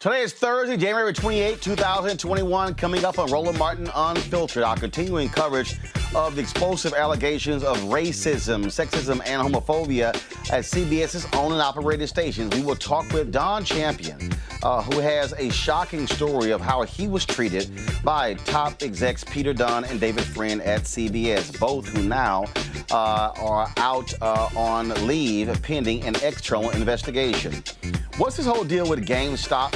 Today is Thursday, January 28, 2021. Coming up on Roland Martin Unfiltered, our continuing coverage of the explosive allegations of racism, sexism, and homophobia at CBS's owned and operated stations. We will talk with Don Champion, who has a shocking story of how he was treated by top execs Peter Dunn and David Friend at CBS, both who now are out on leave pending an external investigation. What's this whole deal with GameStop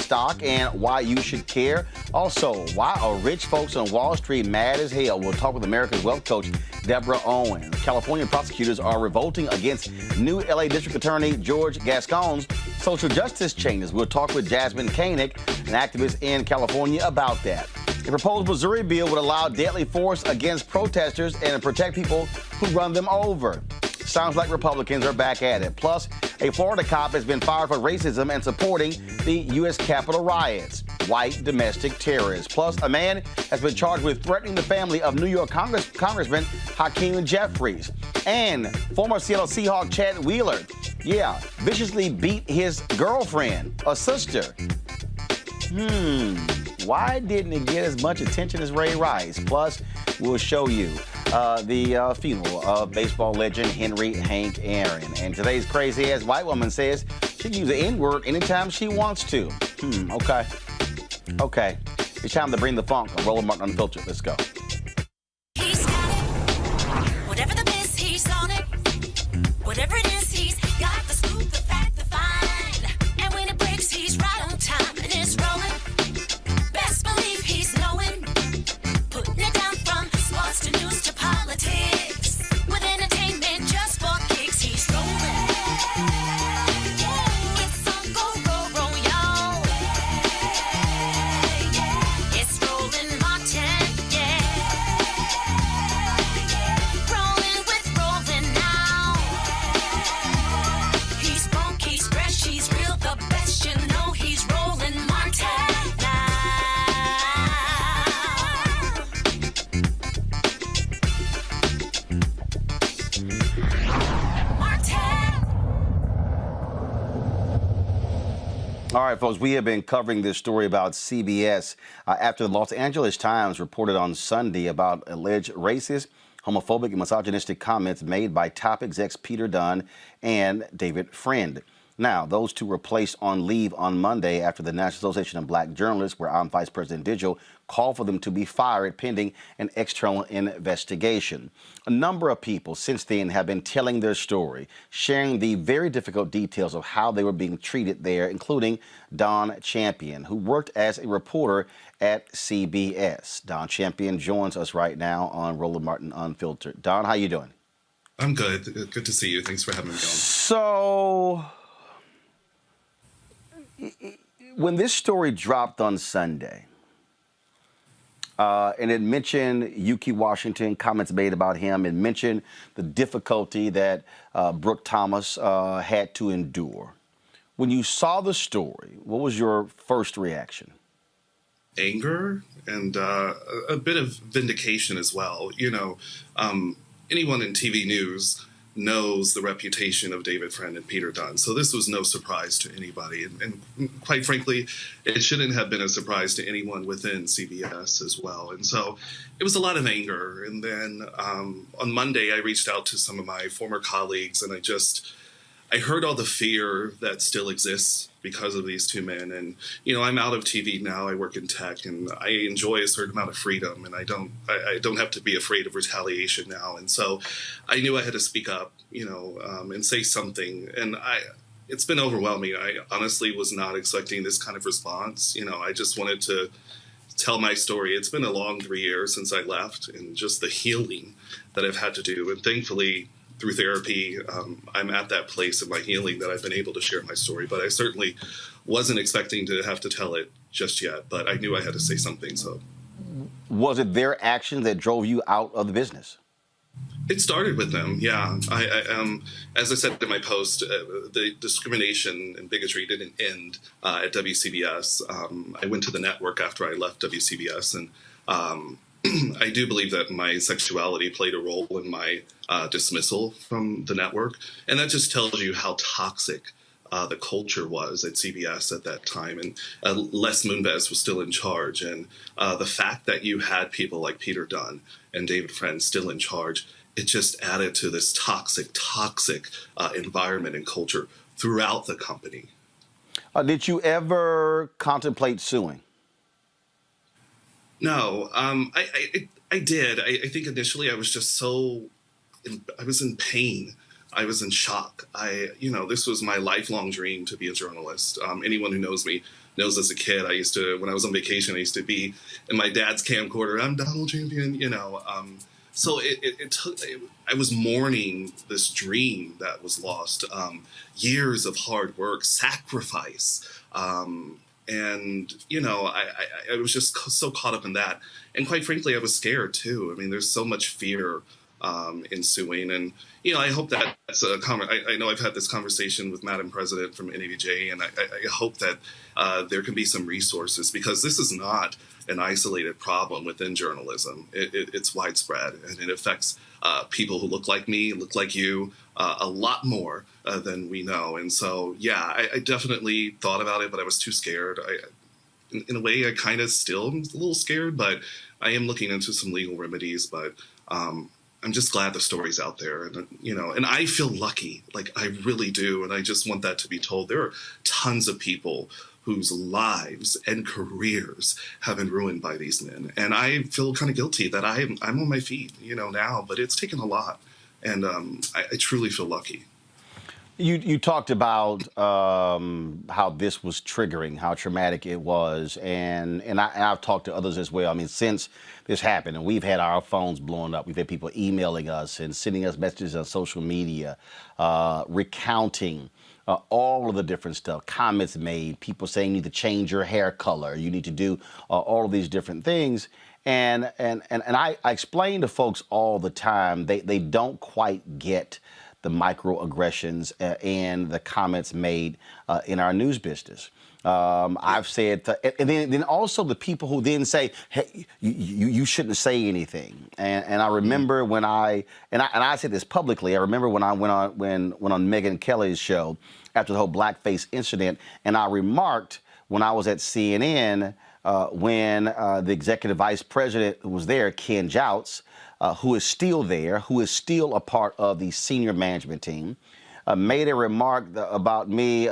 stock and why you should care? Also, why are rich folks on Wall Street mad as hell? We'll talk with America's wealth coach, Deborah Owens. California prosecutors are revolting against new LA District Attorney George Gascon's social justice changes. We'll talk with Jasmine Koenig, an activist in California, about that. A proposed Missouri bill would allow deadly force against protesters and protect people who run them over. Sounds like Republicans are back at it. Plus, a Florida cop has been fired for racism and supporting the U.S. Capitol riots. White domestic terrorists. Plus, a man has been charged with threatening the family of New York Congressman Hakeem Jeffries. And former Seattle Seahawk Chad Wheeler, viciously beat his girlfriend, a sister. Why didn't it get as much attention as Ray Rice? Plus, we'll show you the funeral of baseball legend Henry Hank Aaron. And today's crazy-ass white woman says she can use the N-word anytime she wants to. Okay. It's time to bring the funk on Roland Martin Unfiltered. Let's go. He's got it. Whatever the biz, he's on it. Whatever it is, he's got the scoop, the fact, the find. And when it breaks, he's right on time and it's rolling. Best believe he's knowing. Putting it down from sports to news to politics. With entertainment just for kicks, he's rolling. It's on go, y'all. It's Roland Martin, Rolling with Roland now. He's funk, he's fresh, he's real, the best, you know he's Roland Martin now. All right, folks, we have been covering this story about CBS after the Los Angeles Times reported on Sunday about alleged racist, homophobic, and misogynistic comments made by top execs Peter Dunn and David Friend. Now, those two were placed on leave on Monday after the National Association of Black Journalists, where I'm Vice President Digital, called for them to be fired pending an external investigation. A number of people since then have been telling their story, sharing the very difficult details of how they were being treated there, including Don Champion, who worked as a reporter at CBS. Don Champion joins us right now on Roland Martin Unfiltered. Don, how you doing? I'm good. Good to see you. Thanks for having me on. So, when this story dropped on Sunday, and it mentioned Yuki Washington, comments made about him, it mentioned the difficulty that Brooke Thomas had to endure. When you saw the story, what was your first reaction? Anger and a bit of vindication as well. You know, anyone in TV news knows the reputation of David Friend and Peter Dunn. So this was no surprise to anybody. And quite frankly, it shouldn't have been a surprise to anyone within CBS as well. And so it was a lot of anger. And then on Monday, I reached out to some of my former colleagues, and I heard all the fear that still exists because of these two men. And, I'm out of TV now. I work in tech, and I enjoy a certain amount of freedom, and I don't have to be afraid of retaliation now. And so I knew I had to speak up, and say something. And it's been overwhelming. I honestly was not expecting this kind of response. I just wanted to tell my story. It's been a long 3 years since I left, and just the healing that I've had to do. And thankfully, through therapy, I'm at that place of my healing that I've been able to share my story. But I certainly wasn't expecting to have to tell it just yet. But I knew I had to say something. So, was it their action that drove you out of the business? It started with them, yeah. As I said in my post, the discrimination and bigotry didn't end at WCBS. I went to the network after I left WCBS, and I do believe that my sexuality played a role in my dismissal from the network. And that just tells you how toxic the culture was at CBS at that time. And Les Moonves was still in charge. And the fact that you had people like Peter Dunn and David Friend still in charge, it just added to this toxic environment and culture throughout the company. Did you ever contemplate suing? No, I did. I think initially I was just I was in pain. I was in shock. This was my lifelong dream to be a journalist. Anyone who knows me knows as a kid, when I was on vacation, I used to be in my dad's camcorder. I'm Donald Champion, So I was mourning this dream that was lost. Years of hard work, sacrifice. And, I was just so caught up in that. And quite frankly, I was scared, too. I mean, there's so much fear ensuing. And, I hope that's I know I've had this conversation with Madam President from NABJ, and I hope that there can be some resources, because this is not an isolated problem within journalism. It's widespread, and it affects people who look like me, look like you, a lot more than we know. And so, yeah, I definitely thought about it, but I was too scared. In a way, I kind of still am a little scared, but I am looking into some legal remedies. But I'm just glad the story's out there. And, and I feel lucky, like I really do. And I just want that to be told. There are tons of people whose lives and careers have been ruined by these men. And I feel kind of guilty that I'm on my feet, now, but it's taken a lot. And I truly feel lucky. You talked about how this was triggering, how traumatic it was, and I've talked to others as well. I mean, since this happened, and we've had our phones blowing up, we've had people emailing us and sending us messages on social media, recounting all of the different stuff, comments made, people saying you need to change your hair color, you need to do all of these different things. And I explain to folks all the time, they don't quite get the microaggressions and the comments made in our news business. I've said, and then also the people who then say, "Hey, you shouldn't say anything." And I remember when I said this publicly. I remember when I went on Megyn Kelly's show after the whole blackface incident, and I remarked when I was at CNN when the executive vice president who was there, Ken Jouts, who is still there, who is still a part of the senior management team, made a remark about me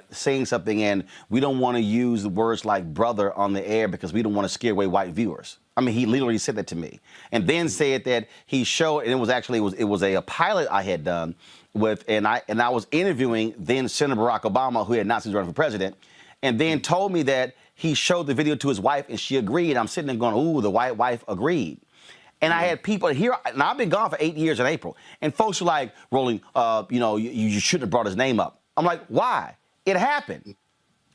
saying something, and we don't want to use the words like brother on the air because we don't want to scare away white viewers. I mean, he literally said that to me, and then said that he showed, and it was a pilot I had done with, and I was interviewing then Senator Barack Obama, who had not been running for president, and then told me that he showed the video to his wife and she agreed. I'm sitting there going, ooh, the white wife agreed. And I had people here, and I've been gone for 8 years in April, and folks were like, Roland, you shouldn't have brought his name up. I'm like, why? It happened.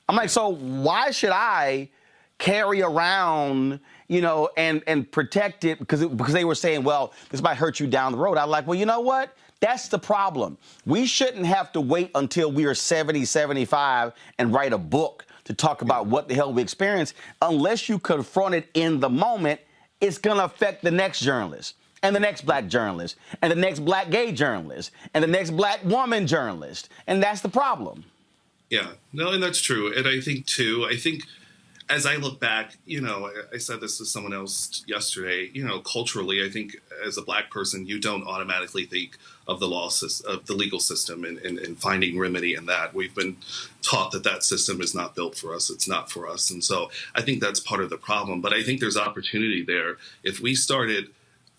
I'm like, so why should I carry around, and protect it because they were saying, well, this might hurt you down the road. I'm like, well, you know what? That's the problem. We shouldn't have to wait until we are 70, 75 and write a book to talk about what the hell we experienced. Unless you confront it in the moment, it's going to affect the next journalist. and the next black journalist, and the next black gay journalist, and the next black woman journalist. And that's the problem. Yeah, no, and that's true. And I think, too, as I look back, I said this to someone else yesterday, culturally, I think as a black person, you don't automatically think of the legal system and finding remedy in that. We've been taught that system is not built for us. It's not for us. And so I think that's part of the problem. But I think there's opportunity there. If we started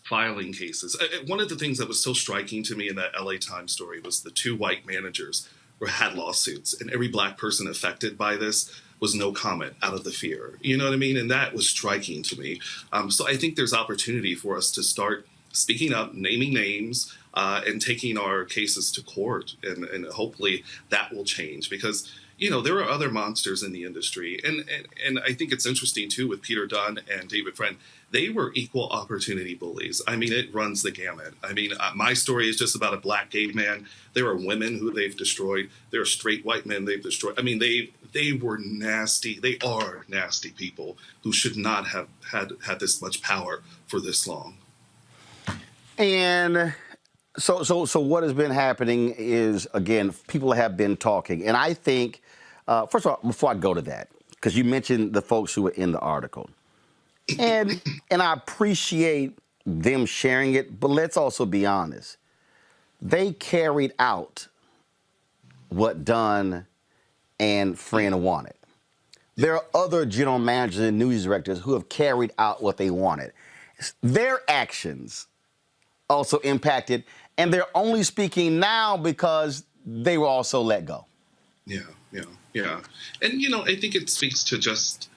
filing cases, one of the things that was so striking to me in that LA Times story was the two white managers who had lawsuits, and every black person affected by this was no comment out of the fear. You know what I mean? And that was striking to me. So I think there's opportunity for us to start speaking up, naming names, and taking our cases to court. And hopefully that will change, because, there are other monsters in the industry. And I think it's interesting, too, with Peter Dunn and David Friend. They were equal opportunity bullies. I mean, it runs the gamut. I mean, my story is just about a black gay man. There are women who they've destroyed. There are straight white men they've destroyed. I mean, they were nasty. They are nasty people who should not have had this much power for this long. And so what has been happening is, again, people have been talking. And I think, first of all, before I go to that, because you mentioned the folks who were in the article. And I appreciate them sharing it, but let's also be honest. They carried out what Dunn and Friend wanted. There are other general managers and news directors who have carried out what they wanted. Their actions also impacted, and they're only speaking now because they were also let go. Yeah. And, I think it speaks to just,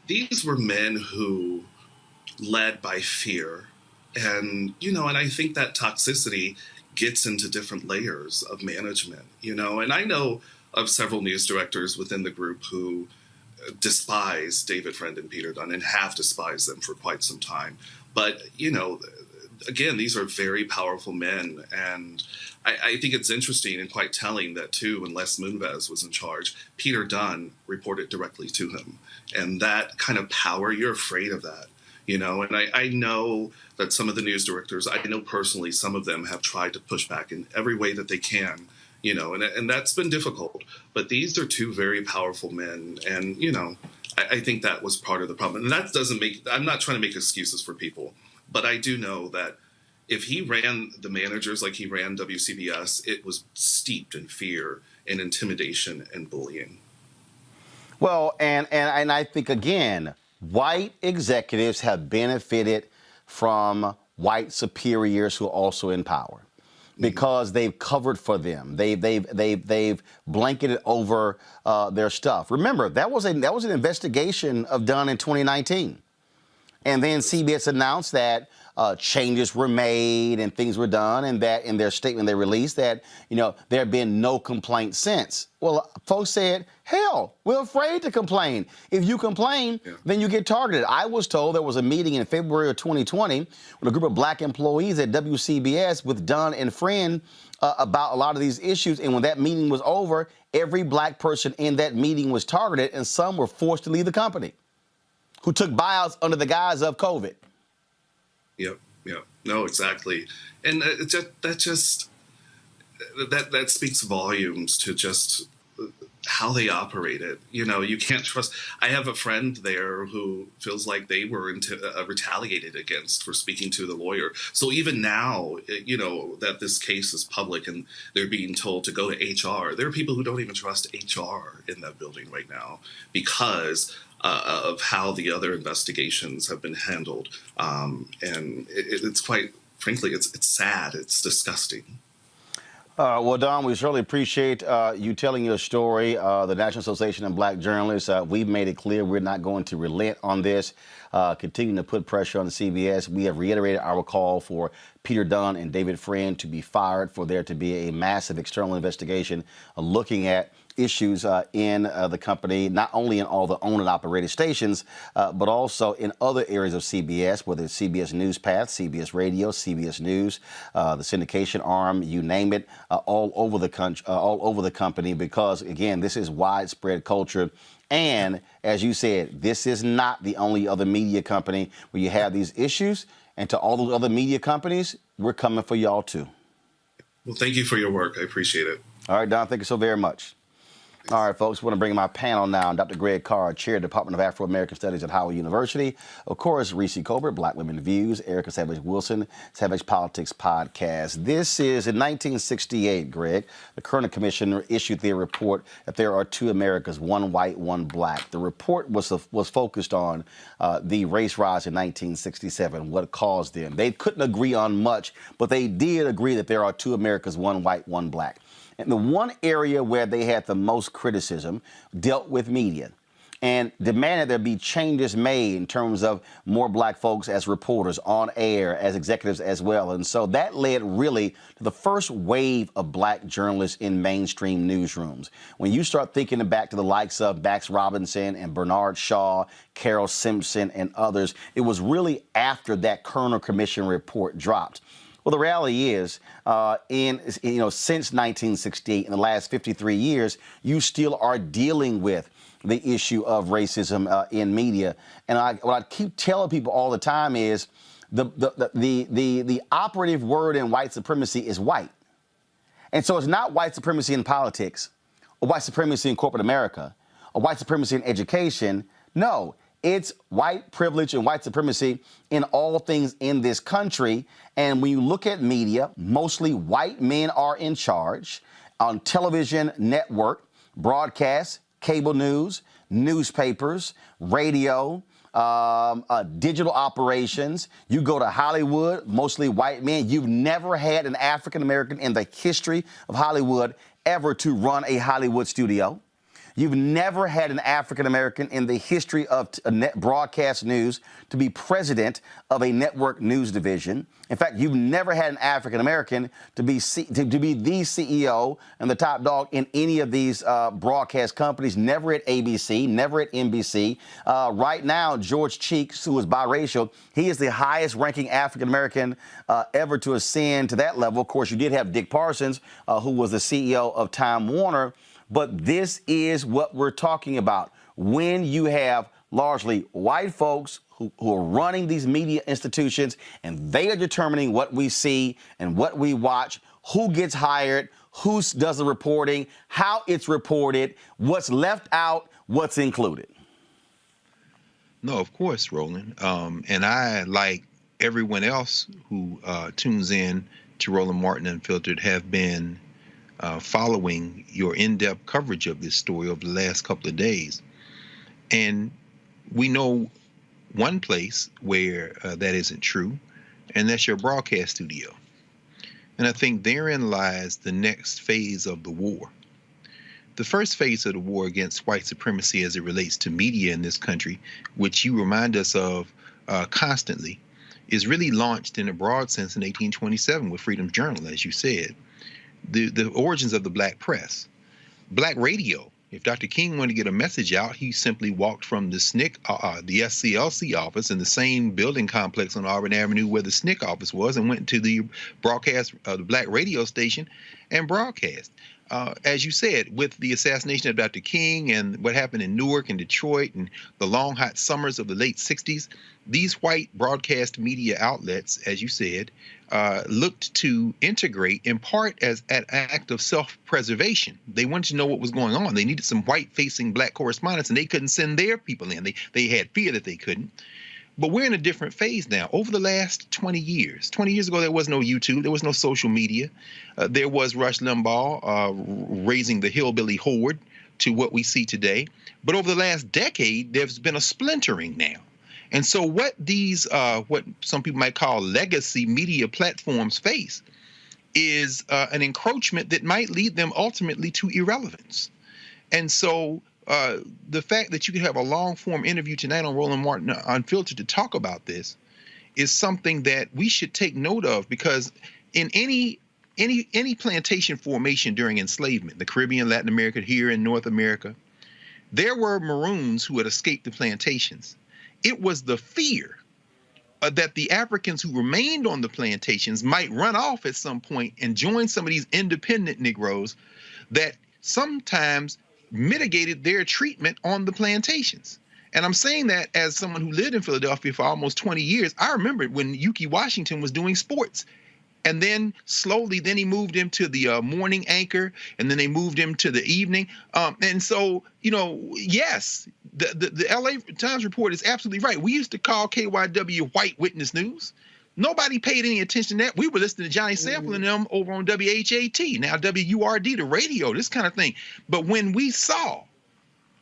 these were men who led by fear. And, and I think that toxicity gets into different layers of management, and I know of several news directors within the group who despise David Friend and Peter Dunn and have despised them for quite some time. But, again, these are very powerful men. And I think it's interesting and quite telling that, too, when Les Moonves was in charge, Peter Dunn reported directly to him. And that kind of power, you're afraid of that, And I know that some of the news directors, I know personally, some of them have tried to push back in every way that they can, and that's been difficult. But these are two very powerful men. And, I think that was part of the problem. And that doesn't I'm not trying to make excuses for people, but I do know that if he ran the managers like he ran WCBS, it was steeped in fear and intimidation and bullying. Well, and I think, again, white executives have benefited from white superiors who are also in power because they've covered for them. They've blanketed over their stuff. Remember, that was an investigation of Dunn in 2019. And then CBS announced that changes were made and things were done, and that in their statement they released that, there had been no complaint since. Well, folks said, hell, we're afraid to complain. If you complain, then you get targeted. I was told there was a meeting in February of 2020 with a group of black employees at WCBS with Dunn and Friend about a lot of these issues. And when that meeting was over, every black person in that meeting was targeted, and some were forced to leave the company who took buyouts under the guise of COVID. Yep. No, exactly. And that speaks volumes to just how they operated. You can't trust. I have a friend there who feels like they were retaliated against for speaking to the lawyer. So even now, that this case is public and they're being told to go to HR, there are people who don't even trust HR in that building right now because of how the other investigations have been handled. And it's quite, frankly, it's sad. It's disgusting. Well, Don, we certainly appreciate you telling your story. The National Association of Black Journalists, we've made it clear we're not going to relent on this, continuing to put pressure on the CBS. We have reiterated our call for Peter Dunn and David Friend to be fired, for there to be a massive external investigation looking at issues in the company, not only in all the owned and operated stations, but also in other areas of CBS, whether it's CBS News Path, CBS Radio, CBS News, the syndication arm, you name it, all over the country, all over the company, because again, this is widespread culture. And as you said, this is not the only other media company where you have these issues. And to all those other media companies, we're coming for y'all too. Well, thank you for your work. I appreciate it. All right, Don, thank you so very much. All right, folks, want to bring my panel now. Dr. Greg Carr, Chair, Department of Afro-American Studies at Howard University. Of course, Reese Colbert, Black Women Views. Erica Savage Wilson, Savage Politics Podcast. This is in 1968, Greg. The Kerner Commission issued their report that there are two Americas, one white, one black. The report was focused on the race riots in 1967, what caused them. They couldn't agree on much, but they did agree that there are two Americas, one white, one black. And the one area where they had the most criticism dealt with media and demanded there be changes made in terms of more black folks as reporters on air, as executives as well. And so that led really to the first wave of black journalists in mainstream newsrooms. When you start thinking back to the likes of Bax Robinson and Bernard Shaw, Carol Simpson and others, it was really after that Kerner Commission report dropped. Well, the reality is, since 1968, in the last 53 years, you still are dealing with the issue of racism in media. And what I keep telling people all the time is the operative word in white supremacy is white. And so it's not white supremacy in politics or white supremacy in corporate America or white supremacy in education. No. It's white privilege and white supremacy in all things in this country. And when you look at media, mostly white men are in charge on television, network, broadcast, cable news, newspapers, radio, digital operations. You go to Hollywood, mostly white men. You've never had an African American in the history of Hollywood ever to run a Hollywood studio. You've never had an African-American in the history of broadcast news to be president of a network news division. In fact, you've never had an African-American to be the CEO and the top dog in any of these broadcast companies, never at ABC, never at NBC. Right now, George Cheeks, who is biracial, he is the highest-ranking African-American ever to ascend to that level. Of course, you did have Dick Parsons, who was the CEO of Time Warner. But this is what we're talking about. When you have largely white folks who are running these media institutions and they are determining what we see and what we watch, who gets hired, who does the reporting, how it's reported, what's left out, what's included. No, of course, Roland. And I, like everyone else who tunes in to Roland Martin Unfiltered, have been following your in-depth coverage of this story over the last couple of days. And we know one place where that isn't true, and that's your broadcast studio. And I think therein lies the next phase of the war. The first phase of the war against white supremacy as it relates to media in this country, which you remind us of constantly, is really launched in a broad sense in 1827 with Freedom's Journal, as you said. The origins of the black press, black radio. If Dr. King wanted to get a message out, he simply walked from the SNCC, the SCLC office in the same building complex on Auburn Avenue where the SNCC office was, and went to the broadcast, the black radio station, and broadcast. As you said, with the assassination of Dr. King and what happened in Newark and Detroit and the long, hot summers of the late 60s, these white broadcast media outlets, as you said, looked to integrate in part as an act of self-preservation. They wanted to know what was going on. They needed some white-facing black correspondents, and they couldn't send their people in. They had fear that they couldn't. But we're in a different phase now. Over the last 20 years ago, there was no YouTube. There was no social media. There was Rush Limbaugh raising the hillbilly horde to what we see today. But over the last decade, there's been a splintering now. And so what these, what some people might call legacy media platforms face is an encroachment that might lead them ultimately to irrelevance. And so the fact that you could have a long-form interview tonight on Roland Martin Unfiltered to talk about this is something that we should take note of, because in any plantation formation during enslavement, the Caribbean, Latin America, here in North America, there were Maroons who had escaped the plantations. It was the fear that the Africans who remained on the plantations might run off at some point and join some of these independent Negroes that sometimes mitigated their treatment on the plantations. And I'm saying that as someone who lived in Philadelphia for almost 20 years. I remember when Yuki Washington was doing sports. And then slowly, then he moved him to the morning anchor, and then they moved him to the evening. And so, yes, the LA Times report is absolutely right. We used to call KYW White Witness News. Nobody paid any attention to that. We were listening to Johnny Sample and them over on WHAT, now WURD, the radio, this kind of thing. But when we saw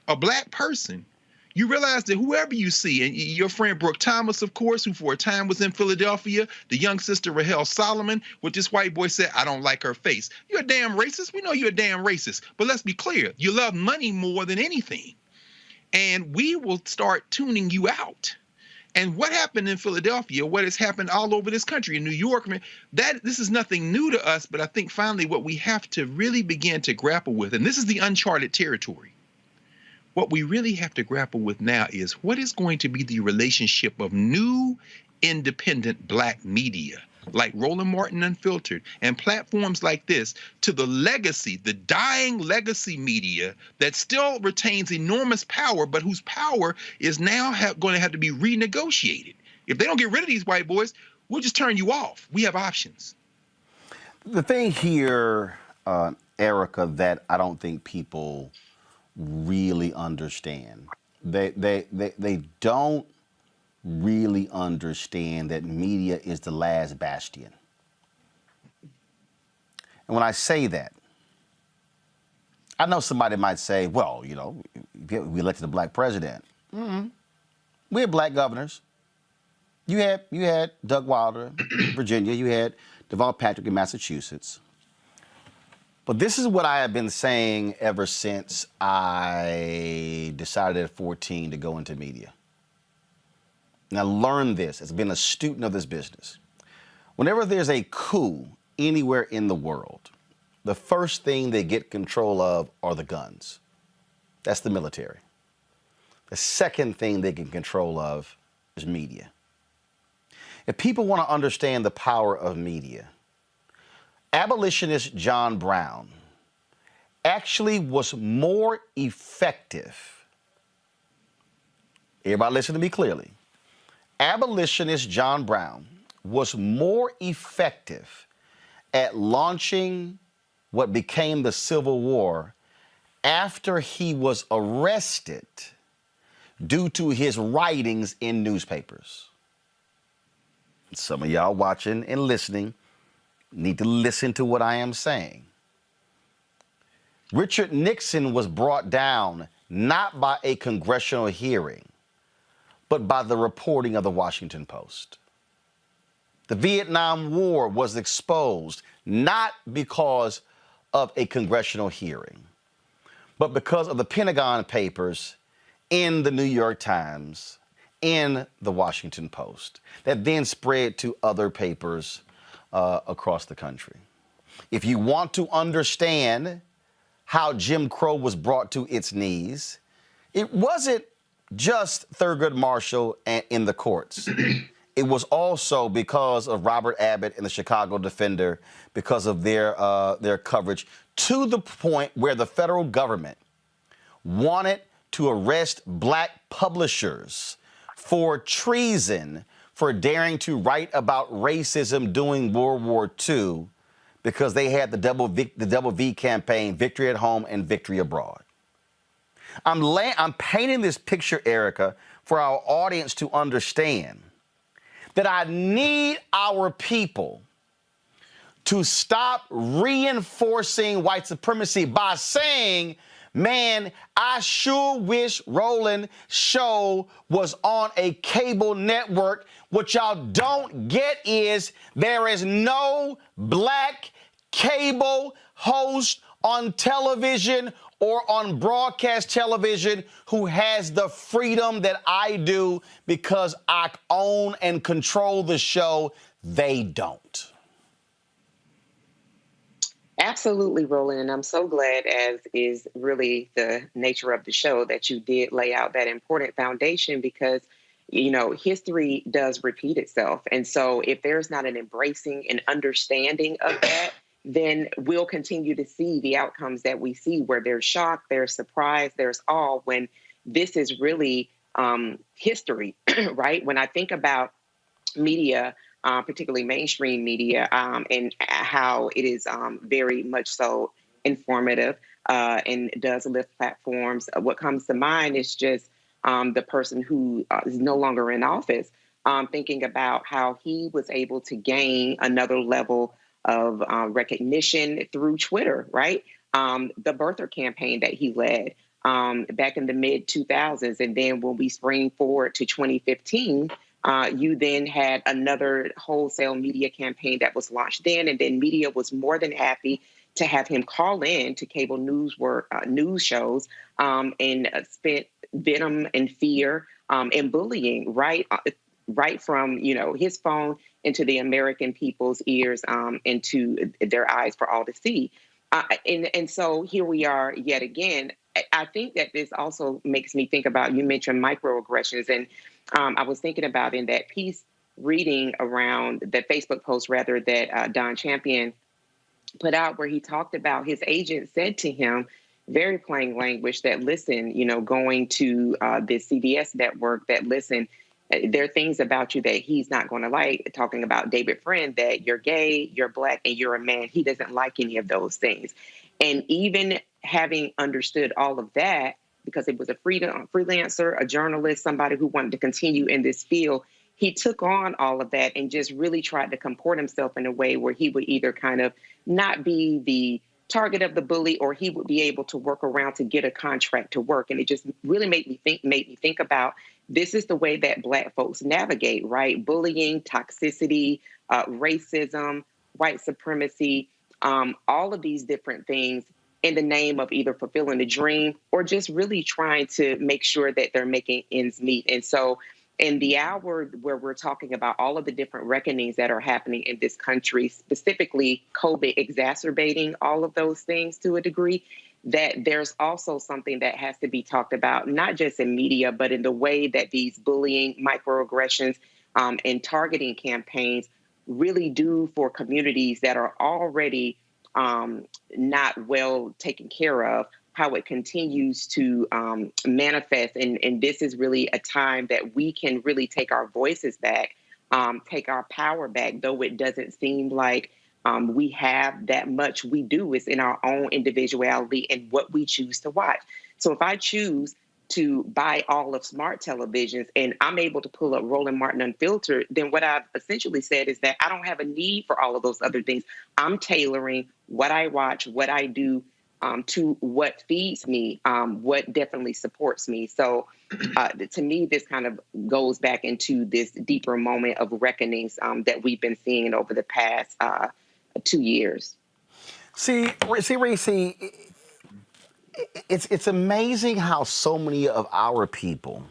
a black person, you realize that whoever you see, and your friend Brooke Thomas, of course, who for a time was in Philadelphia, the young sister Rahel Solomon, what this white boy said, I don't like her face. You're a damn racist. We know you're a damn racist. But let's be clear. You love money more than anything. And we will start tuning you out. And what happened in Philadelphia, what has happened all over this country, in New York, this is nothing new to us. But I think finally what we have to really begin to grapple with, and this is the uncharted territory, what we really have to grapple with now is what is going to be the relationship of new independent black media like Roland Martin Unfiltered and platforms like this to the legacy, the dying legacy media that still retains enormous power, but whose power is now going to have to be renegotiated. If they don't get rid of these white boys, we'll just turn you off. We have options. The thing here, Erica, that I don't think people really understand. They don't really understand that media is the last bastion. And when I say that, I know somebody might say, well, we elected a black president. Mm-hmm. We had black governors. You had Doug Wilder in Virginia. You had Deval Patrick in Massachusetts. But this is what I have been saying ever since I decided at 14 to go into media. And I learned this as being a student of this business. Whenever there's a coup anywhere in the world, the first thing they get control of are the guns. That's the military. The second thing they get control of is media. If people want to understand the power of media, abolitionist John Brown actually was more effective. Everybody listen to me clearly. Abolitionist John Brown was more effective at launching what became the Civil War after he was arrested due to his writings in newspapers. Some of y'all watching and listening need to listen to what I am saying. Richard Nixon was brought down not by a congressional hearing, but by the reporting of the Washington Post. The Vietnam War was exposed not because of a congressional hearing, but because of the Pentagon Papers in the New York Times, in the Washington Post, that then spread to other papers across the country. If you want to understand how Jim Crow was brought to its knees, it wasn't just Thurgood Marshall in the courts. It was also because of Robert Abbott and the Chicago Defender, because of their coverage, to the point where the federal government wanted to arrest black publishers for treason, for daring to write about racism during World War II, because they had the double V campaign, Victory at Home and Victory Abroad. I'm painting this picture, Erica, for our audience to understand that I need our people to stop reinforcing white supremacy by saying, man, I sure wish Roland's show was on a cable network. What y'all don't get is there is no black cable host on television or on broadcast television who has the freedom that I do because I own and control the show. They don't. Absolutely, Roland. And I'm so glad, as is really the nature of the show, that you did lay out that important foundation because, history does repeat itself. And so if there's not an embracing and understanding of that, then we'll continue to see the outcomes that we see where there's shock, there's surprise, there's awe, when this is really history, right? When I think about media, particularly mainstream media, and how it is very much so informative and does lift platforms, what comes to mind is just the person who is no longer in office, thinking about how he was able to gain another level of recognition through Twitter, right? The birther campaign that he led back in the mid 2000s. And then when we spring forward to 2015, you then had another wholesale media campaign that was launched then. And then media was more than happy to have him call in to cable news shows and spit venom and fear and bullying right from, his phone into the American people's ears, into their eyes for all to see. And so here we are yet again. I think that this also makes me think about, you mentioned microaggressions, and I was thinking about in that piece, reading around the Facebook post rather that Don Champion put out, where he talked about his agent said to him, very plain language, that listen, going to the CBS network, that listen, there are things about you that he's not going to like, talking about David Friend, that you're gay, you're Black, and you're a man. He doesn't like any of those things. And even having understood all of that, because it was a freelancer, a journalist, somebody who wanted to continue in this field, he took on all of that and just really tried to comport himself in a way where he would either kind of not be the target of the bully, or he would be able to work around to get a contract to work. And it just really made me think about, this is the way that Black folks navigate, right? Bullying, toxicity, racism, white supremacy, all of these different things in the name of either fulfilling a dream or just really trying to make sure that they're making ends meet. And so in the hour where we're talking about all of the different reckonings that are happening in this country, specifically COVID exacerbating all of those things to a degree, that there's also something that has to be talked about, not just in media, but in the way that these bullying, microaggressions, and targeting campaigns really do for communities that are already not well taken care of, how it continues to manifest. And this is really a time that we can really take our voices back, take our power back, though it doesn't seem like we have that much. We do. It's in our own individuality and what we choose to watch. So if I choose to buy all of smart televisions and I'm able to pull up Roland Martin Unfiltered, then what I've essentially said is that I don't have a need for all of those other things. I'm tailoring what I watch, what I do, to what feeds me, what definitely supports me. So to me, this kind of goes back into this deeper moment of reckonings that we've been seeing over the past 2 years. See, Reese, it's amazing how so many of our people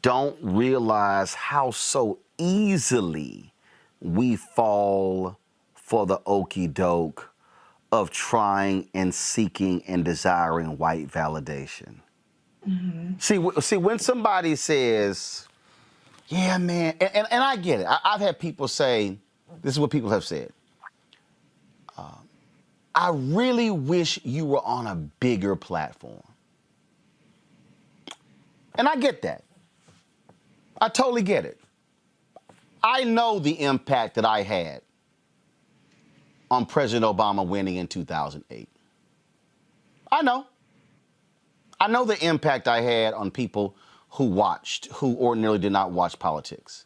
don't realize how so easily we fall for the okie doke of trying and seeking and desiring white validation. Mm-hmm. See, when somebody says, yeah, man, and I get it. I've had people say, this is what people have said, I really wish you were on a bigger platform. And I get that. I totally get it. I know the impact that I had on President Obama winning in 2008. I know the impact I had on people who ordinarily did not watch politics.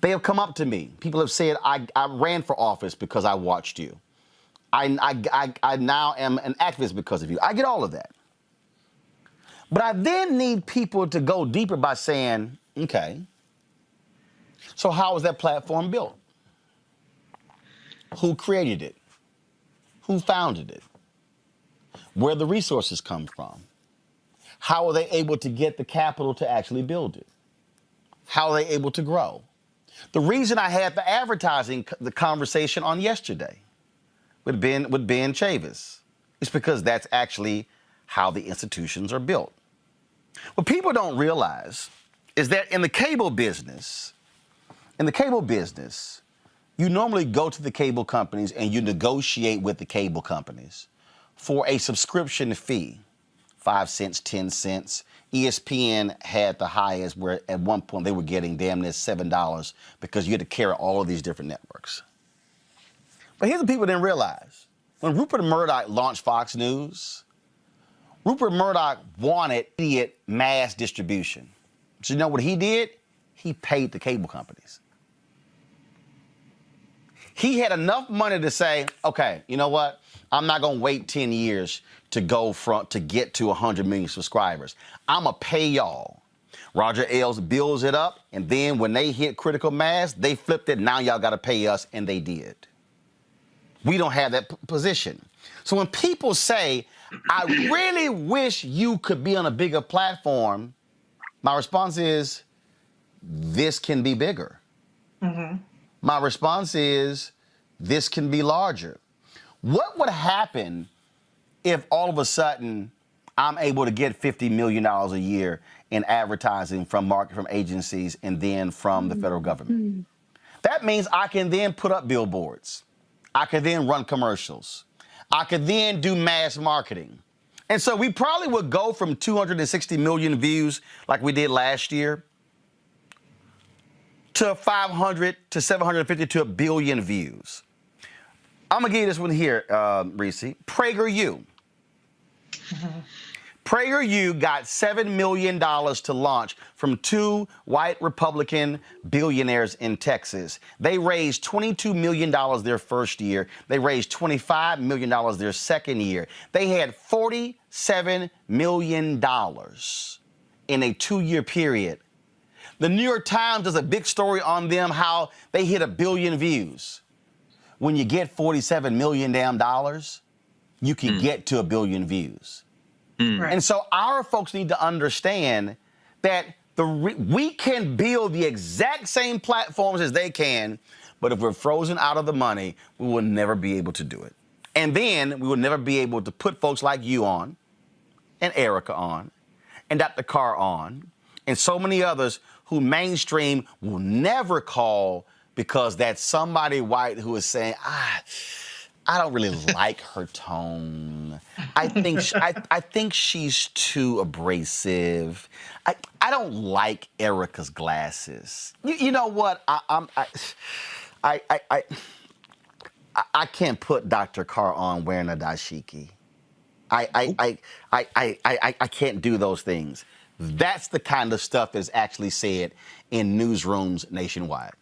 They have come up to me. People have said, I ran for office because I watched you. I now am an activist because of you. I get all of that. But I then need people to go deeper by saying, okay, so how was that platform built? Who created it? Who founded it? Where the resources come from? How are they able to get the capital to actually build it? How are they able to grow? The reason I had the advertising, the conversation on yesterday with Ben Chavis is because that's actually how the institutions are built. What people don't realize is that in the cable business, you normally go to the cable companies and you negotiate with the cable companies for a subscription fee 5 cents, 10 cents. ESPN had the highest, where at one point they were getting damn near $7 because you had to carry all of these different networks. But here's what people didn't realize. When Rupert Murdoch launched Fox News, Rupert Murdoch wanted immediate mass distribution. So you know what he did? He paid the cable companies. He had enough money to say, okay, you know what? I'm not going to wait 10 years to get to 100 million subscribers. I'm going to pay y'all. Roger Ailes builds it up, and then when they hit critical mass, they flipped it. Now y'all got to pay us, and they did. We don't have that position. So when people say, I really wish you could be on a bigger platform, my response is, this can be bigger. Mm-hmm. My response is, this can be larger. What would happen if all of a sudden I'm able to get $50 million a year in advertising from agencies and then from the federal government? That means I can then put up billboards. I can then run commercials. I could then do mass marketing. And so we probably would go from 260 million views like we did last year to 500 to 750 to 1 billion views. I'm going to give you this one here, Reese. PragerU. PragerU got $7 million to launch from 2 white Republican billionaires in Texas. They raised $22 million their first year. They raised $25 million their second year. They had $47 million in a 2-year period. The New York Times does a big story on them, how they hit 1 billion views. When you get $47 million damn dollars, you can get to 1 billion views. Right. And so our folks need to understand that we can build the exact same platforms as they can, but if we're frozen out of the money, we will never be able to do it. And then we will never be able to put folks like you on, and Erica on, and Dr. Carr on, and so many others who mainstream will never call because that's somebody white who is saying, I don't really like her tone. I think she's too abrasive. I don't like Erica's glasses. You know what? I can't put Dr. Carr on wearing a dashiki. I can't do those things. That's the kind of stuff that's actually said in newsrooms nationwide.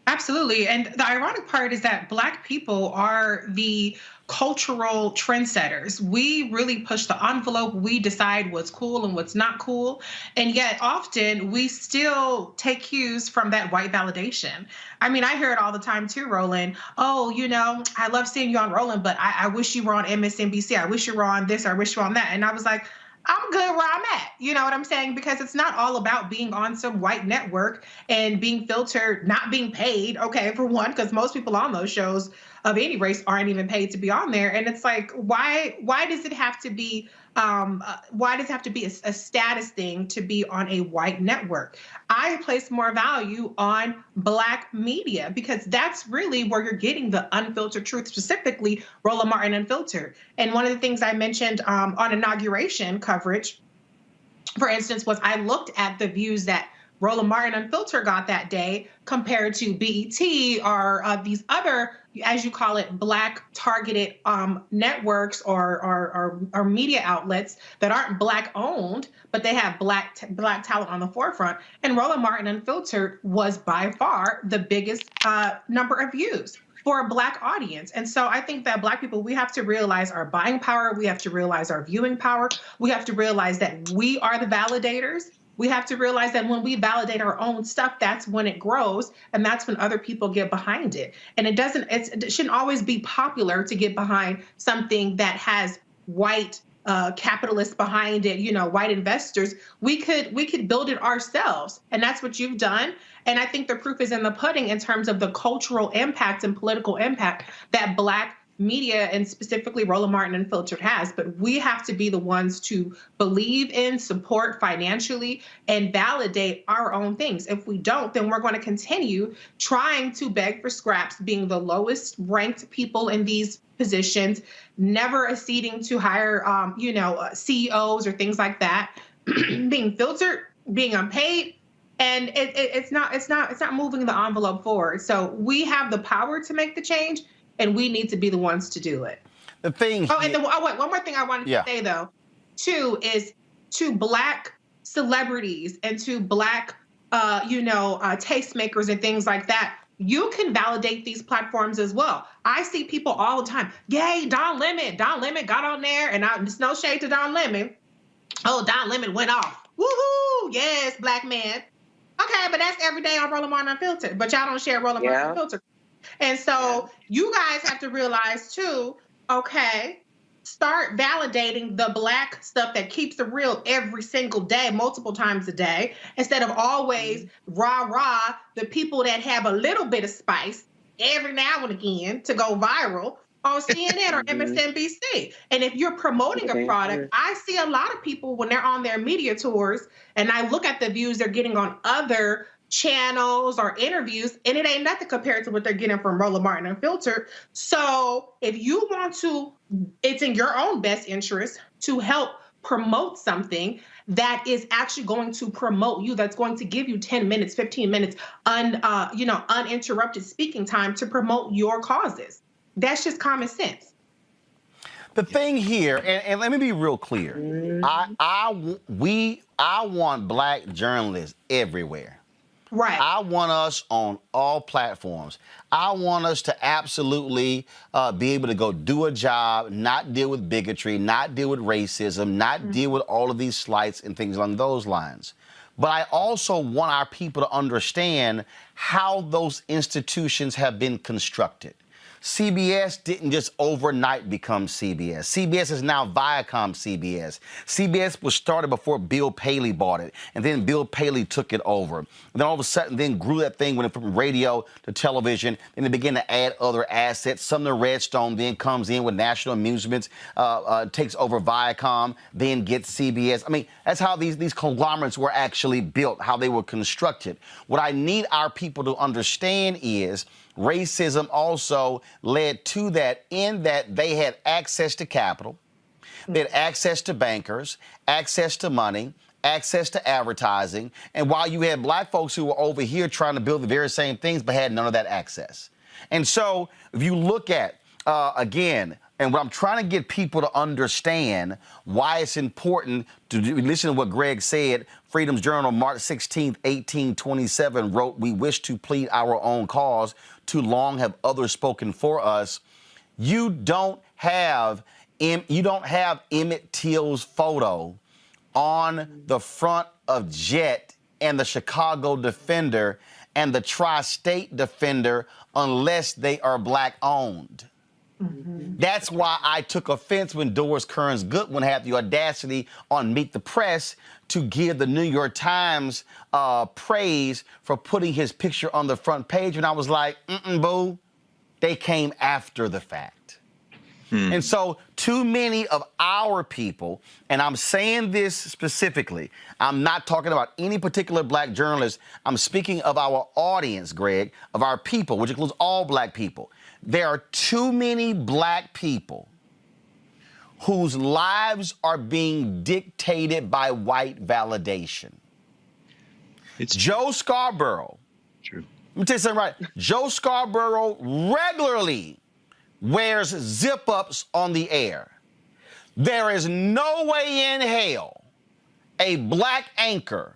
Absolutely. And the ironic part is that Black people are the cultural trendsetters. We really push the envelope. We decide what's cool and what's not cool. And yet often we still take cues from that white validation. I mean, I hear it all the time too, Roland. Oh, you know, I love seeing you on Roland, but I wish you were on MSNBC. I wish you were on this, or I wish you were on that. And I was like, I'm good where I'm at. You know what I'm saying? Because it's not all about being on some white network and being filtered, not being paid. Okay, for one, because most people on those shows of any race aren't even paid to be on there. And it's like, why does it have to be a status thing to be on a white network? I place more value on Black media because that's really where you're getting the unfiltered truth, specifically Roland Martin Unfiltered. And one of the things I mentioned on inauguration coverage, for instance, was I looked at the views that Roland Martin Unfiltered got that day compared to BET or these other, as you call it, Black targeted networks or media outlets that aren't Black owned, but they have Black talent on the forefront. And Roland Martin Unfiltered was by far the biggest number of views for a Black audience. And so I think that Black people, we have to realize our buying power. We have to realize our viewing power. We have to realize that we are the validators. We have to realize that when we validate our own stuff, that's when it grows, and that's when other people get behind it. And it shouldn't always be popular to get behind something that has white capitalists behind it, you know, white investors. We could build it ourselves, and that's what you've done. And I think the proof is in the pudding in terms of the cultural impact and political impact that Black media and specifically Roland Martin Unfiltered has. But we have to be the ones to believe in, support financially, and validate our own things. If we don't, then we're going to continue trying to beg for scraps, being the lowest ranked people in these positions, never acceding to hire, CEOs or things like that, being filtered, being unpaid, and it's not moving the envelope forward. So we have the power to make the change, and we need to be the ones to do it. The thing. Wait, one more thing I wanted to say though, too, is to Black celebrities and to Black, tastemakers and things like that. You can validate these platforms as well. I see people all the time. Yay, Don Lemon got on there, and there's no shade to Don Lemon. Oh, Don Lemon went off. Woohoo! Yes, Black man. Okay, but that's every day on Roland Martin Unfiltered. But y'all don't share Roland Martin Unfiltered. And so you guys have to realize too, okay, start validating the Black stuff that keeps it real every single day, multiple times a day, instead of always rah-rah the people that have a little bit of spice every now and again to go viral on CNN or MSNBC. And if you're promoting a product, I see a lot of people when they're on their media tours, and I look at the views they're getting on other channels or interviews, and it ain't nothing compared to what they're getting from Roland Martin Unfiltered. So if you want to, it's in your own best interest to help promote something that is actually going to promote you, that's going to give you 10 minutes, 15 minutes, uninterrupted speaking time to promote your causes. That's just common sense. The thing here, and let me be real clear, I want Black journalists everywhere. Right. I want us on all platforms. I want us to absolutely be able to go do a job, not deal with bigotry, not deal with racism, not deal with all of these slights and things along those lines. But I also want our people to understand how those institutions have been constructed. CBS didn't just overnight become CBS. CBS is now Viacom CBS. CBS was started before Bill Paley bought it, and then Bill Paley took it over. And then all of a sudden, then grew that thing, went from radio to television, and they began to add other assets. Sumner Redstone then comes in with National Amusements, takes over Viacom, then gets CBS. I mean, that's how these conglomerates were actually built, how they were constructed. What I need our people to understand is racism also led to that, in that they had access to capital, they had access to bankers, access to money, access to advertising. And while you had Black folks who were over here trying to build the very same things but had none of that access. And so if you look at, again, and what I'm trying to get people to understand why it's important to listen to what Greg said. Freedom's Journal, March 16th, 1827, wrote, "We wish to plead our own cause. Too long have others spoken for us." You don't have Emmett Till's photo on the front of Jet and the Chicago Defender and the Tri-State Defender unless they are Black owned. That's why I took offense when Doris Kearns Goodwin had the audacity on Meet the Press to give the New York Times praise for putting his picture on the front page. And I was like, boo, they came after the fact. And so too many of our people, and I'm saying this specifically, I'm not talking about any particular Black journalist. I'm speaking of our audience, Greg, of our people, which includes all Black people. There are too many Black people whose lives are being dictated by white validation. It's Joe Scarborough. true. Let me tell you something right. Joe Scarborough regularly wears zip-ups on the air. There is no way in hell a Black anchor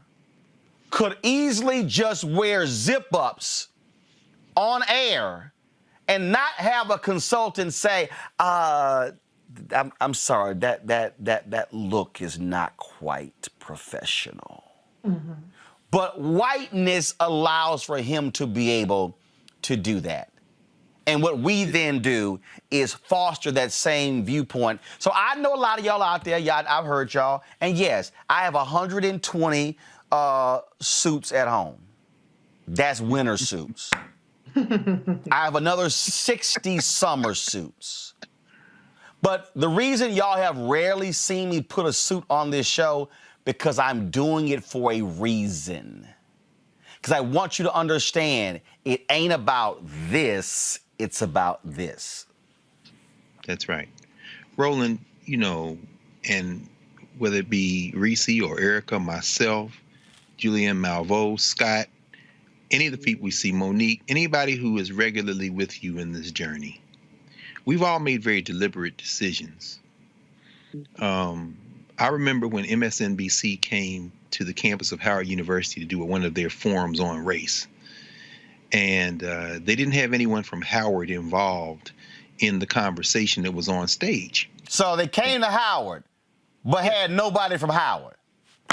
could easily just wear zip-ups on air and not have a consultant say, I'm sorry, that look is not quite professional. But whiteness allows for him to be able to do that. And what we then do is foster that same viewpoint. So I know a lot of y'all out there, I've heard y'all, and yes, I have 120 suits at home. That's winter suits. I have another 60 summer suits. But the reason y'all have rarely seen me put a suit on this show, because I'm doing it for a reason. Because I want you to understand, it ain't about this, it's about this. That's right. Roland, and whether it be Reese or Erica, myself, Julianne Malveaux, Scott, any of the people we see, Monique, anybody who is regularly with you in this journey, we've all made very deliberate decisions. I remember when MSNBC came to the campus of Howard University to do one of their forums on race. And they didn't have anyone from Howard involved in the conversation that was on stage. So they came to Howard, but had nobody from Howard.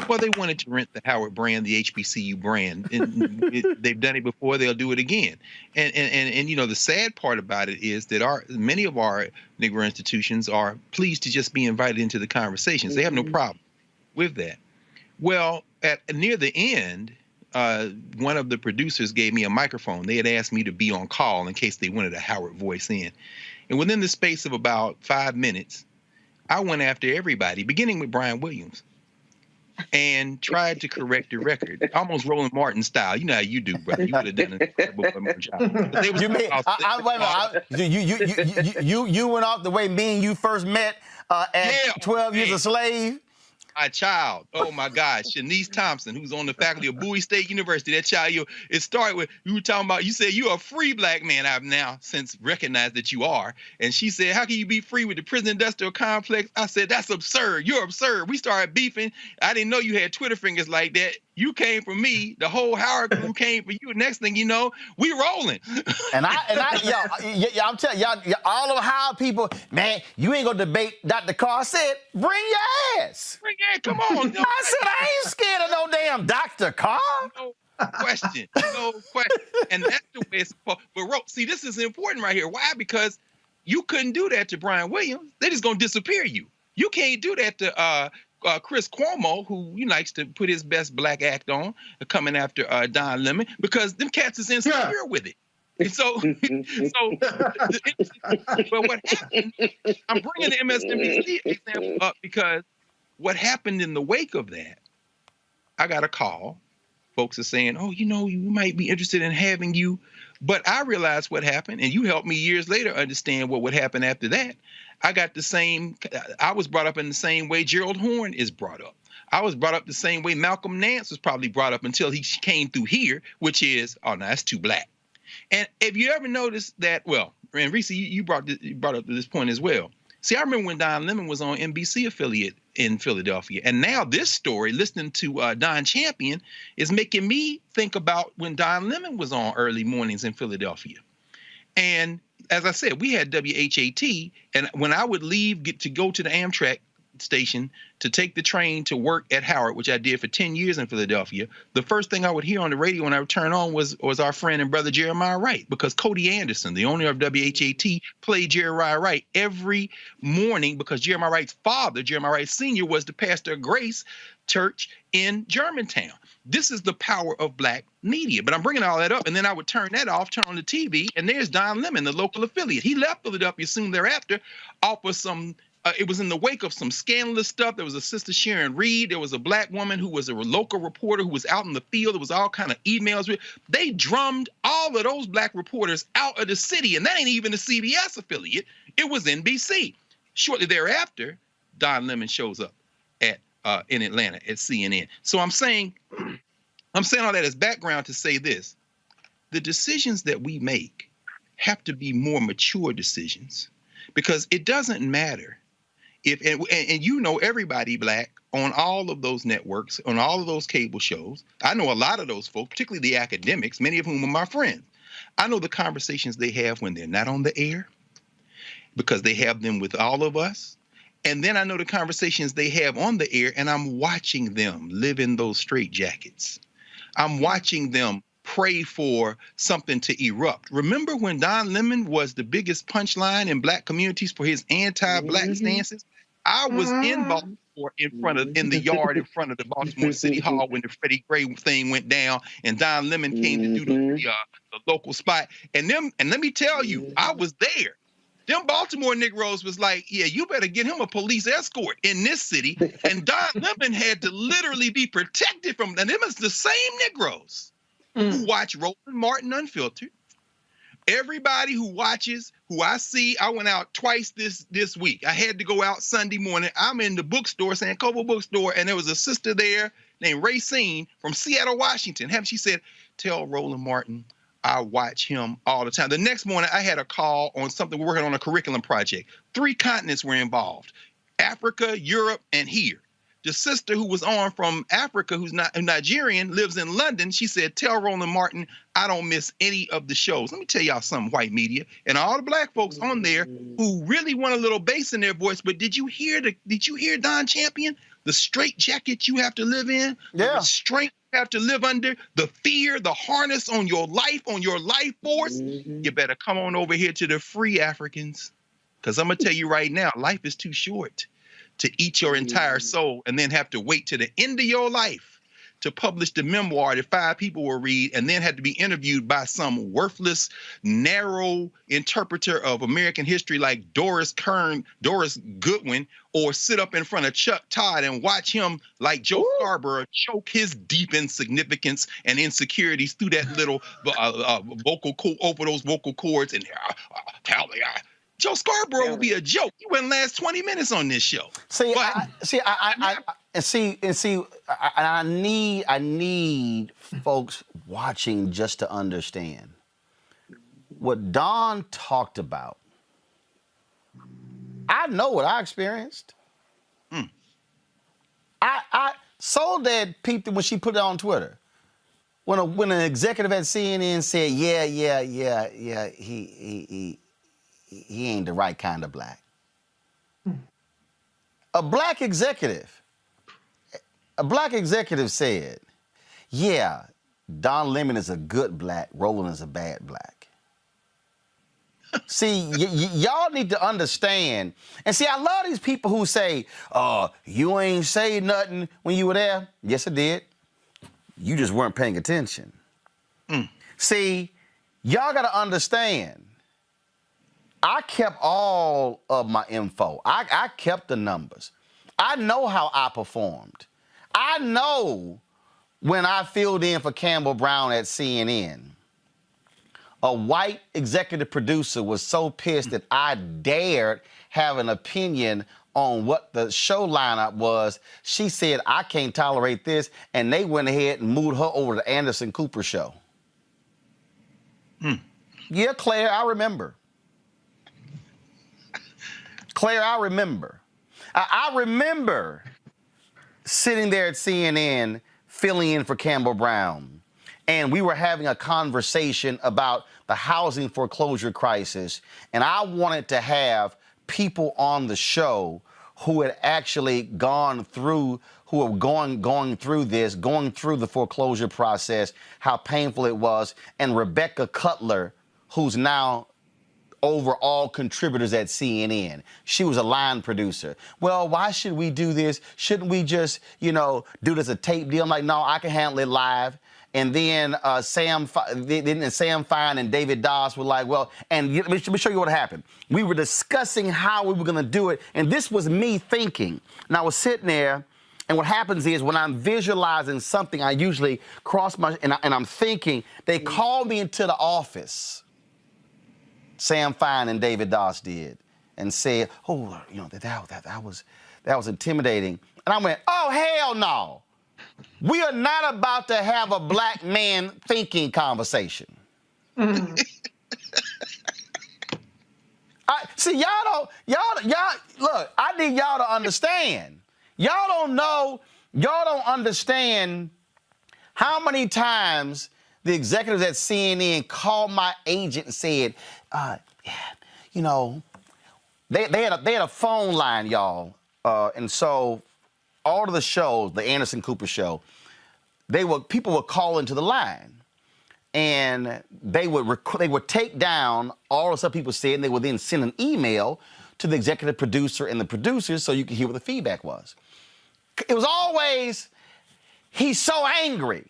Well, they wanted to rent the Howard brand, the HBCU brand. And they've done it before; they'll do it again. And the sad part about it is that many of our Negro institutions are pleased to just be invited into the conversations. They have no problem with that. Well, near the end, one of the producers gave me a microphone. They had asked me to be on call in case they wanted a Howard voice in. And within the space of about 5 minutes, I went after everybody, beginning with Brian Williams, and tried to correct the record, almost Roland Martin style. You know how you do, brother. You would have done an incredible job. You went off the way me and you first met at 12 Years a Slave. My child, oh my God, Shanice Thompson, who's on the faculty of Bowie State University. That child, it started with, you were talking about, you said you're a free black man. I've now since recognized that you are. And she said, how can you be free with the prison industrial complex? I said, that's absurd. You're absurd. We started beefing. I didn't know you had Twitter fingers like that. You came for me. The whole Howard crew came for you. Next thing you know, we rolling. And I'm telling y'all, all of Howard people, man, you ain't gonna debate Dr. Carr. I said, bring your ass. Bring your ass. Come on. No, I said, I ain't scared of no damn Dr. Carr. No question. No question. And that's the way it's supposed. But see, this is important right here. Why? Because you couldn't do that to Brian Williams. They're just gonna disappear you. You can't do that to Chris Cuomo, who likes to put his best black act on, coming after Don Lemon, because them cats is insecure with it. And so, but what happened, I'm bringing the MSNBC example up because what happened in the wake of that, I got a call. Folks are saying, oh, we might be interested in having you. But I realized what happened, and you helped me years later understand what would happen after that. I was brought up in the same way Gerald Horne is brought up. I was brought up the same way Malcolm Nance was probably brought up until he came through here, which is, oh, no, that's too black. And if you ever noticed that, well, and Reese, you brought up to this point as well. See, I remember when Don Lemon was on NBC affiliate in Philadelphia. And now this story, listening to Don Champion, is making me think about when Don Lemon was on early mornings in Philadelphia. And as I said, we had WHAT. And when I would leave, get to go to the Amtrak station to take the train to work at Howard, which I did for 10 years in Philadelphia, the first thing I would hear on the radio when I would turn on was our friend and brother Jeremiah Wright, because Cody Anderson, the owner of WHAT, played Jeremiah Wright every morning because Jeremiah Wright's father, Jeremiah Wright Sr., was the pastor of Grace Church in Germantown. This is the power of black media. But I'm bringing all that up, and then I would turn that off, turn on the TV, and there's Don Lemon, the local affiliate. He left Philadelphia soon thereafter off of some it was in the wake of some scandalous stuff. There was a sister, Sharon Reed. There was a black woman who was a local reporter who was out in the field. There was all kind of emails. They drummed all of those black reporters out of the city, and that ain't even a CBS affiliate. It was NBC. Shortly thereafter, Don Lemon shows up in Atlanta at CNN. So I'm saying all that as background to say this. The decisions that we make have to be more mature decisions, because it doesn't matter if, and everybody black on all of those networks, on all of those cable shows. I know a lot of those folks, particularly the academics, many of whom are my friends. I know the conversations they have when they're not on the air, because they have them with all of us. And then I know the conversations they have on the air, and I'm watching them live in those straitjackets. I'm watching them pray for something to erupt. Remember when Don Lemon was the biggest punchline in black communities for his anti-black stances? I was in Baltimore in the yard in front of the Baltimore City Hall when the Freddie Gray thing went down, and Don Lemon came to do the local spot. And let me tell you, I was there. Them Baltimore Negroes was like, yeah, you better get him a police escort in this city. And Don Lemon had to literally be protected from them. And them is the same Negroes who watch Roland Martin Unfiltered, Everybody who watches, who I see, I went out twice this week. I had to go out Sunday morning. I'm in the bookstore, San Cobo bookstore, and there was a sister there named Racine from Seattle, Washington. She said, tell Roland Martin I watch him all the time. The next morning, I had a call on something. We're working on a curriculum project. 3 continents were involved: Africa, Europe, and here. The sister who was on from Africa, who's not Nigerian, lives in London. She said, tell Roland Martin I don't miss any of the shows. Let me tell y'all something, white media, and all the black folks on there who really want a little bass in their voice. But did you hear Don Champion? The straight jacket you have to live in, the restraint you have to live under, the fear, the harness on your life force. You better come on over here to the free Africans, because I'm going to tell you right now, life is too short to eat your entire soul and then have to wait to the end of your life to publish the memoir that 5 people will read, and then have to be interviewed by some worthless, narrow interpreter of American history like Doris Goodwin, or sit up in front of Chuck Todd and watch him, like Joe Scarborough, choke his deep insignificance and insecurities through that little over those vocal cords and Joe Scarborough will be a joke. He wouldn't last 20 minutes on this show. I need folks watching just to understand what Don talked about. I know what I experienced. Soledad peeped it when she put it on Twitter. When an executive at CNN said, he ain't the right kind of black. A black executive said, yeah, Don Lemon is a good black, Roland is a bad black. See, y'all need to understand. And see, I love these people who say, you ain't say nothing when you were there. Yes, I did. You just weren't paying attention. See, y'all got to understand. I kept all of my info. I kept the numbers. I know how I performed. I know when I filled in for Campbell Brown at CNN, a white executive producer was so pissed that I dared have an opinion on what the show lineup was. She said, I can't tolerate this, and they went ahead and moved her over to the Anderson Cooper show. Yeah, Claire, I remember. Claire, I remember. I remember sitting there at CNN filling in for Campbell Brown, and we were having a conversation about the housing foreclosure crisis, and I wanted to have people on the show who had actually gone through, who were going through the foreclosure process, how painful it was, and Rebecca Cutler, who's now over all contributors at CNN. She was a line producer. Well, why should we do this? Shouldn't we just, do this as a tape deal? I'm like, no, I can handle it live. And then Sam Fine and David Doss were like, well, and let me show you what happened. We were discussing how we were going to do it, and this was me thinking. And I was sitting there, and what happens is when I'm visualizing something, I usually cross my, and I'm thinking, they called me into the office. Sam Fine and David Doss did, and said, that was intimidating. And I went, oh, hell no. We are not about to have a black man thinking conversation. Look, I need y'all to understand. Y'all don't understand how many times the executives at CNN called my agent and said, they had a phone line, y'all. And so all of the shows, the Anderson Cooper show, people would call into the line, and they would take down all the stuff people said, and they would then send an email to the executive producer and the producers so you could hear what the feedback was. It was always, he's so angry.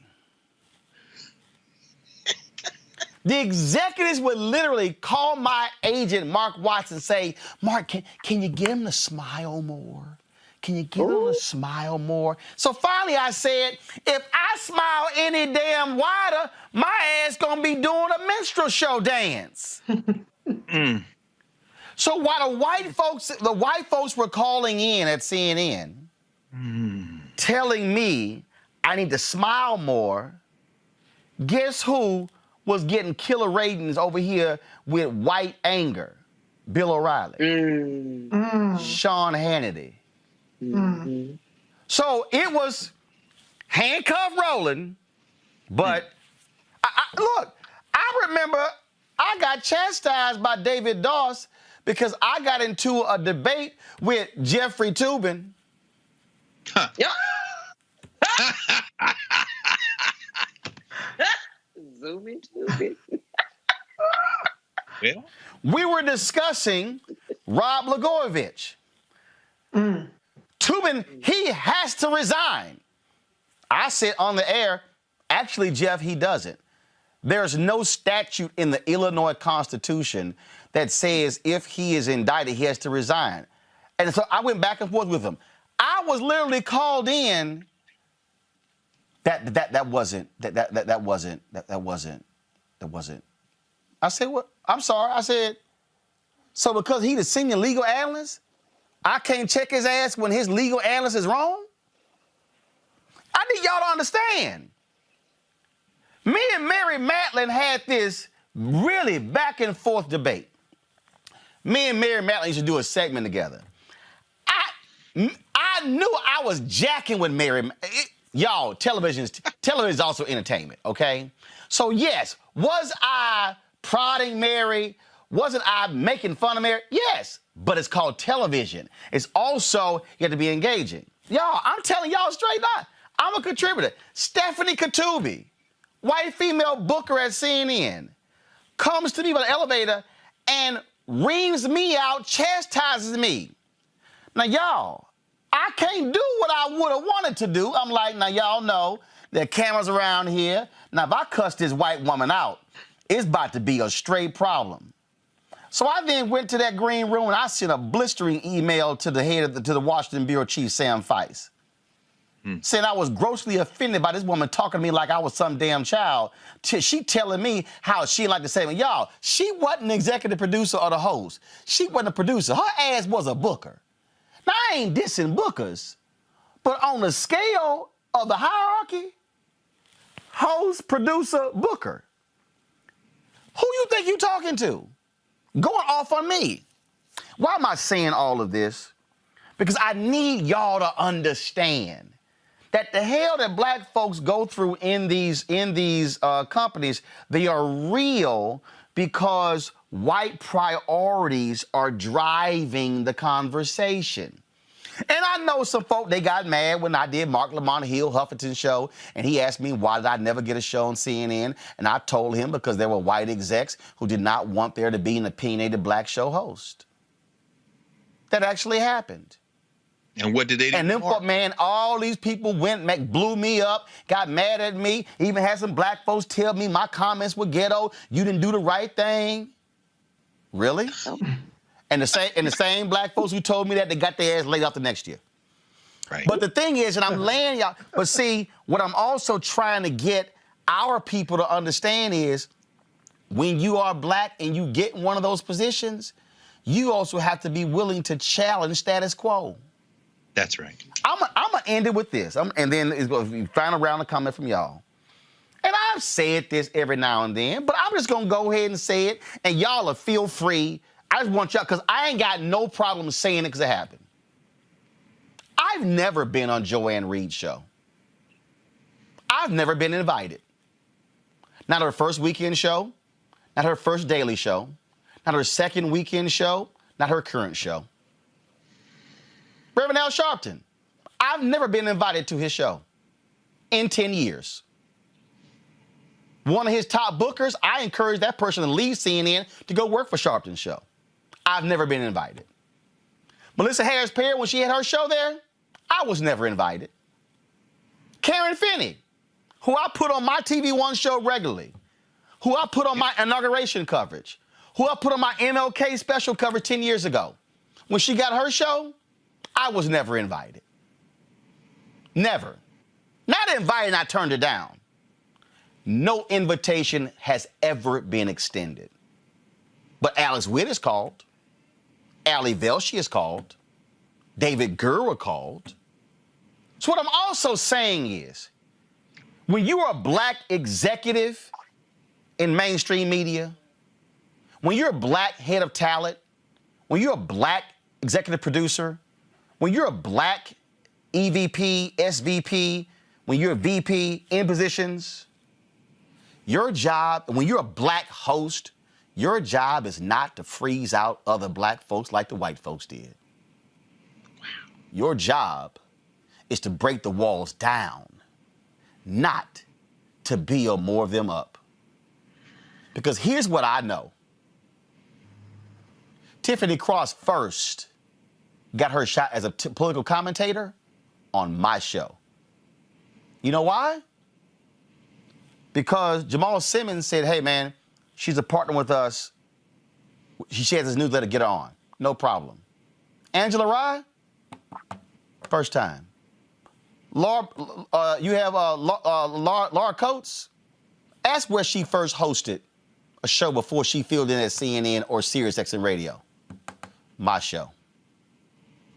The executives would literally call my agent, Mark Watson, and say, Mark, can you get him to smile more? can you give it a smile more? So finally I said, if I smile any damn wider, my ass gonna be doing a minstrel show dance. So while the white folks were calling in at CNN, telling me I need to smile more, guess who was getting killer ratings over here with white anger? Bill O'Reilly. Sean Hannity. So it was handcuff Roland, but look, I remember I got chastised by David Doss because I got into a debate with Jeffrey Toobin. Zoom into it. Well, We were discussing Rob Blagojevich. Toobin, he has to resign. I said on the air, actually, Jeff, he doesn't. There's no statute in the Illinois Constitution that says if he is indicted, he has to resign. And so I went back and forth with him. I was literally called in. That wasn't. I said, what? I'm sorry. I said, so because he's the senior legal analyst, I can't check his ass when his legal analyst is wrong? I need y'all to understand. Me and Mary Matlin had this really back and forth debate. Me and Mary Matlin used to do a segment together. I knew I was jacking with Mary. Y'all, television is also entertainment, okay? So yes, was I prodding Mary? Wasn't I making fun of Mary? Yes, but it's called television. It's also, you have to be engaging. Y'all, I'm telling y'all straight up, I'm a contributor. Stephanie Katubi, white female booker at CNN, comes to me by the elevator and reams me out, chastises me. Now, y'all, I can't do what I would have wanted to do. I'm like, now, y'all know there are cameras around here. Now, if I cuss this white woman out, it's about to be a straight problem. So I then went to that green room and I sent a blistering email to the head of the Washington Bureau Chief, Sam Feist, saying I was grossly offended by this woman talking to me like I was some damn child. She telling me how she like to say, y'all, she wasn't the executive producer or the host. She wasn't a producer. Her ass was a booker. Now, I ain't dissing bookers, but on the scale of the hierarchy, host, producer, booker, who you think you talking to? Going off on me. Why am I saying all of this? Because I need y'all to understand that the hell that black folks go through in these companies, they are real because white priorities are driving the conversation. And I know some folk, they got mad when I did Mark Lamont Hill Huffington show, and he asked me why did I never get a show on CNN, and I told him because there were white execs who did not want there to be an opinionated black show host. That actually happened. and what did they do? And then, man, all these people blew me up, got mad at me, even had some black folks tell me my comments were ghetto, you didn't do the right thing. Really? And the same black folks who told me that, they got their ass laid off the next year. Right. But the thing is, and I'm laying y'all, but see, what I'm also trying to get our people to understand is when you are black and you get in one of those positions, you also have to be willing to challenge status quo. That's right. I'm gonna end it with this, and then it's going to be final round of comment from y'all. And I've said this every now and then, but I'm just gonna go ahead and say it, and y'all will feel free. I just want y'all, because I ain't got no problem saying it because it happened. I've never been on Joanne Reed's show. I've never been invited. Not her first weekend show, not her first daily show, not her second weekend show, not her current show. Reverend Al Sharpton, I've never been invited to his show in 10 years. One of his top bookers, I encourage that person to leave CNN to go work for Sharpton's show. I've never been invited. Melissa Harris Perry, when she had her show there, I was never invited. Karen Finney, who I put on my TV One show regularly, who I put on my inauguration coverage, who I put on my MLK special coverage 10 years ago. When she got her show, I was never invited. Never. Not invited, I turned it down. No invitation has ever been extended. But Alice Witt is called. Ali Velshi is called. David Gura called. So what I'm also saying is, when you are a black executive in mainstream media, when you're a black head of talent, when you're a black executive producer, when you're a black EVP, SVP, when you're a VP in positions, your job, when you're a black host, your job is not to freeze out other black folks like the white folks did. Wow. Your job is to break the walls down, not to build more of them up. Because here's what I know. Tiffany Cross first got her shot as a political commentator on my show. You know why? Because Jamal Simmons said, hey, man, she's a partner with us. She has this newsletter, get her on. No problem. Angela Rye, first time. Laura, you have Laura Coates. Ask where she first hosted a show before she filled in at CNN or SiriusXM Radio. My show.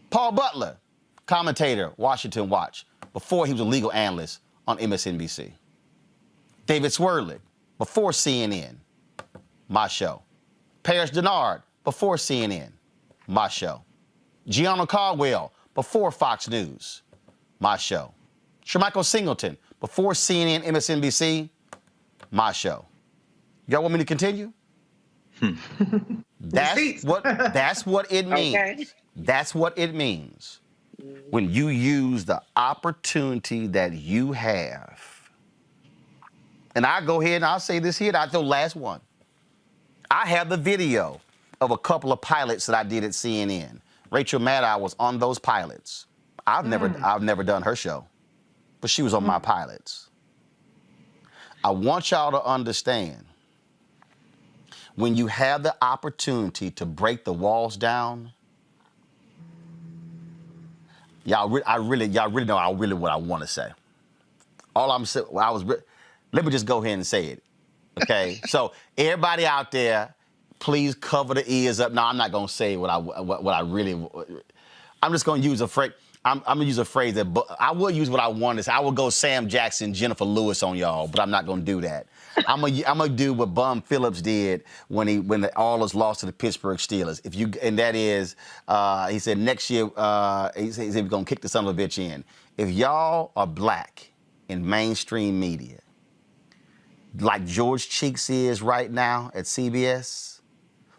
Paul Butler, commentator, Washington Watch, before he was a legal analyst on MSNBC. David Swirlick, before CNN, my show. Paris Denard, before CNN, my show. Gianna Caldwell, before Fox News, my show. Shermichael Singleton, before CNN, MSNBC, my show. Y'all want me to continue? That's what it means. Okay. That's what it means when you use the opportunity that you have. And I go ahead and I'll say this here, that's the last one. I have the video of a couple of pilots that I did at CNN. Rachel Maddow was on those pilots. I've never done her show, but she was on my pilots. I want y'all to understand, when you have the opportunity to break the walls down, y'all really know what I want to say. All I'm saying, let me just go ahead and say it, okay? So everybody out there, please cover the ears up. No, I'm not gonna say what I really. I'm just gonna use a phrase. I'm gonna use a phrase that I will use what I want to say. I will go Sam Jackson, Jennifer Lewis on y'all, but I'm not gonna do that. I'm gonna do what Bum Phillips did when the Oilers lost to the Pittsburgh Steelers. He said next year he said we're gonna kick the son of a bitch in. If y'all are black in mainstream media, like George Cheeks is right now at CBS,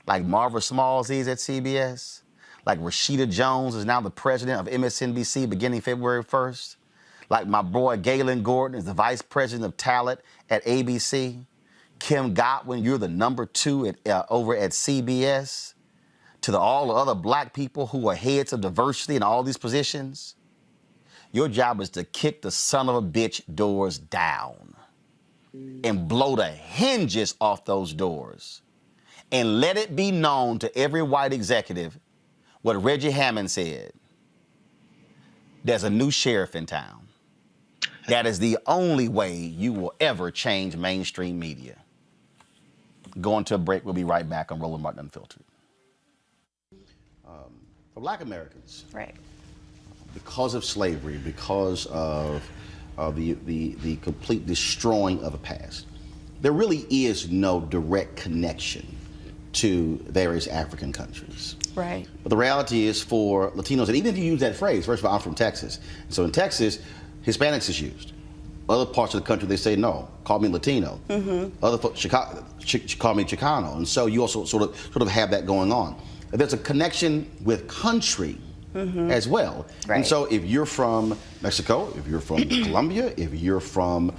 like Marva Smalls is at CBS, like Rashida Jones is now the president of MSNBC beginning February 1st, like my boy Galen Gordon is the vice president of talent at ABC, Kim Godwin, you're the number 2 over at CBS, to all the other black people who are heads of diversity in all these positions, your job is to kick the son of a bitch doors down and blow the hinges off those doors and let it be known to every white executive what Reggie Hammond said. There's a new sheriff in town. That is the only way you will ever change mainstream media. Going to a break. We'll be right back on Roland Martin Unfiltered. For black Americans, right, because of slavery, because of the complete destroying of the past, there really is no direct connection to various African countries. Right. But the reality is for Latinos, and even if you use that phrase, first of all, I'm from Texas. So in Texas, Hispanics is used. Other parts of the country, they say, no, call me Latino. Mm-hmm. Other folks, call me Chicano. And so you also sort of have that going on. There's a connection with country as well. Right. And so if you're from Mexico, if you're from Colombia, if you're from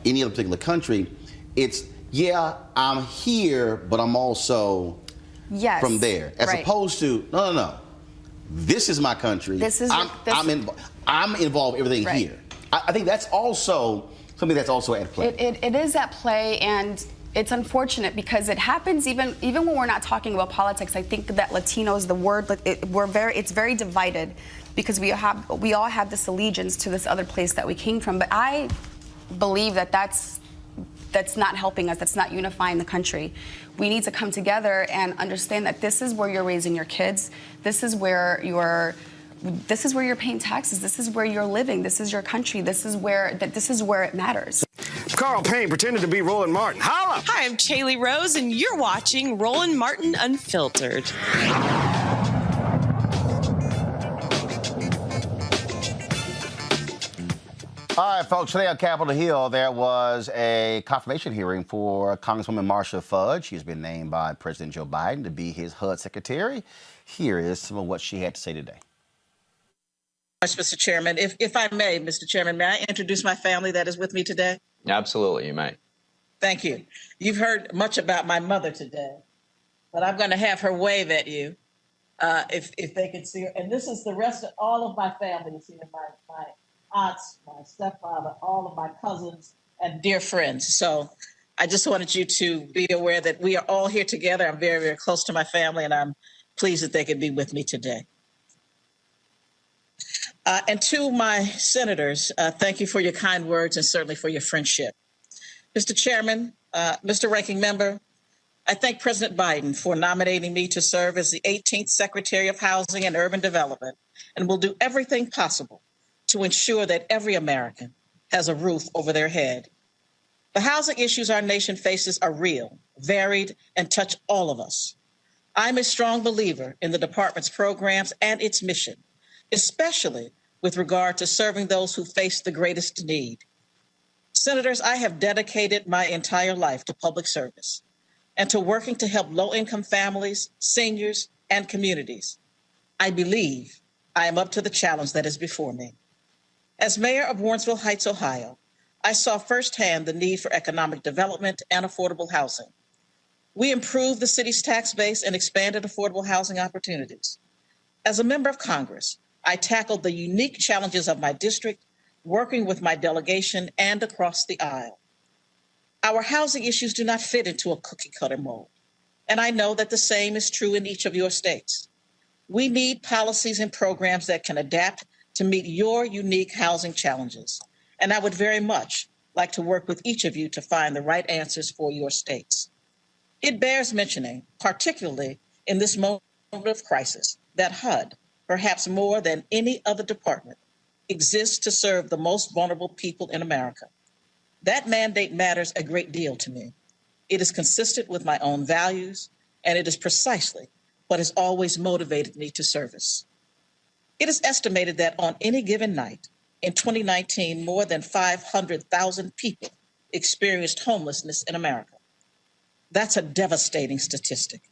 any other particular country, it's, yeah, I'm here, but I'm also from there. As opposed to, no. This is my country. I'm involved in everything here. I think that's also something that's also at play. It is at play, and it's unfortunate because it happens even when we're not talking about politics. I think that Latinos, the word, it's very divided. because we all have this allegiance to this other place that we came from. But I believe that that's not helping us. That's not unifying the country. We need to come together and understand that this is where you're raising your kids. This is where you're paying taxes. This is where you're living. This is your country. This is where it matters. Carl Payne pretended to be Roland Martin. Holla! Hi, I'm Chaley Rose, and you're watching Roland Martin Unfiltered. All right, folks, today on Capitol Hill, there was a confirmation hearing for Congresswoman Marcia Fudge. She's been named by President Joe Biden to be his HUD secretary. Here is some of what she had to say today. Mr. Chairman, if I may, Mr. Chairman, may I introduce my family that is with me today? Absolutely, you may. Thank you. You've heard much about my mother today, but I'm going to have her wave at you if they can see her. And this is the rest of all of my family is here, my aunts, my stepfather, all of my cousins and dear friends. So I just wanted you to be aware that we are all here together. I'm very, very close to my family, and I'm pleased that they could be with me today. And to my senators, thank you for your kind words and certainly for your friendship. Mr. Chairman, Mr. Ranking Member, I thank President Biden for nominating me to serve as the 18th Secretary of Housing and Urban Development, and will do everything possible to ensure that every American has a roof over their head. The housing issues our nation faces are real, varied, and touch all of us. I'm a strong believer in the department's programs and its mission, especially with regard to serving those who face the greatest need. Senators, I have dedicated my entire life to public service and to working to help low-income families, seniors, and communities. I believe I am up to the challenge that is before me. As mayor of Warrensville Heights, Ohio, I saw firsthand the need for economic development and affordable housing. We improved the city's tax base and expanded affordable housing opportunities. As a member of Congress, I tackled the unique challenges of my district, working with my delegation and across the aisle. Our housing issues do not fit into a cookie-cutter mold, and I know that the same is true in each of your states. We need policies and programs that can adapt to meet your unique housing challenges, and I would very much like to work with each of you to find the right answers for your states. It bears mentioning, particularly in this moment of crisis, that HUD, perhaps more than any other department, exists to serve the most vulnerable people in America. That mandate matters a great deal to me. It is consistent with my own values, and it is precisely what has always motivated me to service. It is estimated that on any given night in 2019, more than 500,000 people experienced homelessness in America. That's a devastating statistic.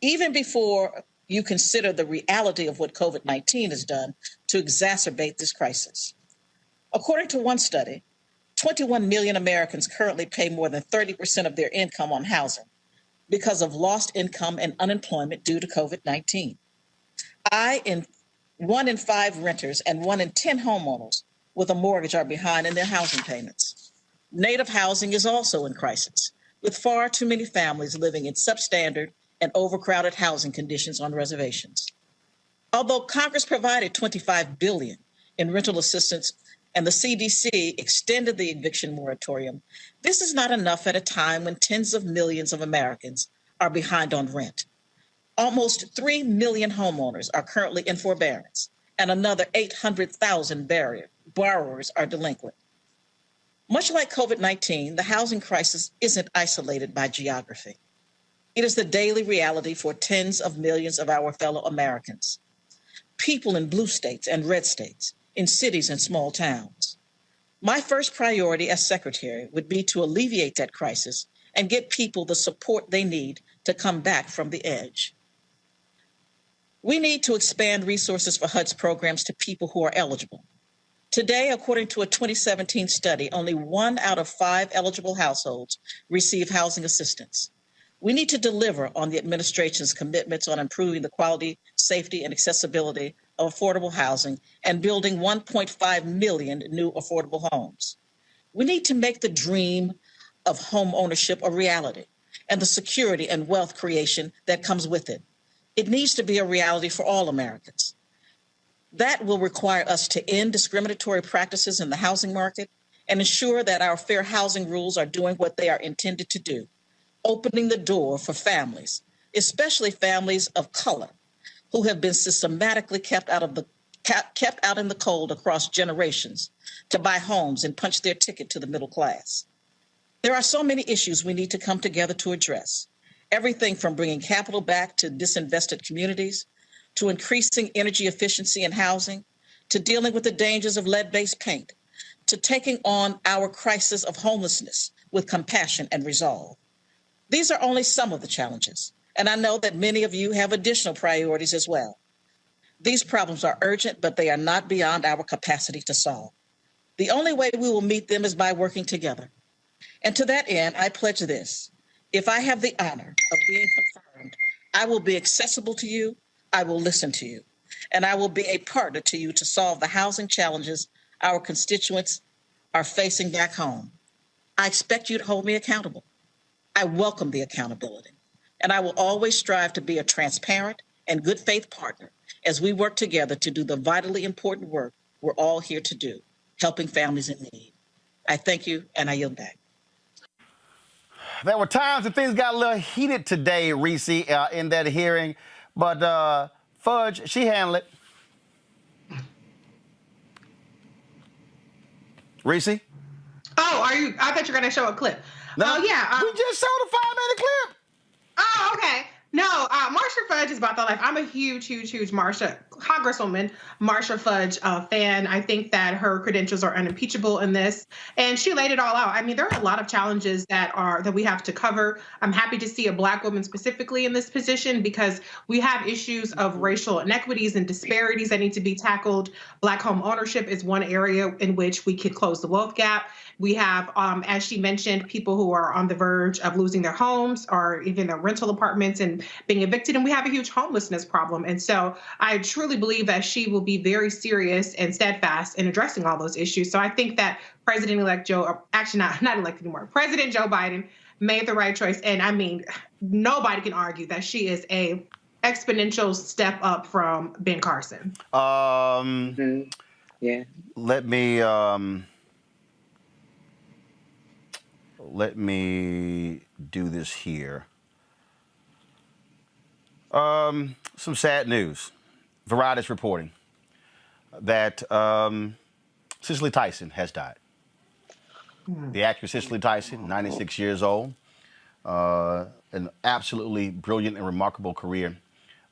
Even before you consider the reality of what COVID-19 has done to exacerbate this crisis. According to one study, 21 million Americans currently pay more than 30% of their income on housing because of lost income and unemployment due to COVID-19. 1 in 5 renters and 1 in 10 homeowners with a mortgage are behind in their housing payments. Native housing is also in crisis, with far too many families living in substandard and overcrowded housing conditions on reservations. Although Congress provided $25 billion in rental assistance and the CDC extended the eviction moratorium, this is not enough at a time when tens of millions of Americans are behind on rent. Almost 3 million homeowners are currently in forbearance, and another 800,000 borrowers are delinquent. Much like COVID-19, the housing crisis isn't isolated by geography. It is the daily reality for tens of millions of our fellow Americans. People in blue states and red states, in cities and small towns. My first priority as secretary would be to alleviate that crisis and get people the support they need to come back from the edge. We need to expand resources for HUD's programs to people who are eligible. Today, according to a 2017 study, only 1 out of 5 eligible households receive housing assistance. We need to deliver on the administration's commitments on improving the quality, safety, and accessibility of affordable housing and building 1.5 million new affordable homes. We need to make the dream of home ownership a reality and the security and wealth creation that comes with it. It needs to be a reality for all Americans. That will require us to end discriminatory practices in the housing market and ensure that our fair housing rules are doing what they are intended to do, opening the door for families, especially families of color, who have been systematically kept out in the cold across generations to buy homes and punch their ticket to the middle class. There are so many issues we need to come together to address. Everything from bringing capital back to disinvested communities, to increasing energy efficiency in housing, to dealing with the dangers of lead-based paint, to taking on our crisis of homelessness with compassion and resolve. These are only some of the challenges, and I know that many of you have additional priorities as well. These problems are urgent, but they are not beyond our capacity to solve. The only way we will meet them is by working together. And to that end, I pledge this. If I have the honor of being confirmed, I will be accessible to you, I will listen to you, and I will be a partner to you to solve the housing challenges our constituents are facing back home. I expect you to hold me accountable. I welcome the accountability, and I will always strive to be a transparent and good faith partner as we work together to do the vitally important work we're all here to do, helping families in need. I thank you, and I yield back. There were times that things got a little heated today, Reese, in that hearing, but Fudge, she handled it. Reese? Oh, I thought you were going to show a clip. No, Oh, yeah. we just showed a 5-minute clip. Oh, okay. No, Marcia Fudge is about the life. I'm a huge Congresswoman Marcia Fudge fan. I think that her credentials are unimpeachable in this, and she laid it all out. I mean, there are a lot of challenges that we have to cover. I'm happy to see a Black woman specifically in this position because we have issues of racial inequities and disparities that need to be tackled. Black home ownership is one area in which we could close the wealth gap. We have, as she mentioned, people who are on the verge of losing their homes or even their rental apartments and being evicted. And we have a huge homelessness problem. And so I truly believe that she will be very serious and steadfast in addressing all those issues. So I think that President-elect not elected anymore, President Joe Biden made the right choice. And I mean, nobody can argue that she is a exponential step up from Ben Carson. Yeah. Let me do this here. Some sad news. Variety's reporting that Cicely Tyson has died. The actress Cicely Tyson, 96 years old, an absolutely brilliant and remarkable career,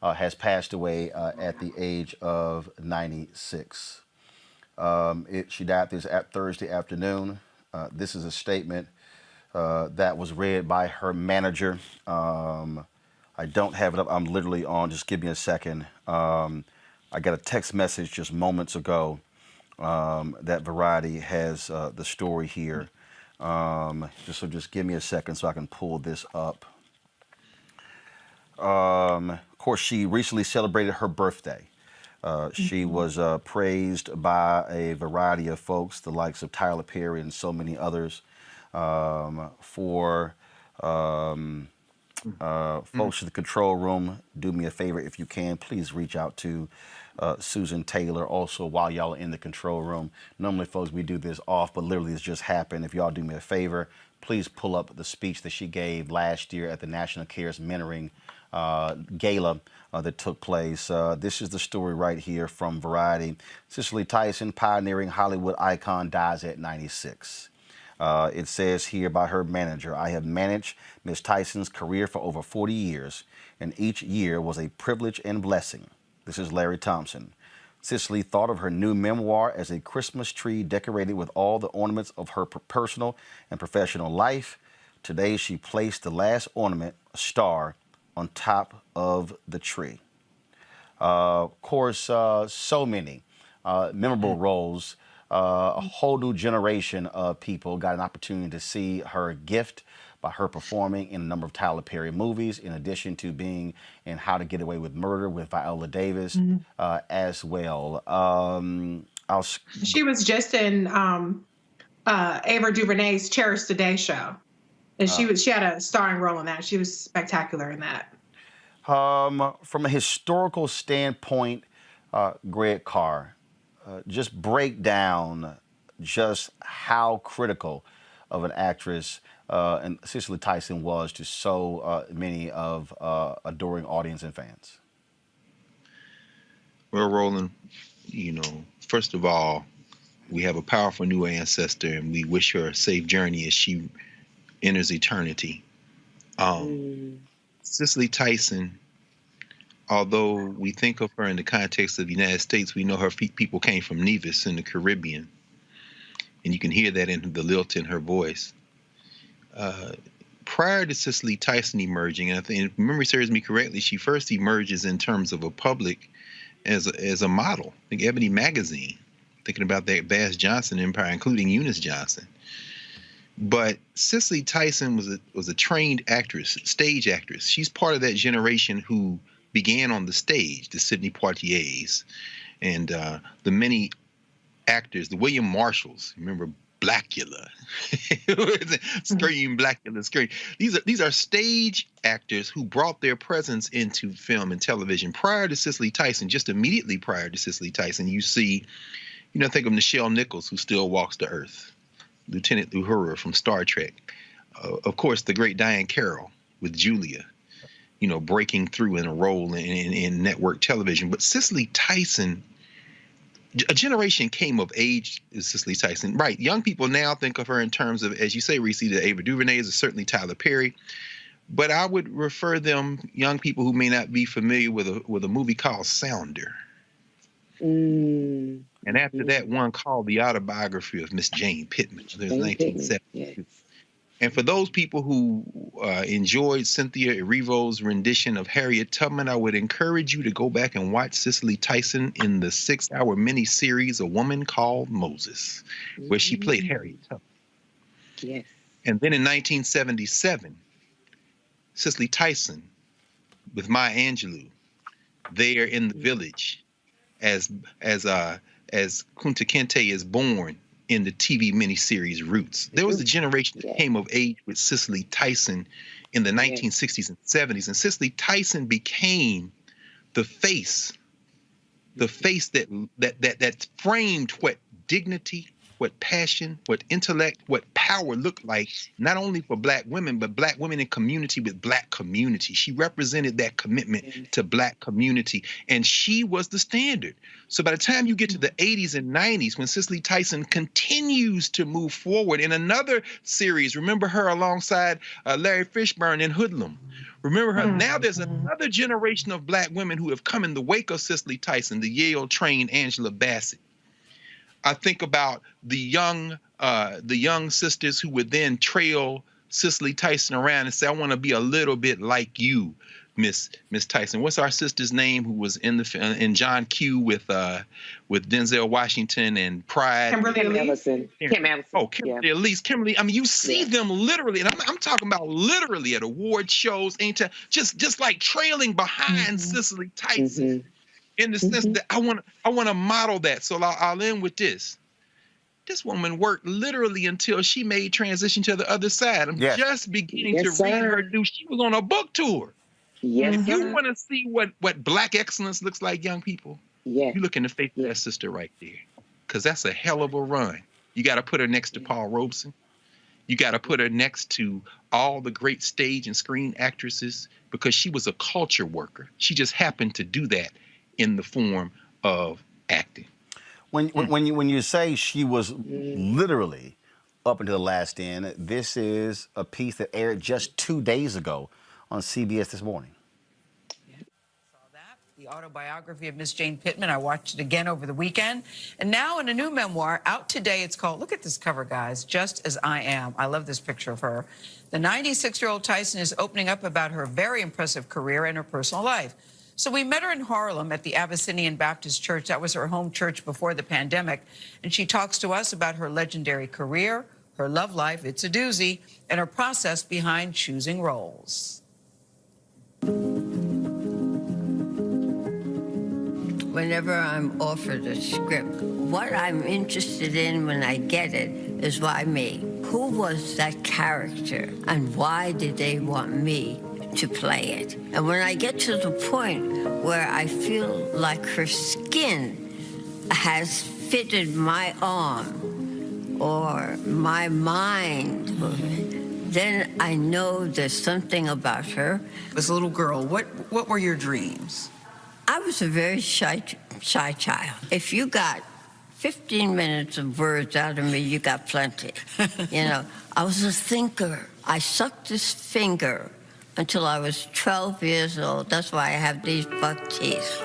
has passed away at the age of 96. She died this Thursday afternoon. This is a statement that was read by her manager. I don't have it up. I'm literally on. Just give me a second. I got a text message just moments ago that Variety has the story here. Just give me a second so I can pull this up. Of course, she recently celebrated her birthday. She was praised by a variety of folks, the likes of Tyler Perry and so many others, for folks in the control room. Do me a favor if you can, please reach out to Susan Taylor also while y'all are in the control room. Normally, folks, we do this off, but literally it's just happened. If y'all do me a favor, please pull up the speech that she gave last year at the National Cares Mentoring Gala that took place. This is the story right here from Variety. Cicely Tyson, pioneering Hollywood icon, dies at 96. It says here by her manager, I have managed Ms. Tyson's career for over 40 years, and each year was a privilege and blessing. This is Larry Thompson. Cicely thought of her new memoir as a Christmas tree decorated with all the ornaments of her personal and professional life. Today, she placed the last ornament, a star, on top of the tree. Of course, so many memorable roles. A whole new generation of people got an opportunity to see her gift by her performing in a number of Tyler Perry movies, in addition to being in How to Get Away with Murder with Viola Davis as well. She was just in Ava DuVernay's Cherish the Day show. And she had a starring role in that. She was spectacular in that. From a historical standpoint, Greg Carr, just break down just how critical of an actress and Cicely Tyson was to so many of adoring audience and fans. Well, Roland, first of all, we have a powerful new ancestor, and we wish her a safe journey as she enters eternity. Cicely Tyson, although we think of her in the context of the United States, we know her people came from Nevis in the Caribbean, and you can hear that in the lilt in her voice. Prior to Cicely Tyson emerging, and I think, if memory serves me correctly, she first emerges in terms of a public as a model. I think Ebony Magazine, thinking about that Bass Johnson empire, including Eunice Johnson. But Cicely Tyson was a trained actress, stage actress. She's part of that generation who began on the stage, the Sidney Poitiers, and the many actors, the William Marshalls. Remember Blackula, Scream, Blackula, Scream. These are stage actors who brought their presence into film and television. Prior to Cicely Tyson, just immediately prior to Cicely Tyson, you see, think of Nichelle Nichols, who still walks the earth, Lieutenant Uhura from Star Trek. Of course, the great Diane Carroll with Julia, breaking through in a role in network television. But Cicely Tyson, a generation came of age is Cicely Tyson. Right. Young people now think of her in terms of, as you say, Reese, the Ava DuVernays, or certainly Tyler Perry. But I would refer them, young people who may not be familiar with a movie called Sounder. And after that, one called The Autobiography of Miss Jane Pittman. There's 1970. Yes. And for those people who enjoyed Cynthia Erivo's rendition of Harriet Tubman, I would encourage you to go back and watch Cicely Tyson in the 6-hour miniseries A Woman Called Moses, where she played Harriet Tubman. Yes. And then in 1977, Cicely Tyson with Maya Angelou, there in the village, as Kunta Kinte is born in the TV miniseries Roots. There was a generation that came of age with Cicely Tyson in the 1960s and 70s, and Cicely Tyson became the face that framed what dignity, what passion, what intellect, what power looked like, not only for Black women, but Black women in community with Black community. She represented that commitment to Black community, and she was the standard. So by the time you get to the 80s and 90s, when Cicely Tyson continues to move forward in another series, remember her alongside Larry Fishburne in Hoodlum. Remember her. Now there's another generation of Black women who have come in the wake of Cicely Tyson, the Yale-trained Angela Bassett. I think about the young sisters who would then trail Cicely Tyson around and say, "I want to be a little bit like you, Miss Tyson." What's our sister's name who was in John Q with Denzel Washington and Pride? Kimberly Ellison. Oh, Kimberly Elise. Kimberly. I mean, you see them literally, and I'm talking about literally at award shows, just like trailing behind Cicely Tyson. In the sense that I want to model that. So I'll end with this. This woman worked literally until she made transition to the other side. I'm just beginning to read her do. She was on a book tour. Yes. You want to see what Black excellence looks like, young people? Yeah. You look in the face of that sister right there, because that's a hell of a run. You got to put her next to Paul Robeson. You got to put her next to all the great stage and screen actresses, because she was a culture worker. She just happened to do that in the form of acting. When you say she was literally up until the last end, this is a piece that aired just 2 days ago on CBS this morning. Saw that, the autobiography of Miss Jane Pittman. I watched it again over the weekend. And now in a new memoir out today, it's called, look at this cover, guys, Just As I Am. I love this picture of her. The 96-year-old Tyson is opening up about her very impressive career and her personal life. So we met her in Harlem at the Abyssinian Baptist Church. That was her home church before the pandemic. And she talks to us about her legendary career, her love life, it's a doozy, and her process behind choosing roles. Whenever I'm offered a script, what I'm interested in when I get it is why me? Who was that character, and why did they want me to play it. And when I get to the point where I feel like her skin has fitted my arm or my mind, then I know there's something about her. As a little girl, what were your dreams? I was a very shy child. If you got 15 minutes of words out of me, you got plenty. You know, I was a thinker. I sucked this finger until I was 12 years old. That's why I have these buck teeth.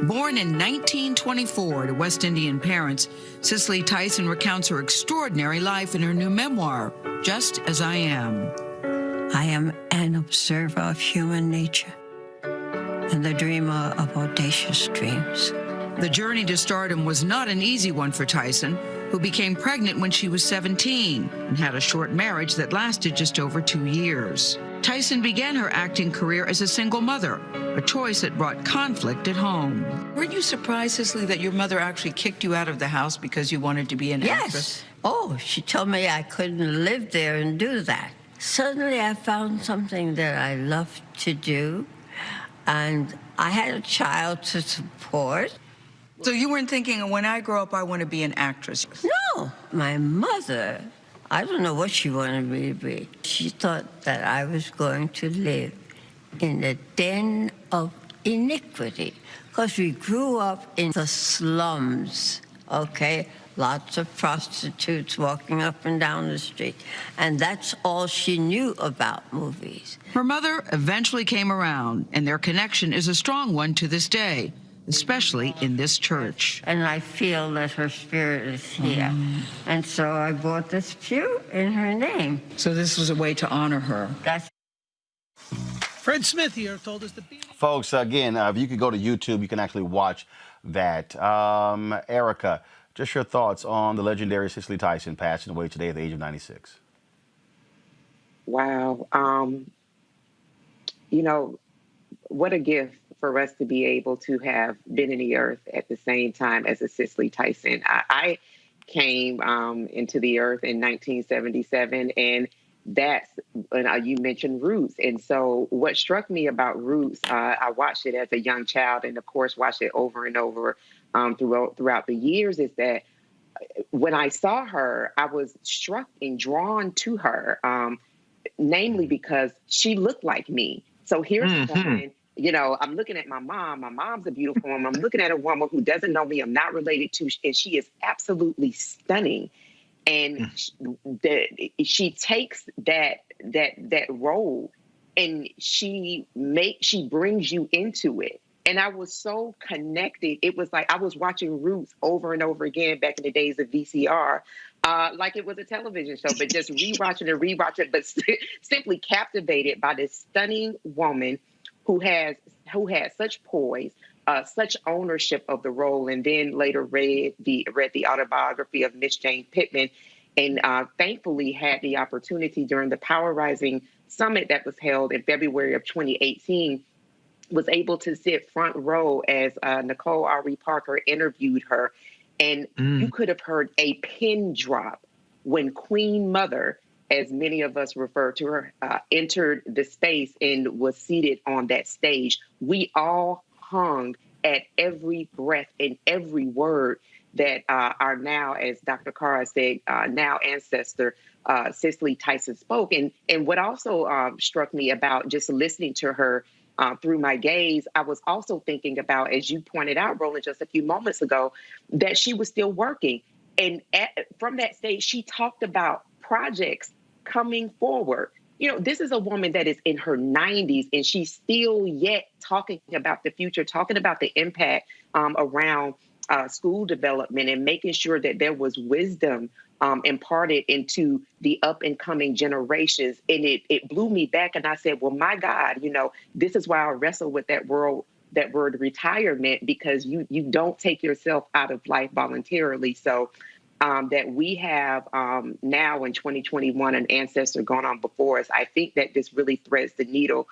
Born in 1924 to West Indian parents, Cicely Tyson recounts her extraordinary life in her new memoir, Just As I Am. I am an observer of human nature and the dreamer of audacious dreams. The journey to stardom was not an easy one for Tyson, who became pregnant when she was 17 and had a short marriage that lasted just over 2 years. Tyson began her acting career as a single mother, a choice that brought conflict at home. Weren't you surprised, Cicely, that your mother actually kicked you out of the house because you wanted to be an actress? Yes. Oh, she told me I couldn't live there and do that. Suddenly I found something that I loved to do, and I had a child to support. So you weren't thinking, when I grow up, I want to be an actress? No. My mother, I don't know what she wanted me to be. She thought that I was going to live in a den of iniquity, because we grew up in the slums, okay? Lots of prostitutes walking up and down the street. And that's all she knew about movies. Her mother eventually came around, and their connection is a strong one to this day, especially in this church. And I feel that her spirit is here. And so I bought this pew in her name. So this was a way to honor her. That's Fred Smith here told us the Folks, again, if you could go to YouTube, you can actually watch that. Erica, just your thoughts on the legendary Cicely Tyson passing away today at the age of 96. Wow. You know, what a gift for us to be able to have been in the earth at the same time as a Cicely Tyson. I came into the earth in 1977, and that's when you mentioned Roots. And so what struck me about Roots, I watched it as a young child, and of course watched it over and over throughout the years, is that when I saw her, I was struck and drawn to her, namely because she looked like me. So here's a woman, you know, I'm looking at my mom. My mom's a beautiful woman. I'm looking at a woman who doesn't know me, I'm not related to, and she is absolutely stunning. And she takes that role, and she brings you into it. And I was so connected. It was like I was watching Roots over and over again back in the days of VCR, like it was a television show, but just rewatch it, but simply captivated by this stunning woman who has such poise, such ownership of the role, and then later read the autobiography of Miss Jane Pittman, and thankfully had the opportunity during the Power Rising Summit that was held in February of 2018, was able to sit front row as Nicole Ari Parker interviewed her. And you could have heard a pin drop when Queen Mother, as many of us refer to her, entered the space and was seated on that stage. We all hung at every breath and every word that our now, as Dr. Carr said, now ancestor Cicely Tyson spoke. And what also struck me about just listening to her through my gaze, I was also thinking about, as you pointed out, Roland, just a few moments ago, that she was still working. And from that stage, she talked about projects coming forward. You know, this is a woman that is in her 90s, and she's still yet talking about the future, talking about the impact around school development and making sure that there was wisdom imparted into the up and coming generations. And it blew me back. And I said, well, my God, you know, this is why I wrestle with that word retirement, because you don't take yourself out of life voluntarily. So that we have now in 2021 an ancestor gone on before us, I think that this really threads the needle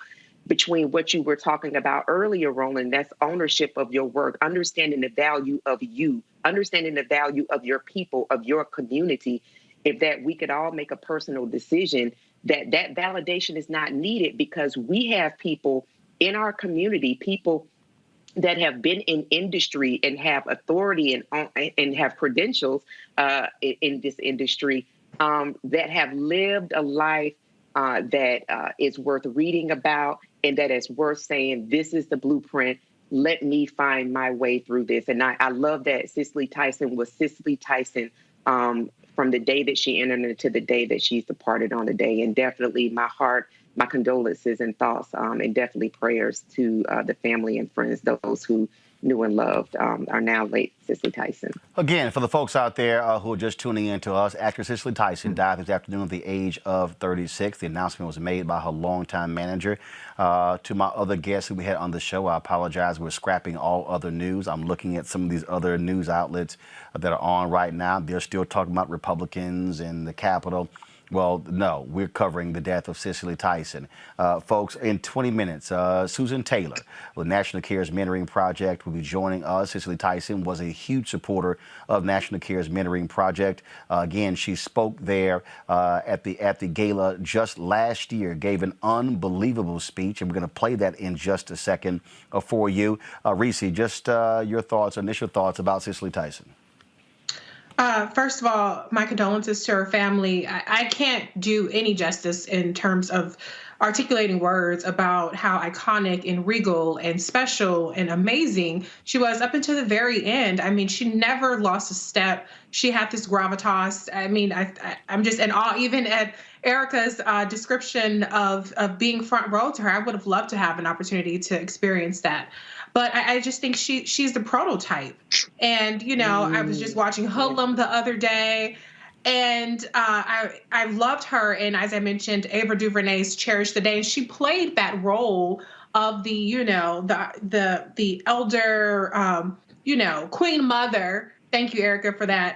between what you were talking about earlier, Roland, that's ownership of your work, understanding the value of you, understanding the value of your people, of your community, if that we could all make a personal decision that that validation is not needed, because we have people in our community, people that have been in industry and have authority and have credentials in this industry, that have lived a life that is worth reading about, and that is worth saying, this is the blueprint. Let me find my way through this. And I love that Cicely Tyson was Cicely Tyson from the day that she entered into the day that she's departed on the day. And definitely my heart, my condolences and thoughts, and definitely prayers to the family and friends, those who knew and loved our now late Cicely Tyson. Again, for the folks out there who are just tuning in to us, actress Cicely Tyson died this afternoon at the age of 36. The announcement was made by her longtime manager. To my other guests who we had on the show, I apologize. We're scrapping all other news. I'm looking at some of these other news outlets that are on right now. They're still talking about Republicans and the Capitol. Well, no, we're covering the death of Cicely Tyson. Folks, in 20 minutes, Susan Taylor with National Care's Mentoring Project will be joining us. Cicely Tyson was a huge supporter of National Care's Mentoring Project. Again, she spoke there at the gala just last year, gave an unbelievable speech, and we're going to play that in just a second for you. Reese, just your thoughts, initial thoughts about Cicely Tyson. First of all, my condolences to her family. I can't do any justice in terms of articulating words about how iconic and regal and special and amazing she was up until the very end. I mean, she never lost a step. She had this gravitas. I mean, I'm just in awe. Even at Erica's description of being front row to her, I would have loved to have an opportunity to experience that. But I just think she's the prototype. And, you know, I was just watching Hoodlum the other day, and I loved her. And as I mentioned, Ava DuVernay's Cherish the Day. And she played that role of the, you know, the elder, you know, Queen Mother. Thank you, Erica, for that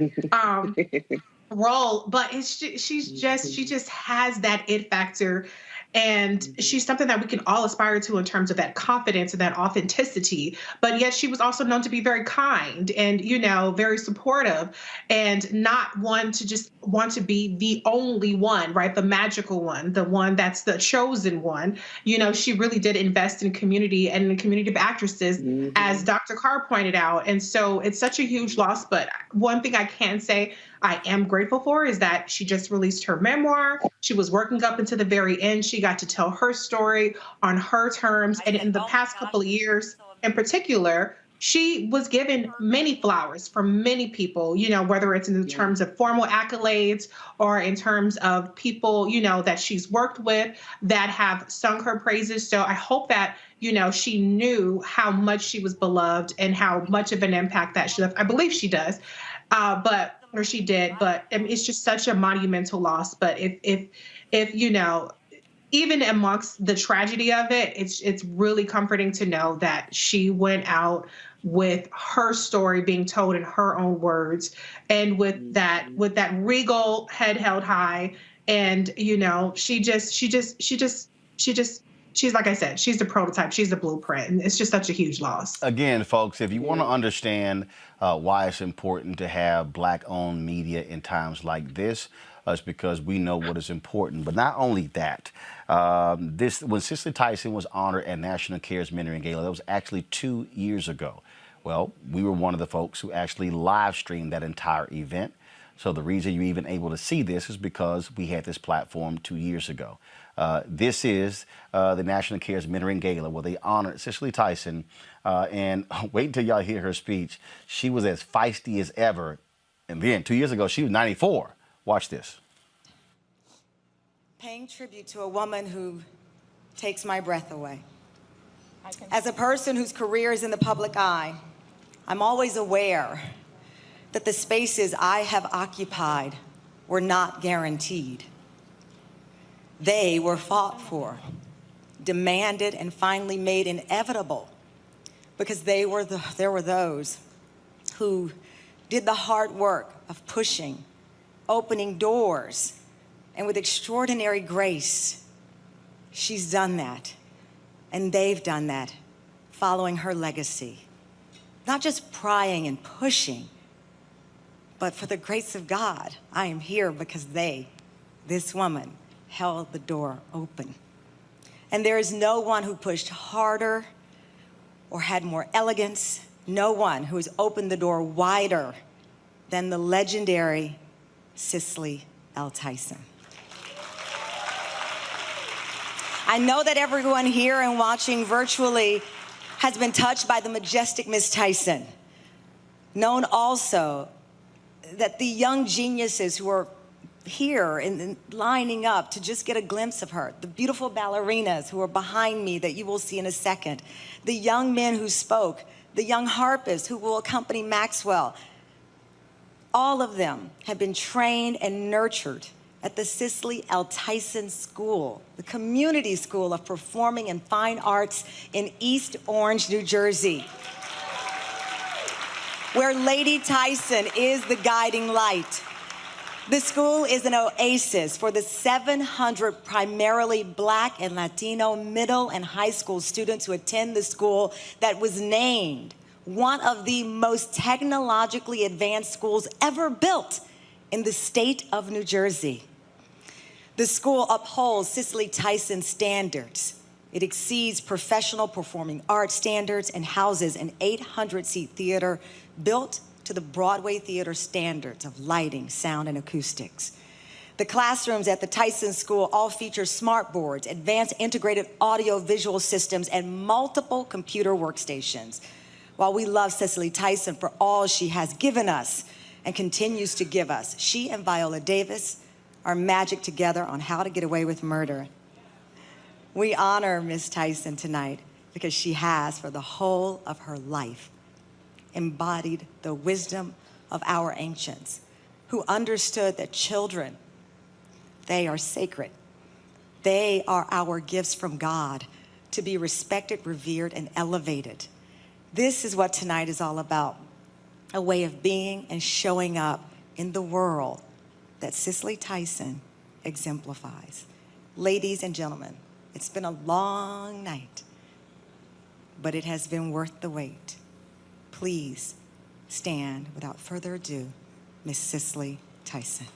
role. But she just has that it factor. And she's something that we can all aspire to in terms of that confidence and that authenticity. But yet she was also known to be very kind and, you know, very supportive, and not one to just want to be the only one, right? The magical one, the one that's the chosen one. You know, she really did invest in community and in the community of actresses, as Dr. Carr pointed out. And so it's such a huge loss. But one thing I can say I am grateful for is that she just released her memoir. She was working up into the very end. She got to tell her story on her terms. And in the past couple of years in particular, she was given many flowers from many people, you know, whether it's in terms of formal accolades or in terms of people, you know, that she's worked with that have sung her praises. So I hope that, you know, she knew how much she was beloved and how much of an impact that she left. I believe she does. Or she did, but I mean, it's just such a monumental loss. But if you know, even amongst the tragedy of it, it's really comforting to know that she went out with her story being told in her own words, and with that regal head held high. And you know, she's like I said, she's the prototype, she's the blueprint, and it's just such a huge loss. Again, folks, if you want to understand why it's important to have Black-owned media in times like this, it's because we know what is important. But not only that, when Cicely Tyson was honored at National Care's Mentoring Gala, that was actually 2 years ago. Well, we were one of the folks who actually live streamed that entire event. So the reason you're even able to see this is because we had this platform 2 years ago. This is the National Care's Mentoring Gala, where they honored Cicely Tyson. And wait until y'all hear her speech. She was as feisty as ever. And then 2 years ago, she was 94. Watch this. Paying tribute to a woman who takes my breath away. As a person whose career is in the public eye, I'm always aware that the spaces I have occupied were not guaranteed. They were fought for, demanded, and finally made inevitable, because there were those who did the hard work of pushing, opening doors, and with extraordinary grace, she's done that, and they've done that, following her legacy. Not just prying and pushing, But for the grace of God, I am here because this woman, held the door open. And there is no one who pushed harder or had more elegance, no one who has opened the door wider than the legendary Cicely Tyson. I know that everyone here and watching virtually has been touched by the majestic Miss Tyson, known also that the young geniuses who are here and lining up to just get a glimpse of her, the beautiful ballerinas who are behind me that you will see in a second, the young men who spoke, the young harpists who will accompany Maxwell, all of them have been trained and nurtured at the Cicely Tyson School, the community school of performing and fine arts in East Orange, New Jersey, where Lady Tyson is the guiding light. The school is an oasis for the 700 primarily Black and Latino middle and high school students who attend the school that was named one of the most technologically advanced schools ever built in the state of New Jersey. The school upholds Cicely Tyson standards. It exceeds professional performing arts standards and houses an 800-seat theater built to the Broadway theater standards of lighting, sound, and acoustics. The classrooms at the Tyson School all feature smart boards, advanced integrated audio-visual systems, and multiple computer workstations. While we love Cicely Tyson for all she has given us and continues to give us, she and Viola Davis are magic together on How to Get Away with Murder. We honor Miss Tyson tonight because she has, for the whole of her life, embodied the wisdom of our ancients who understood that children, they are sacred. They are our gifts from God to be respected, revered, and elevated. This is what tonight is all about, a way of being and showing up in the world that Cicely Tyson exemplifies. Ladies and gentlemen, it's been a long night, but it has been worth the wait. Please stand without further ado, Miss Cicely Tyson.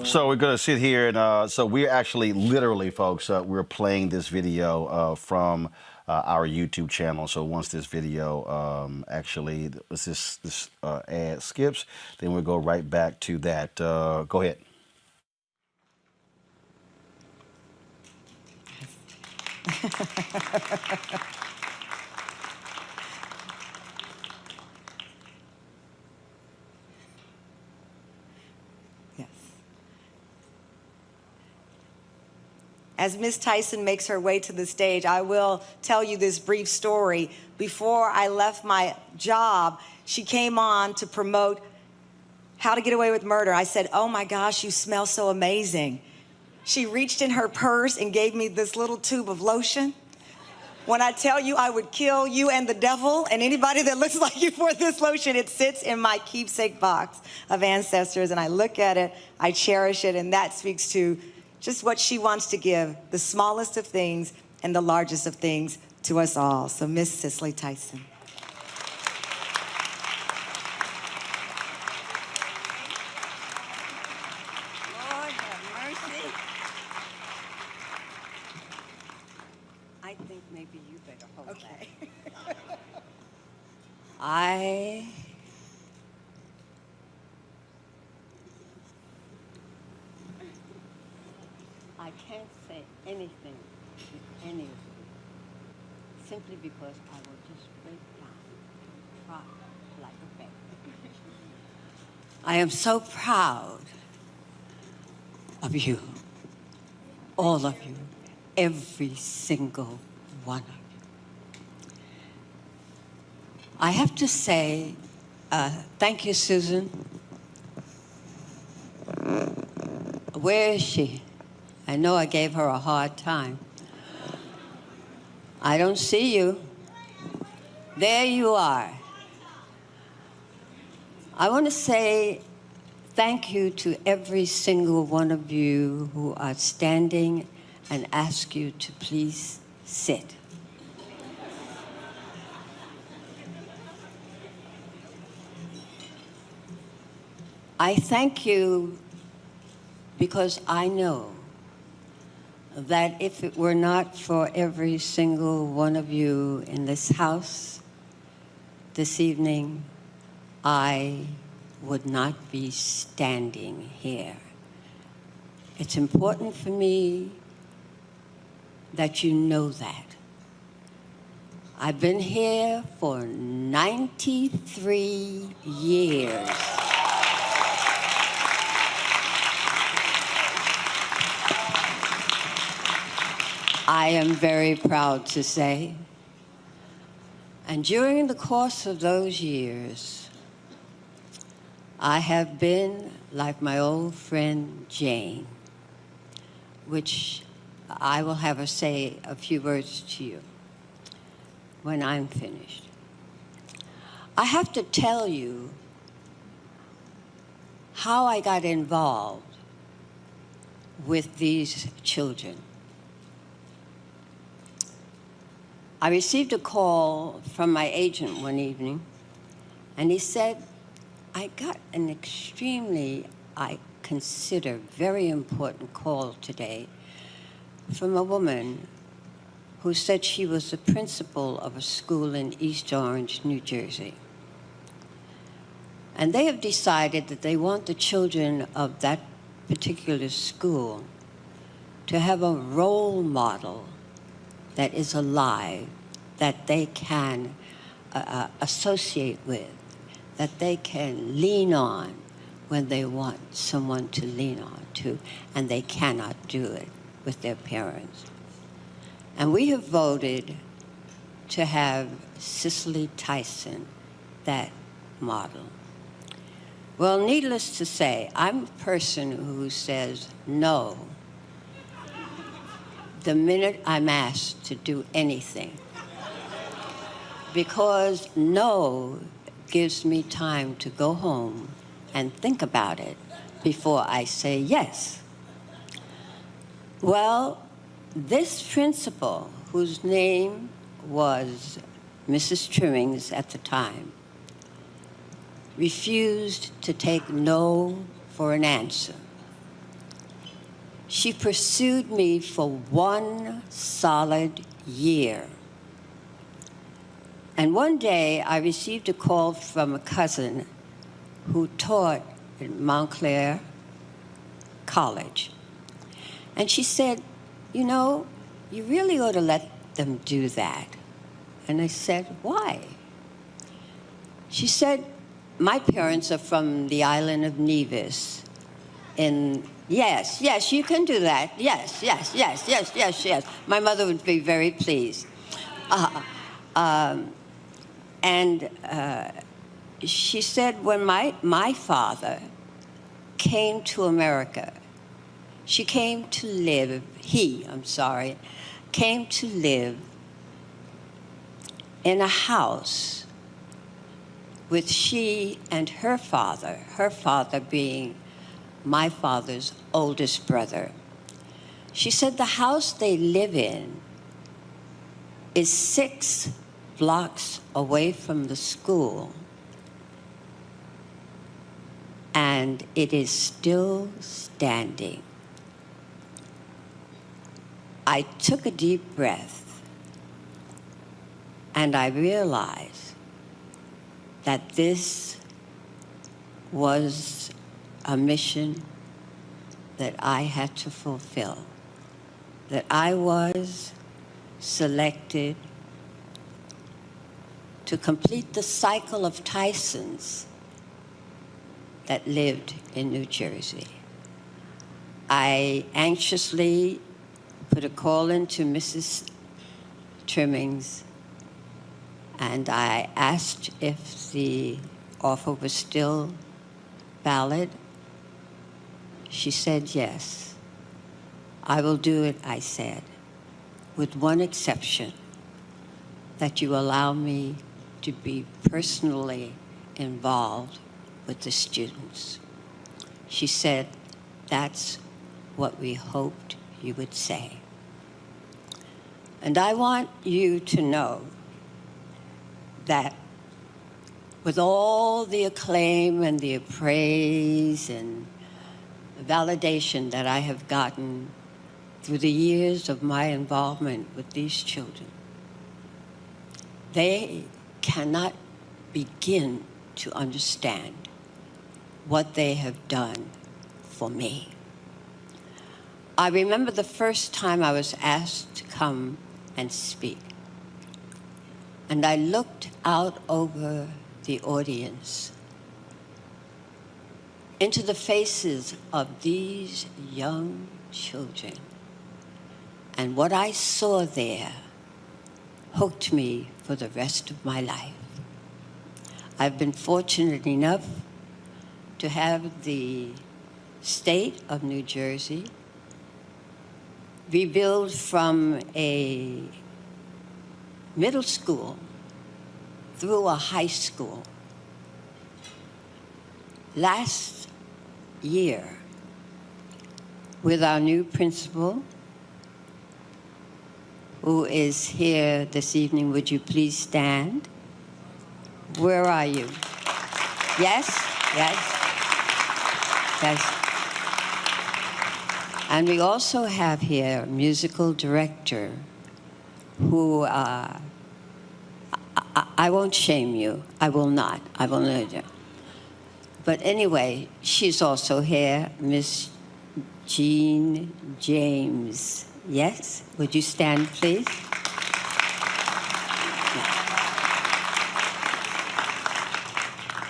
So we're going to sit here and so we're actually literally, folks, we're playing this video from our YouTube channel. So once this video this ad skips, then we'll go right back to that. Go ahead. As Miss Tyson makes her way to the stage, I will tell you this brief story. Before I left my job, she came on to promote How to Get Away with Murder. I said, "Oh my gosh, you smell so amazing." She reached in her purse and gave me this little tube of lotion. When I tell you I would kill you and the devil and anybody that looks like you for this lotion, it sits in my keepsake box of ancestors, and I look at it, I cherish it, and that speaks to just what she wants to give, the smallest of things and the largest of things to us all. So Miss Cicely Tyson. Lord have mercy. I think maybe you better hold that. I can't say anything with any of you, simply because I will just break down and cry like a baby. I am so proud of you, all of you, every single one of you. I have to say, thank you, Susan. Where is she? I know I gave her a hard time. I don't see you. There you are. I want to say thank you to every single one of you who are standing and ask you to please sit. I thank you because I know that if it were not for every single one of you in this house this evening, I would not be standing here. It's important for me that you know that. I've been here for 93 years. I am very proud to say. And during the course of those years, I have been like my old friend Jane, which I will have her say a few words to you when I'm finished. I have to tell you how I got involved with these children. I received a call from my agent one evening, and he said, I got an extremely, I consider, very important call today from a woman who said she was the principal of a school in East Orange, New Jersey. And they have decided that they want the children of that particular school to have a role model that is alive, that they can associate with, that they can lean on when they want someone to lean on to, and they cannot do it with their parents. And we have voted to have Cicely Tyson, that model. Well, needless to say, I'm a person who says no the minute I'm asked to do anything, because no gives me time to go home and think about it before I say yes. Well, this principal, whose name was Mrs. Trimmings at the time, refused to take no for an answer. She pursued me for 1 solid year. And one day I received a call from a cousin who taught at Montclair College. And she said, you know, you really ought to let them do that. And I said, why? She said, my parents are from the island of Nevis in Yes, you can do that. Yes. My mother would be very pleased. She said when my father came to America, came to live in a house with she and her father being my father's oldest brother. She said the house they live in is 6 blocks away from the school, and it is still standing. I took a deep breath, and I realized that this was a mission that I had to fulfill, that I was selected to complete the cycle of Tysons that lived in New Jersey. I anxiously put a call into Mrs. Trimmings, and I asked if the offer was still valid. She said, yes. I will do it, I said, with one exception. that you allow me to be personally involved with the students. She said, that's what we hoped you would say. And I want you to know that with all the acclaim and the praise and the validation that I have gotten through the years of my involvement with these children, they cannot begin to understand what they have done for me. I remember the first time I was asked to come and speak, and I looked out over the audience into the faces of these young children, and what I saw there hooked me for the rest of my life. I've been fortunate enough to have the state of New Jersey rebuild from a middle school through a high school. Last year, with our new principal, who is here this evening, would you please stand? Where are you? Yes, yes, yes. And we also have here a musical director who, I won't shame you. I will not. I will not. But anyway, she's also here, Miss Jean James. Yes? Would you stand, please?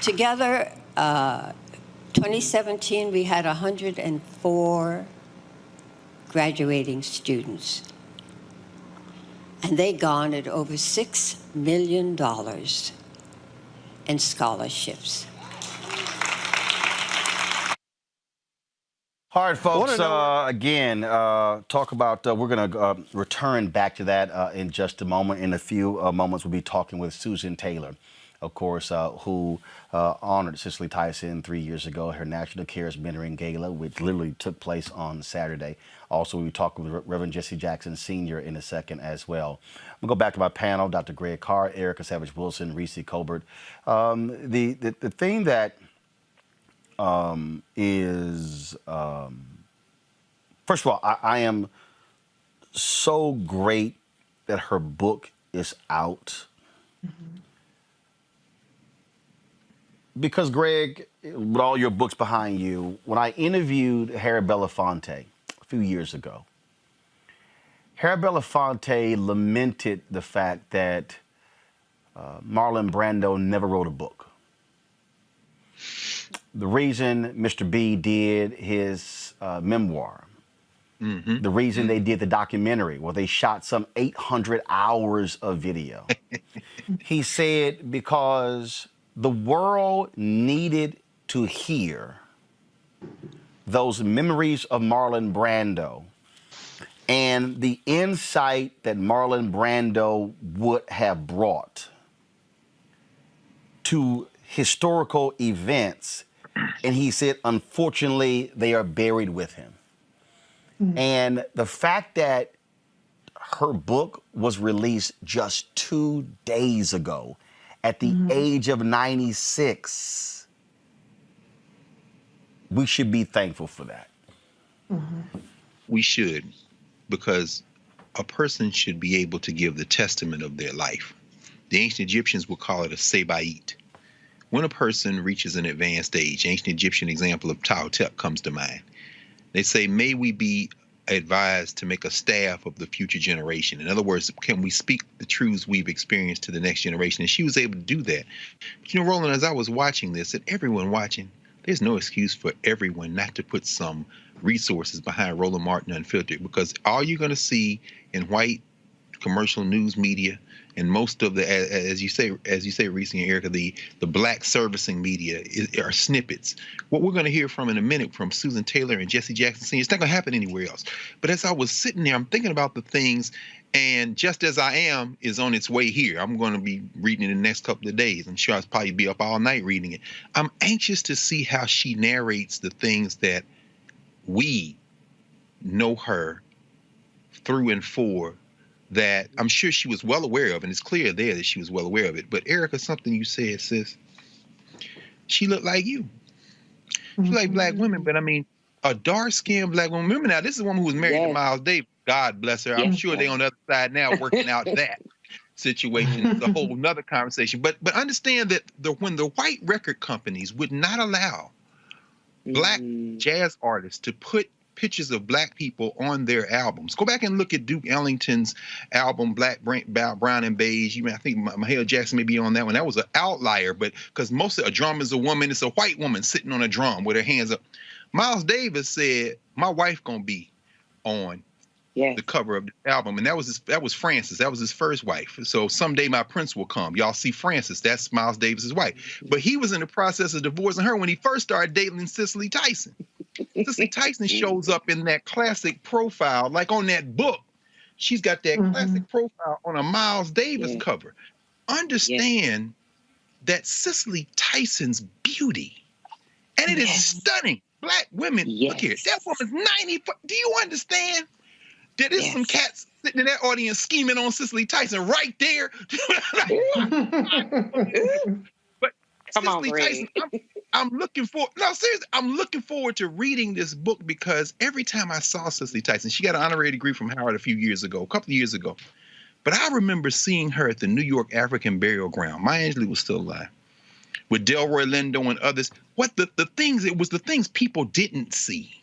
Together, 2017, we had 104 graduating students, and they garnered over $6 million in scholarships. All right, folks, again, talk about, we're going to return back to that in just a moment. In a few moments, we'll be talking with Susan Taylor, of course, who honored Cicely Tyson 3 years ago, her National Cares Mentoring Gala, which literally took place on Saturday. Also, we'll be talking with Reverend Jesse Jackson Sr. in a second as well. We'll go back to my panel, Dr. Greg Carr, Erica Savage-Wilson, Reese Colbert. The thing that first of all, I am so great that her book is out. Mm-hmm. Because, Greg, with all your books behind you, when I interviewed Harry Belafonte a few years ago, Harry Belafonte lamented the fact that Marlon Brando never wrote a book. The reason Mr. B did his memoir, mm-hmm. the reason they did the documentary, where they shot some 800 hours of video, he said because the world needed to hear those memories of Marlon Brando and the insight that Marlon Brando would have brought to historical events. And he said, unfortunately, they are buried with him. Mm-hmm. And the fact that her book was released just 2 days ago at the mm-hmm. age of 96, we should be thankful for that. Mm-hmm. We should, because a person should be able to give the testament of their life. The ancient Egyptians would call it a sebayit. When a person reaches an advanced age, ancient Egyptian example of Taotep comes to mind. They say, may we be advised to make a staff of the future generation. In other words, can we speak the truths we've experienced to the next generation? And she was able to do that. But you know, Roland, as I was watching this, and everyone watching, there's no excuse for everyone not to put some resources behind Roland Martin Unfiltered, because all you're going to see in white commercial news media and most of the, as you say, Reese and Erica, the black servicing media are snippets. What we're going to hear from in a minute from Susan Taylor and Jesse Jackson Sr., it's not going to happen anywhere else. But as I was sitting there, I'm thinking about the things, And Just As I Am is on its way here. I'm going to be reading it in the next couple of days. I'm sure I'll probably be up all night reading it. I'm anxious to see how she narrates the things that we know her through and for, that I'm sure she was well aware of, and it's clear there that she was well aware of it. But Erica, something you said, sis, she looked like you. She like black women, but I mean, a dark-skinned black woman. Remember now, this is a woman who was married to Miles Davis. God bless her. I'm sure they're on the other side now working out that situation. It's a whole nother conversation. But understand that when the white record companies would not allow black jazz artists to put pictures of black people on their albums. Go back and look at Duke Ellington's album, Black, Brown, and Beige. I think Mahalia Jackson may be on that one. That was an outlier, but because most of a drum is a woman, it's a white woman sitting on a drum with her hands up. Miles Davis said, "My wife gonna be on the cover of the album," and that was Frances. That was his first wife. So Someday My Prince Will Come. Y'all see Frances. That's Miles Davis's wife. But he was in the process of divorcing her when he first started dating Cicely Tyson. Cicely Tyson shows up in that classic profile, like on that book. She's got that classic profile on a Miles Davis cover. Understand that Cicely Tyson's beauty, and it is stunning. Black women, look here. That woman's 90. Do you understand? There is some cats sitting in that audience scheming on Cicely Tyson right there. But Cicely Tyson, I'm looking forward. No, seriously, I'm looking forward to reading this book because every time I saw Cicely Tyson, she got an honorary degree from Howard a couple of years ago. But I remember seeing her at the New York African Burial Ground. Maya Angelou was still alive. With Delroy Lindo and others. It was the things people didn't see.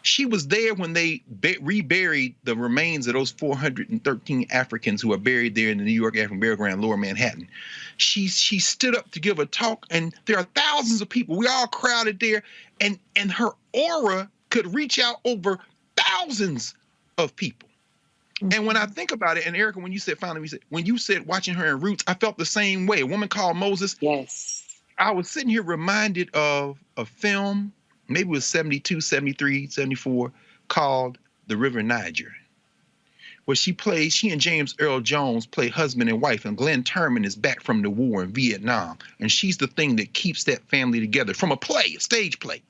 She was there when they reburied the remains of those 413 Africans who are buried there in the New York African Burial Ground, Lower Manhattan. She stood up to give a talk, and there are thousands of people. We all crowded there, and her aura could reach out over thousands of people. And when I think about it, and Erica, when you said watching her in Roots, I felt the same way. A woman called Moses. Yes. I was sitting here reminded of a film, maybe it was 72, 73, 74, called The River Niger, where she and James Earl Jones play husband and wife, and Glenn Turman is back from the war in Vietnam, and she's the thing that keeps that family together from a stage play.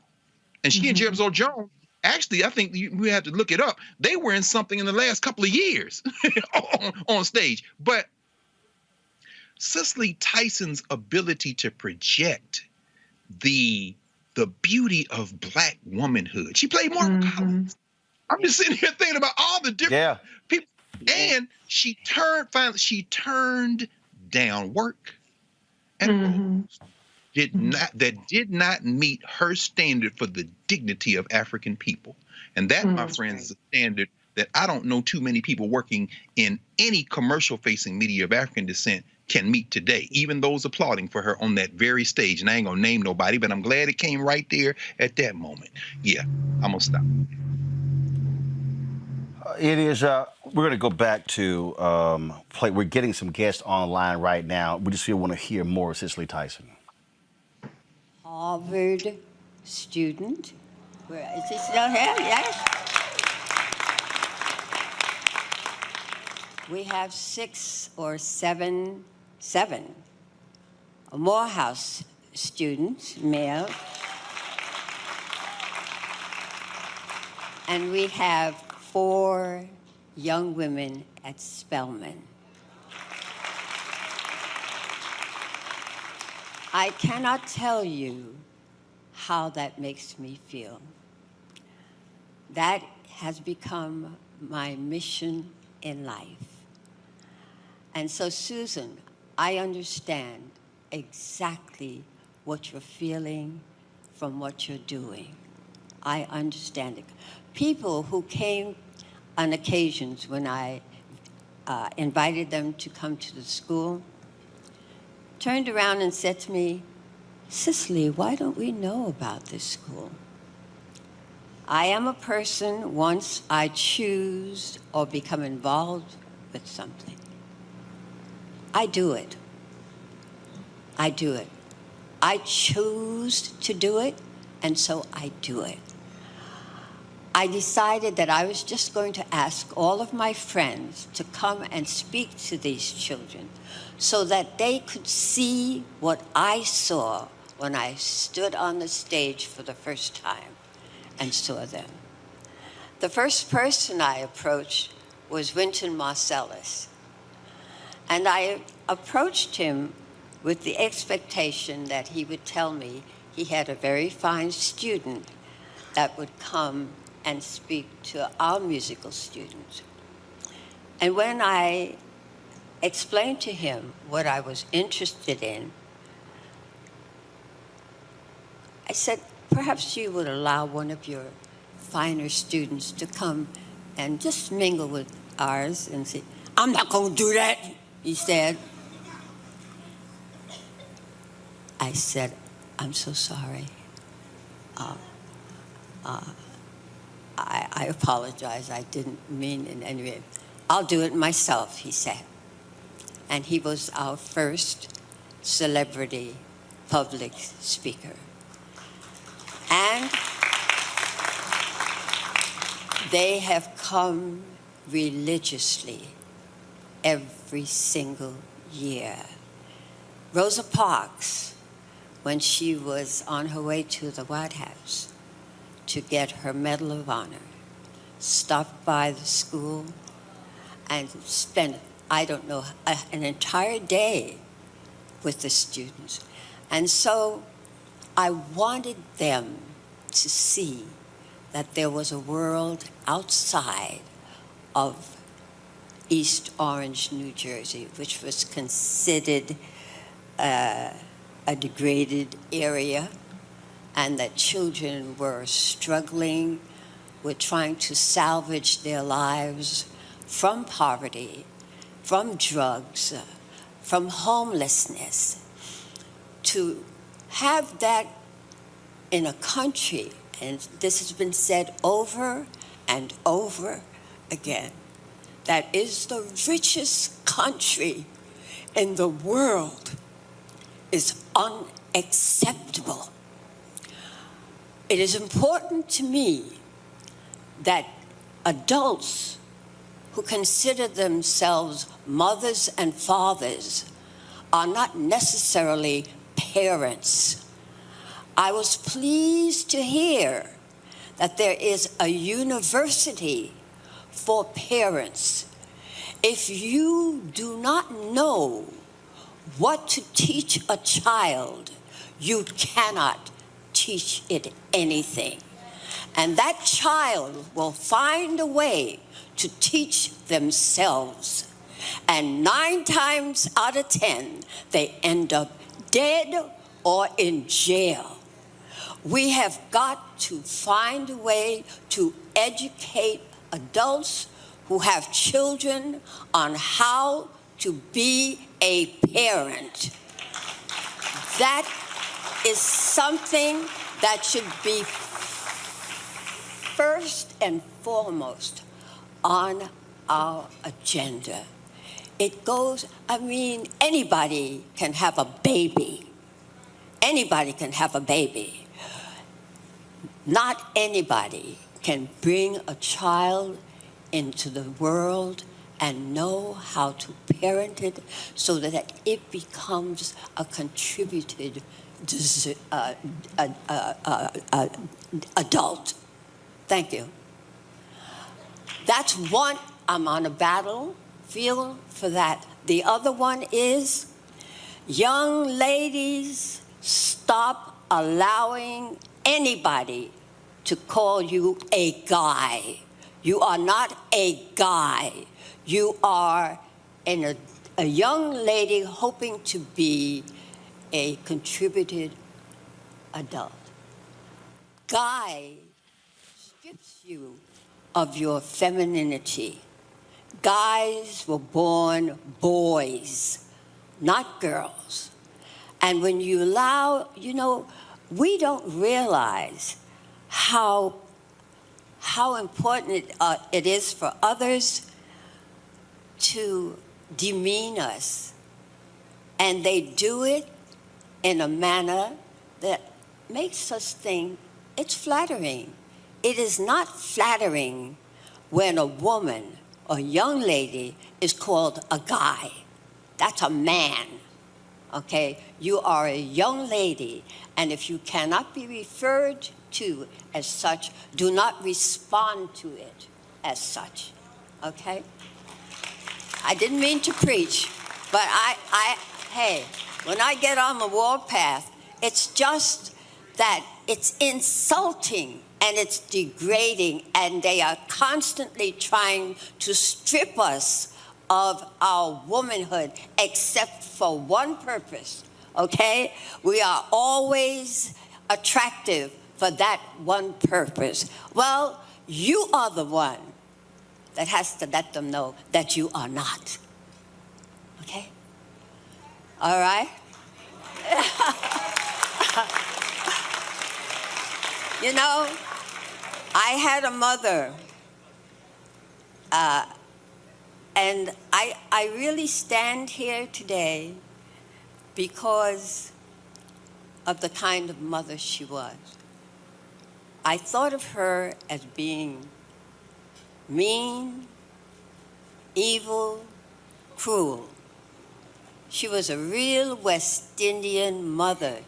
And she and James Earl Jones, actually, I think we have to look it up. They were in something in the last couple of years on stage. But Cicely Tyson's ability to project the beauty of black womanhood. She played Margaret Collins. I'm just sitting here thinking about all the different people. And she turned down work and roles that did not meet her standard for the dignity of African people. And that, my friends, is a standard that I don't know too many people working in any commercial-facing media of African descent can meet today, even those applauding for her on that very stage. And I ain't gonna name nobody, but I'm glad it came right there at that moment. Yeah, I'm gonna stop. It is, we're going to go back to play. We're getting some guests online right now. We just want to hear more of Cicely Tyson. Harvard student. Where is he still here? Yes. We have 6 or 7 Morehouse students, male. And we have 4 young women at Spelman. I cannot tell you how that makes me feel. That has become my mission in life. And so, Susan, I understand exactly what you're feeling from what you're doing. I understand it. People who came on occasions when I invited them to come to the school turned around and said to me, "Cicely, why don't we know about this school?" I am a person, once I choose or become involved with something, I do it. I do it. I choose to do it, and so I do it. I decided that I was just going to ask all of my friends to come and speak to these children so that they could see what I saw when I stood on the stage for the first time and saw them. The first person I approached was Wynton Marsalis. And I approached him with the expectation that he would tell me he had a very fine student that would come and speak to our musical students. And when I explained to him what I was interested in, I said, perhaps you would allow one of your finer students to come and just mingle with ours and say, I'm not going to do that, he said. I said, I'm so sorry. I apologize. I didn't mean in any way. I'll do it myself, he said. And he was our first celebrity public speaker. And they have come religiously every single year. Rosa Parks, when she was on her way to the White House to get her Medal of Honor, stopped by the school and spent, I don't know, an entire day with the students. And so I wanted them to see that there was a world outside of East Orange, New Jersey, which was considered a degraded area, and that children were struggling with trying to salvage their lives from poverty, from drugs, from homelessness. To have that in a country, and this has been said over and over again, that is the richest country in the world, is unacceptable. It is important to me that adults who consider themselves mothers and fathers are not necessarily parents. I was pleased to hear that there is a university for parents. If you do not know what to teach a child, you cannot teach it anything. And that child will find a way to teach themselves. And 9 times out of 10, they end up dead or in jail. We have got to find a way to educate adults who have children on how to be a parent. That is something that should be first and foremost on our agenda. It goes, I mean, anybody can have a baby. Anybody can have a baby. Not anybody can bring a child into the world and know how to parent it so that it becomes a contributed adult. Thank you. That's one. I'm on a battlefield for that. The other one is, young ladies, stop allowing anybody to call you a guy. You are not a guy. You are a young lady hoping to be a contributed adult. Guy strips you of your femininity. Guys were born boys, not girls. And when you allow, we don't realize how important it is for others to demean us. And they do it in a manner that makes us think it's flattering. it is not flattering when a woman or young lady is called a guy. That's a man, okay? You are a young lady, and if you cannot be referred to as such, do not respond to it as such, okay? I didn't mean to preach, but hey, when I get on the warpath, it's just that it's insulting and it's degrading, and they are constantly trying to strip us of our womanhood, except for one purpose, okay? We are always attractive for that one purpose. Well, you are the one that has to let them know that you are not, okay? All right? You know, I had a mother, and I really stand here today because of the kind of mother she was. I thought of her as being mean, evil, cruel. She was a real West Indian mother.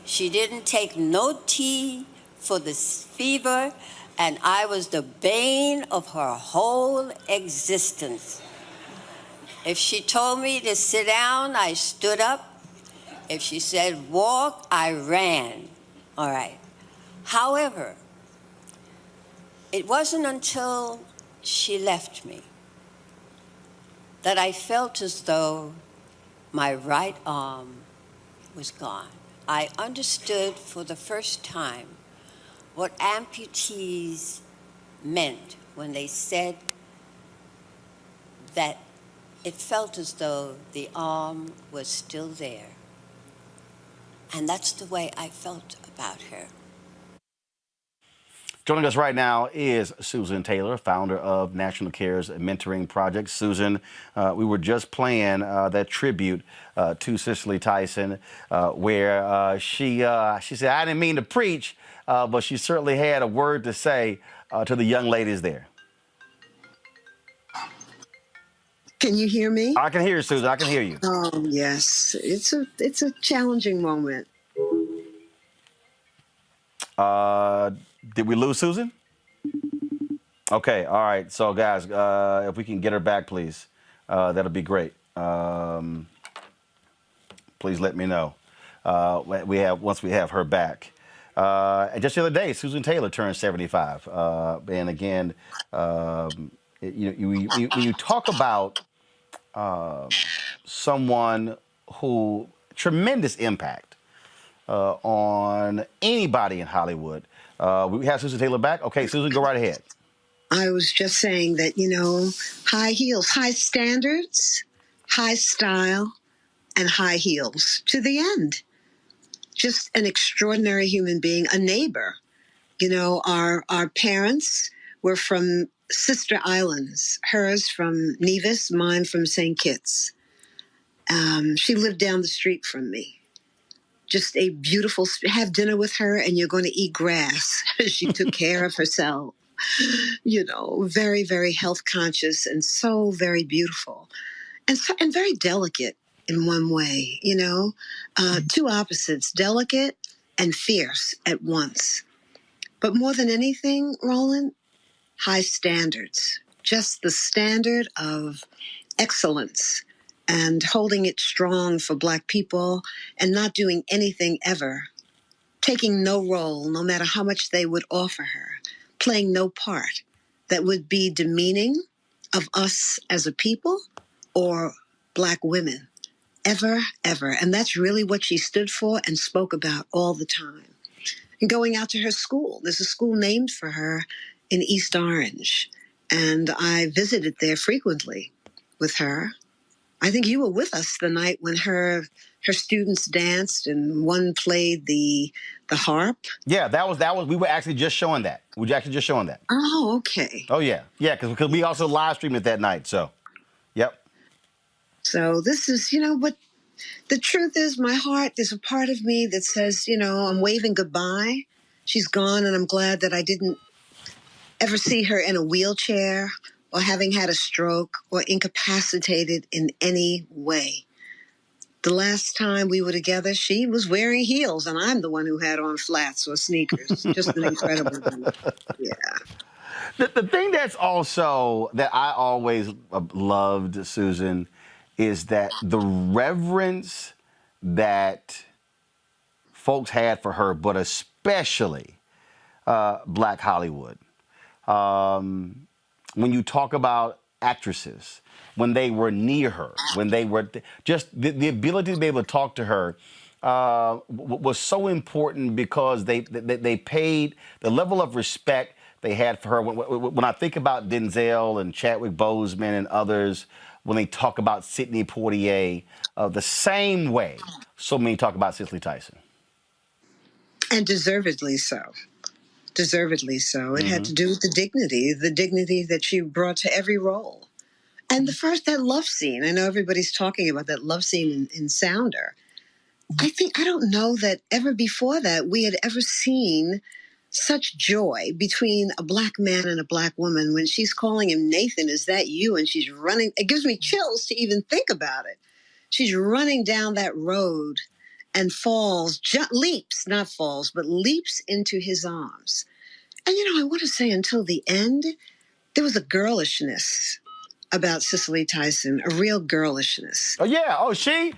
She didn't take no tea for the fever, and I was the bane of her whole existence. If she told me to sit down, I stood up. If she said walk, I ran. All right. However, it wasn't until she left me that I felt as though my right arm was gone. I understood for the first time what amputees meant when they said that it felt as though the arm was still there. And that's the way I felt about her. Joining us right now is Susan Taylor, founder of National Care's Mentoring Project. Susan, we were just playing that tribute to Cicely Tyson, where she said, I didn't mean to preach, but she certainly had a word to say to the young ladies there. Can you hear me? I can hear you, Susan. I can hear you. Oh, yes. It's a challenging moment. Did we lose Susan? Okay, all right. So, guys, if we can get her back, please, that'll be great. Please let me know once we have her back. And just the other day, Susan Taylor turned 75. And again, you talk about someone who tremendous impact on anybody in Hollywood. We have Susan Taylor back. Okay, Susan, go right ahead. I was just saying that, high heels, high standards, high style, and high heels to the end. Just an extraordinary human being, a neighbor. Our parents were from sister islands, hers from Nevis, mine from St. Kitts. She lived down the street from me. Just a beautiful, have dinner with her and you're going to eat grass. She took care of herself, very, very health conscious and so very beautiful and very delicate in one way, two opposites, delicate and fierce at once. But more than anything, Roland, high standards, just the standard of excellence and holding it strong for Black people and not doing anything ever, taking no role, no matter how much they would offer her, playing no part that would be demeaning of us as a people or Black women, ever, ever. And that's really what she stood for and spoke about all the time. And going out to her school, there's a school named for her in East Orange, and I visited there frequently with her. I think you were with us the night when her students danced and one played the harp. Yeah, that was. We were actually just showing that. We were actually just showing that. Oh, okay. Oh yeah, because we also live streamed it that night. So, yep. So this is, but the truth is, my heart, there's a part of me that says, I'm waving goodbye. She's gone, and I'm glad that I didn't ever see her in a wheelchair or having had a stroke or incapacitated in any way. The last time we were together, she was wearing heels, and I'm the one who had on flats or sneakers. Just an incredible woman. Yeah. The thing that's also that I always loved, Susan, is that the reverence that folks had for her, but especially Black Hollywood. When you talk about actresses, when they were near her, when they were just the ability to be able to talk to her was so important because they paid the level of respect they had for her. When I think about Denzel and Chadwick Boseman and others, when they talk about Sidney Poitier, the same way so many talk about Cicely Tyson. And deservedly so. Deservedly so. It had to do with the dignity that she brought to every role. And that love scene, I know everybody's talking about that love scene in Sounder. I don't know that ever before that we had ever seen such joy between a Black man and a Black woman when she's calling him Nathan, is that you? And she's running. It gives me chills to even think about it. She's running down that road and leaps, not falls, but leaps into his arms. And, I want to say until the end, there was a girlishness about Cicely Tyson, a real girlishness. Oh, yeah. Oh, she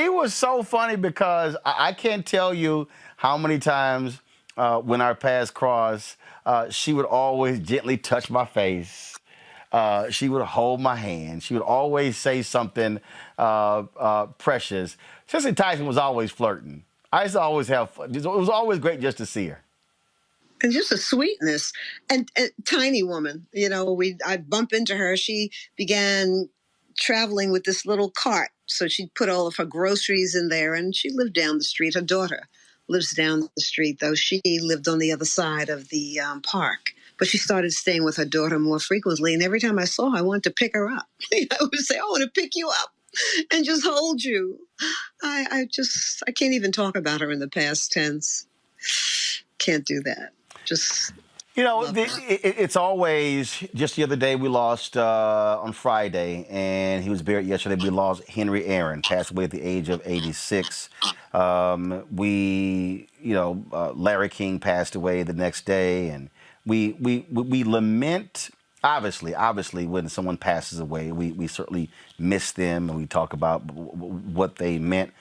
was so funny because I can't tell you how many times when our paths crossed, she would always gently touch my face. She would hold my hand. She would always say something precious. Cicely Tyson was always flirting. I used to always have fun. It was always great just to see her. And just a sweetness and tiny woman. I bump into her. She began traveling with this little cart. So she'd put all of her groceries in there, and she lived down the street. Her daughter lives down the street, though she lived on the other side of the park. But she started staying with her daughter more frequently. And every time I saw her, I wanted to pick her up. I would say, I want to pick you up and just hold you. I can't even talk about her in the past tense. Can't do that. It's always, just the other day we lost on Friday, and he was buried yesterday. We lost Henry Aaron, passed away at the age of 86. Larry King passed away the next day, and we lament. Obviously, when someone passes away, we certainly miss them, and we talk about what they meant.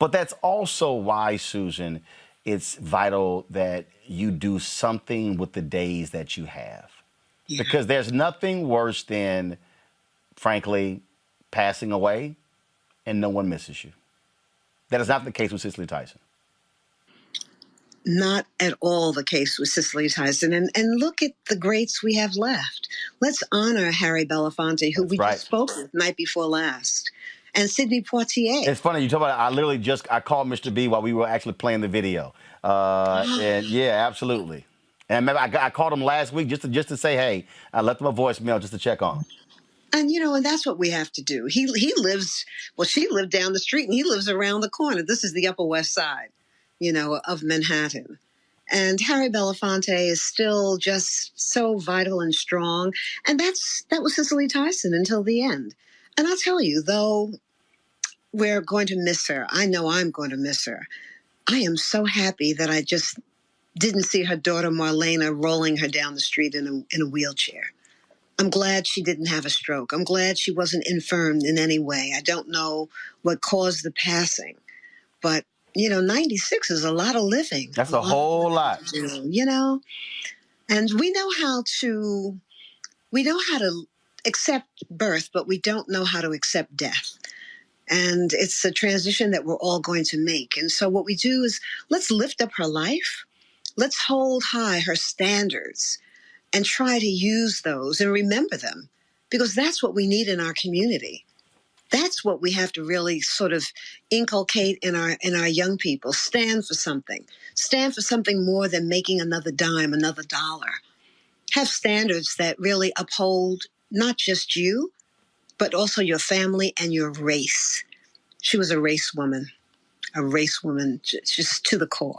But that's also why, Susan, it's vital that you do something with the days that you have. Yeah. Because there's nothing worse than, frankly, passing away and no one misses you. That is not the case with Cicely Tyson. Not at all the case with Cicely Tyson. And look at the greats we have left. Let's honor Harry Belafonte, who just spoke with night before last. And Sidney Poitier. It's funny, you talk about it. I called Mr. B while we were actually playing the video. And yeah, absolutely. And remember, I called him last week just to say, hey, I left him a voicemail just to check on him. And, and that's what we have to do. She lived down the street and he lives around the corner. This is the Upper West Side, of Manhattan. And Harry Belafonte is still just so vital and strong. And that was Cicely Tyson until the end. And I'll tell you, though we're going to miss her, I know I'm going to miss her. I am so happy that I just didn't see her daughter Marlena rolling her down the street in a wheelchair. I'm glad she didn't have a stroke. I'm glad she wasn't infirmed in any way. I don't know what caused the passing, but 96 is a lot of living. That's a whole lot. And we know how to accept birth, but we don't know how to accept death. And it's a transition that we're all going to make. And so what we do is let's lift up her life. Let's hold high her standards and try to use those and remember them, because that's what we need in our community. That's what we have to really sort of inculcate in our young people. Stand for something. Stand for something more than making another dime, another dollar. Have standards that really uphold not just you, but also your family and your race. She was a race woman just to the core.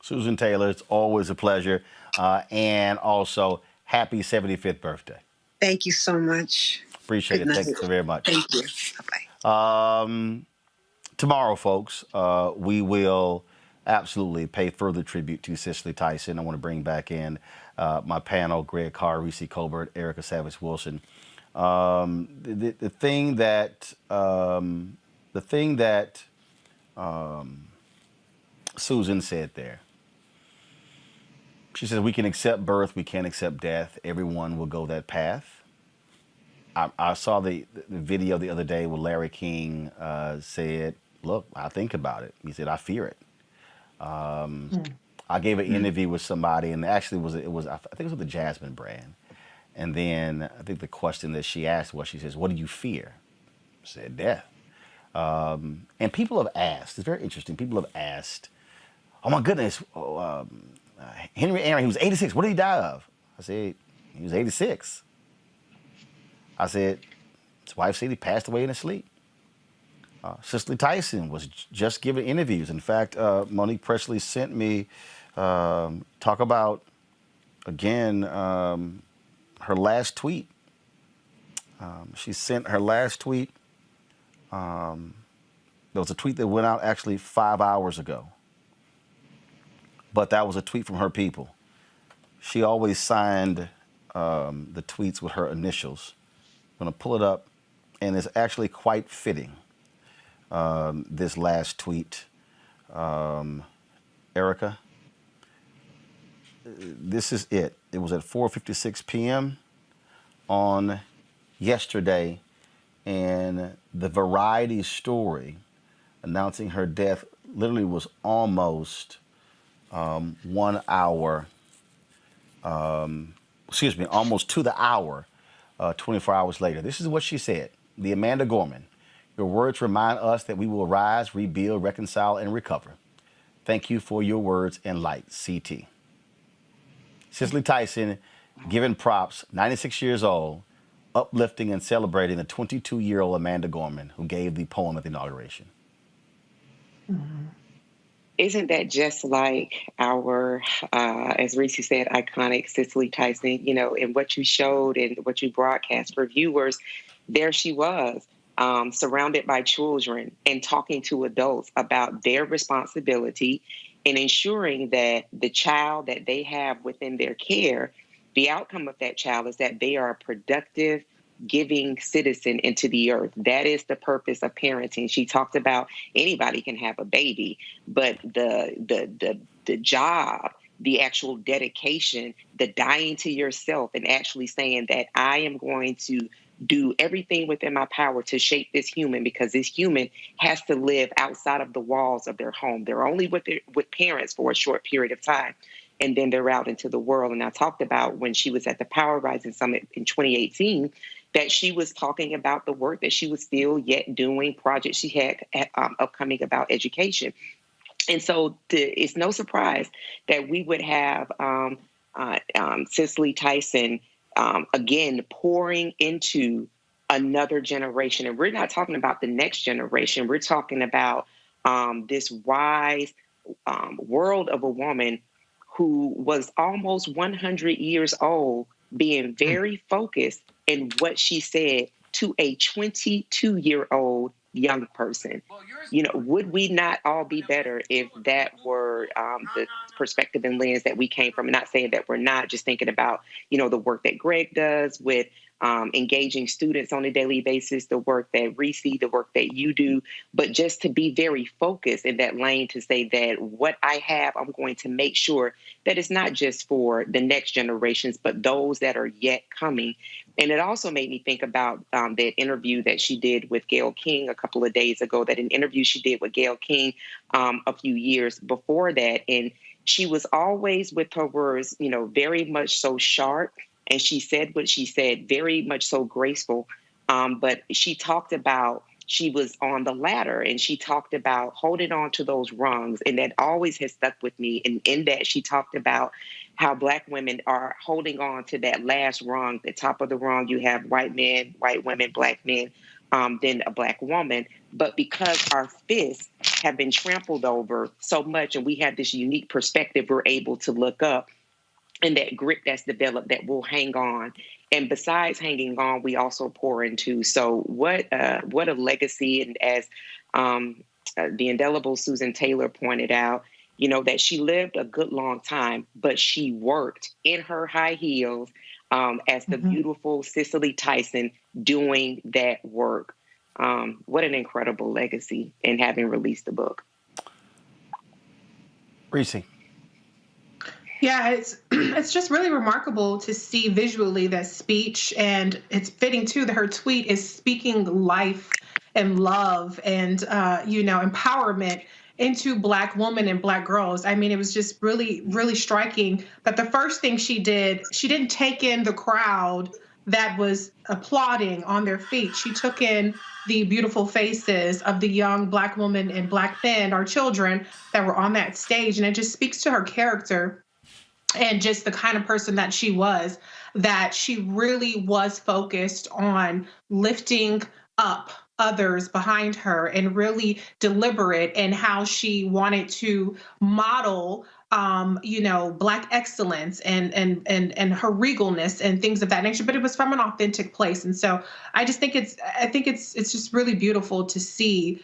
Susan Taylor, it's always a pleasure. And also, happy 75th birthday. Thank you so much. Appreciate Good it. Thank night. you so very much. Thank you. Bye-bye. Tomorrow, folks, we will absolutely pay further tribute to Cicely Tyson. I want to bring back in my panel: Greg Carr, Reese Colbert, Erica Savage Wilson. The thing that Susan said there. She says we can accept birth, we can't accept death. Everyone will go that path. I saw the video the other day where Larry King said, "Look, I think about it." He said, "I fear it." I gave an interview with somebody, and actually it was I think it was with the Jasmine brand. And then I think the question that she asked was, she says, "What do you fear?" I said, "Death." And people have asked. It's very interesting. People have asked, "Oh my goodness, Henry Aaron, he was 86. What did he die of?" I said, "He was 86." I said, his wife said he passed away in his sleep. Cicely Tyson was just giving interviews. In fact, Monique Presley sent me talk about, again, her last tweet. She sent her last tweet. There was a tweet that went out actually 5 hours ago. But that was a tweet from her people. She always signed the tweets with her initials. I'm going to pull it up, and it's actually quite fitting. This last tweet, Erica. This is it. It was at 4:56 p.m. on yesterday, and the Variety story announcing her death literally was almost 1 hour. Almost to the hour. 24 hours later. This is what she said. The Amanda Gorman. Your words remind us that we will rise, rebuild, reconcile, and recover. Thank you for your words and light, CT. Cicely Tyson giving props, 96 years old, uplifting and celebrating the 22-year-old Amanda Gorman who gave the poem at the inauguration. Isn't that just like our, as Reese said, iconic Cicely Tyson, and what you showed and what you broadcast for viewers? There she was, surrounded by children and talking to adults about their responsibility and ensuring that the child that they have within their care, the outcome of that child is that they are a productive, giving citizen into the earth. That is the purpose of parenting. She talked about anybody can have a baby, but the job, the actual dedication, the dying to yourself and actually saying that I am going to do everything within my power to shape this human, because this human has to live outside of the walls of their home. They're only with parents for a short period of time, and then they're out into the world. And I talked about when she was at the Power Rising Summit in 2018, that she was talking about the work that she was still yet doing, projects she had upcoming about education. And so it's no surprise that we would have Cicely Tyson, again, pouring into another generation. And we're not talking about the next generation. We're talking about this wise world of a woman who was almost 100 years old, being very focused in what she said to a 22-year-old young person. Would we not all be better if that were the perspective and lens that we came from? And not saying that we're not, just thinking about, the work that Greg does with engaging students on a daily basis, the work that Reese, the work that you do, but just to be very focused in that lane to say that what I have, I'm going to make sure that it's not just for the next generations, but those that are yet coming. And it also made me think about that interview that she did with Gayle King a couple of days ago, that an interview she did with Gayle King a few years before that. And she was always, with her words, very much so sharp. And she said what she said, very much so graceful. But she talked about, she was on the ladder, and she talked about holding on to those rungs. And that always has stuck with me. And in that, she talked about how Black women are holding on to that last rung. The top of the rung, you have white men, white women, Black men, then a Black woman. But because our fists have been trampled over so much, and we have this unique perspective, we're able to look up and that grit that's developed that will hang on. And besides hanging on, we also pour into. So what a legacy. And as the indelible Susan Taylor pointed out, that she lived a good long time, but she worked in her high heels as the beautiful Cicely Tyson doing that work. What an incredible legacy in having released the book. Reese. Yeah, it's just really remarkable to see visually that speech, and it's fitting too that her tweet is speaking life and love and empowerment into Black women and Black girls. I mean, it was just really, really striking that the first thing she did, she didn't take in the crowd that was applauding on their feet. She took in the beautiful faces of the young Black women and Black men, our children, that were on that stage. And it just speaks to her character and just the kind of person that she was, that she really was focused on lifting up others behind her and really deliberate in how she wanted to model Black excellence and her regalness and things of that nature, but it was from an authentic place. And so I think it's just really beautiful to see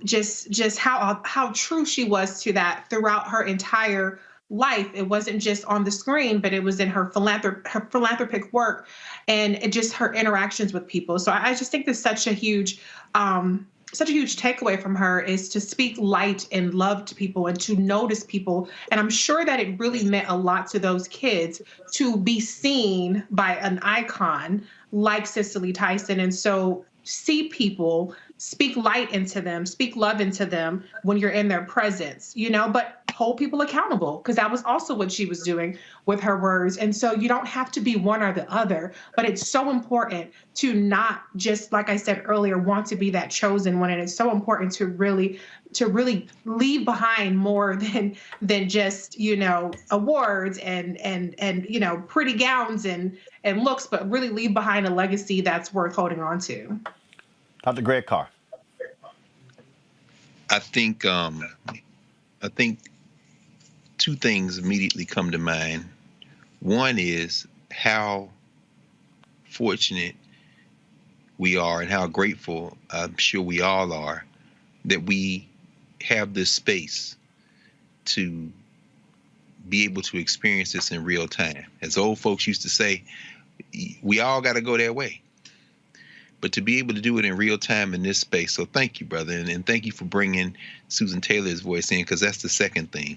just how true she was to that throughout her entire life. It wasn't just on the screen, but it was in her philanthropic work and just her interactions with people. So I just think there's such a huge takeaway from her is to speak light and love to people and to notice people. And I'm sure that it really meant a lot to those kids to be seen by an icon like Cicely Tyson. And so see people, speak light into them, speak love into them when you're in their presence, but hold people accountable, because that was also what she was doing with her words. And so you don't have to be one or the other, but it's so important to not just, like I said earlier, want to be that chosen one. And it's so important to really leave behind more than just, awards and pretty gowns and looks, but really leave behind a legacy that's worth holding on to. Dr. Greg Carr. I think two things immediately come to mind. One is how fortunate we are and how grateful I'm sure we all are that we have this space to be able to experience this in real time. As old folks used to say, we all got to go that way. But to be able to do it in real time in this space. So thank you, brother. And thank you for bringing Susan Taylor's voice in, because that's the second thing.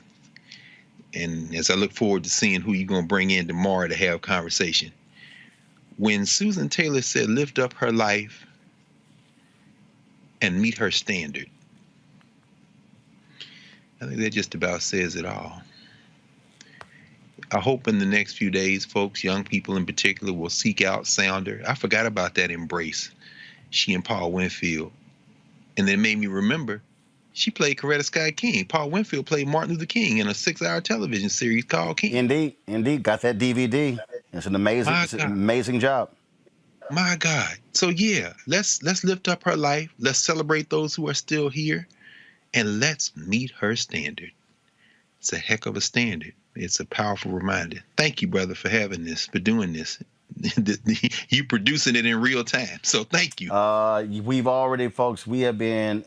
And as I look forward to seeing who you're going to bring in tomorrow to have conversation. When Susan Taylor said, lift up her life and meet her standard, I think that just about says it all. I hope in the next few days, folks, young people in particular, will seek out Sounder. I forgot about that embrace, she and Paul Winfield. And it made me remember, she played Coretta Scott King. Paul Winfield played Martin Luther King in a 6-hour television series called King. Indeed. Got that DVD. It's an amazing job. My God. So yeah, let's lift up her life. Let's celebrate those who are still here. And let's meet her standard. It's a heck of a standard. It's a powerful reminder. Thank you, brother, for having this, for doing this. You producing it in real time. So thank you. We've already, folks, we have been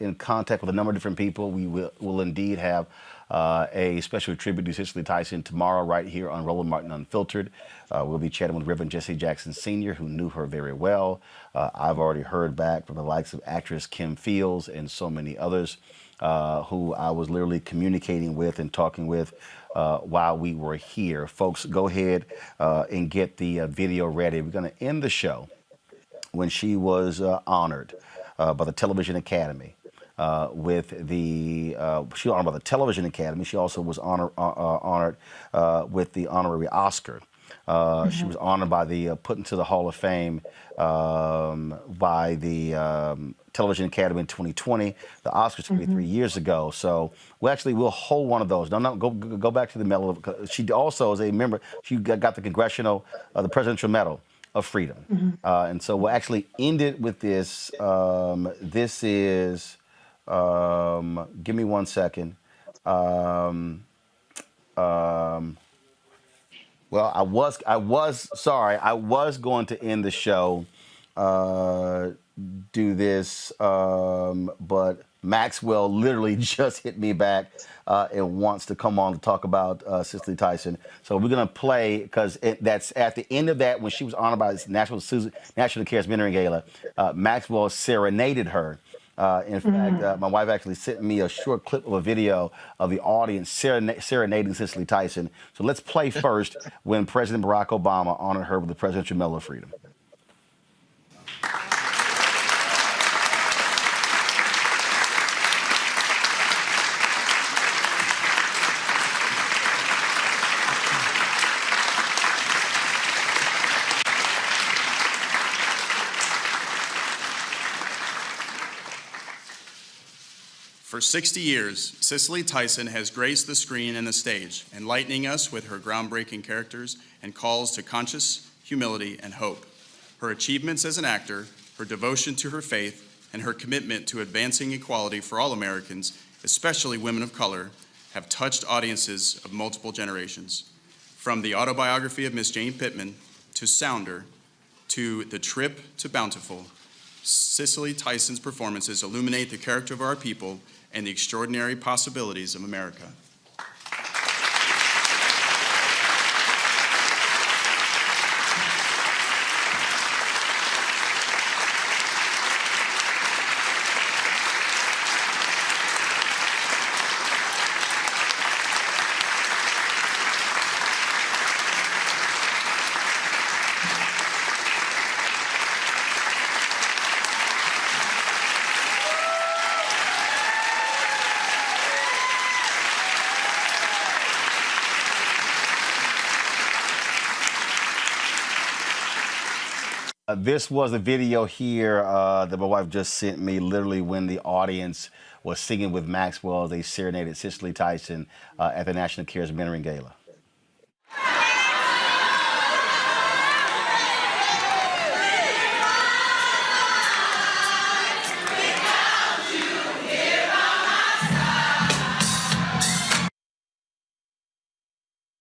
in contact with a number of different people. We will indeed have a special tribute to Cicely Tyson tomorrow right here on Roland Martin Unfiltered. We'll be chatting with Reverend Jesse Jackson Sr., who knew her very well. I've already heard back from the likes of actress Kim Fields and so many others who I was literally communicating with and talking with while we were here. Folks, go ahead and get the video ready. We're going to end the show when she was honored by the Television Academy. With the she was honored by the Television Academy. She also was honored with the honorary Oscar. She was honored by the put into the Hall of Fame by the Television Academy in 2020. The Oscars 23 years ago. So we'll hold one of those. No, go back to the medal. She also is a member. She got the the Presidential Medal of Freedom. And so we'll actually end it with this. This is. Give me 1 second. Well, I was going to end the show, uh, do this, but Maxwell literally just hit me back and wants to come on to talk about Cicely Tyson. So we're gonna play because that's at the end of that when she was honored by the National Charismatic Gala. Maxwell serenaded her. In fact, my wife actually sent me a short clip of a video of the audience serenading Cicely Tyson. So let's play first when President Barack Obama honored her with the Presidential Medal of Freedom. For 60 years, Cicely Tyson has graced the screen and the stage, enlightening us with her groundbreaking characters and calls to conscious humility and hope. Her achievements as an actor, her devotion to her faith, and her commitment to advancing equality for all Americans, especially women of color, have touched audiences of multiple generations. From the autobiography of Miss Jane Pittman to Sounder to The Trip to Bountiful, Cicely Tyson's performances illuminate the character of our people and the extraordinary possibilities of America. This was a video here that my wife just sent me, literally when the audience was singing with Maxwell as they serenaded Cicely Tyson at the National Charismatic Gala.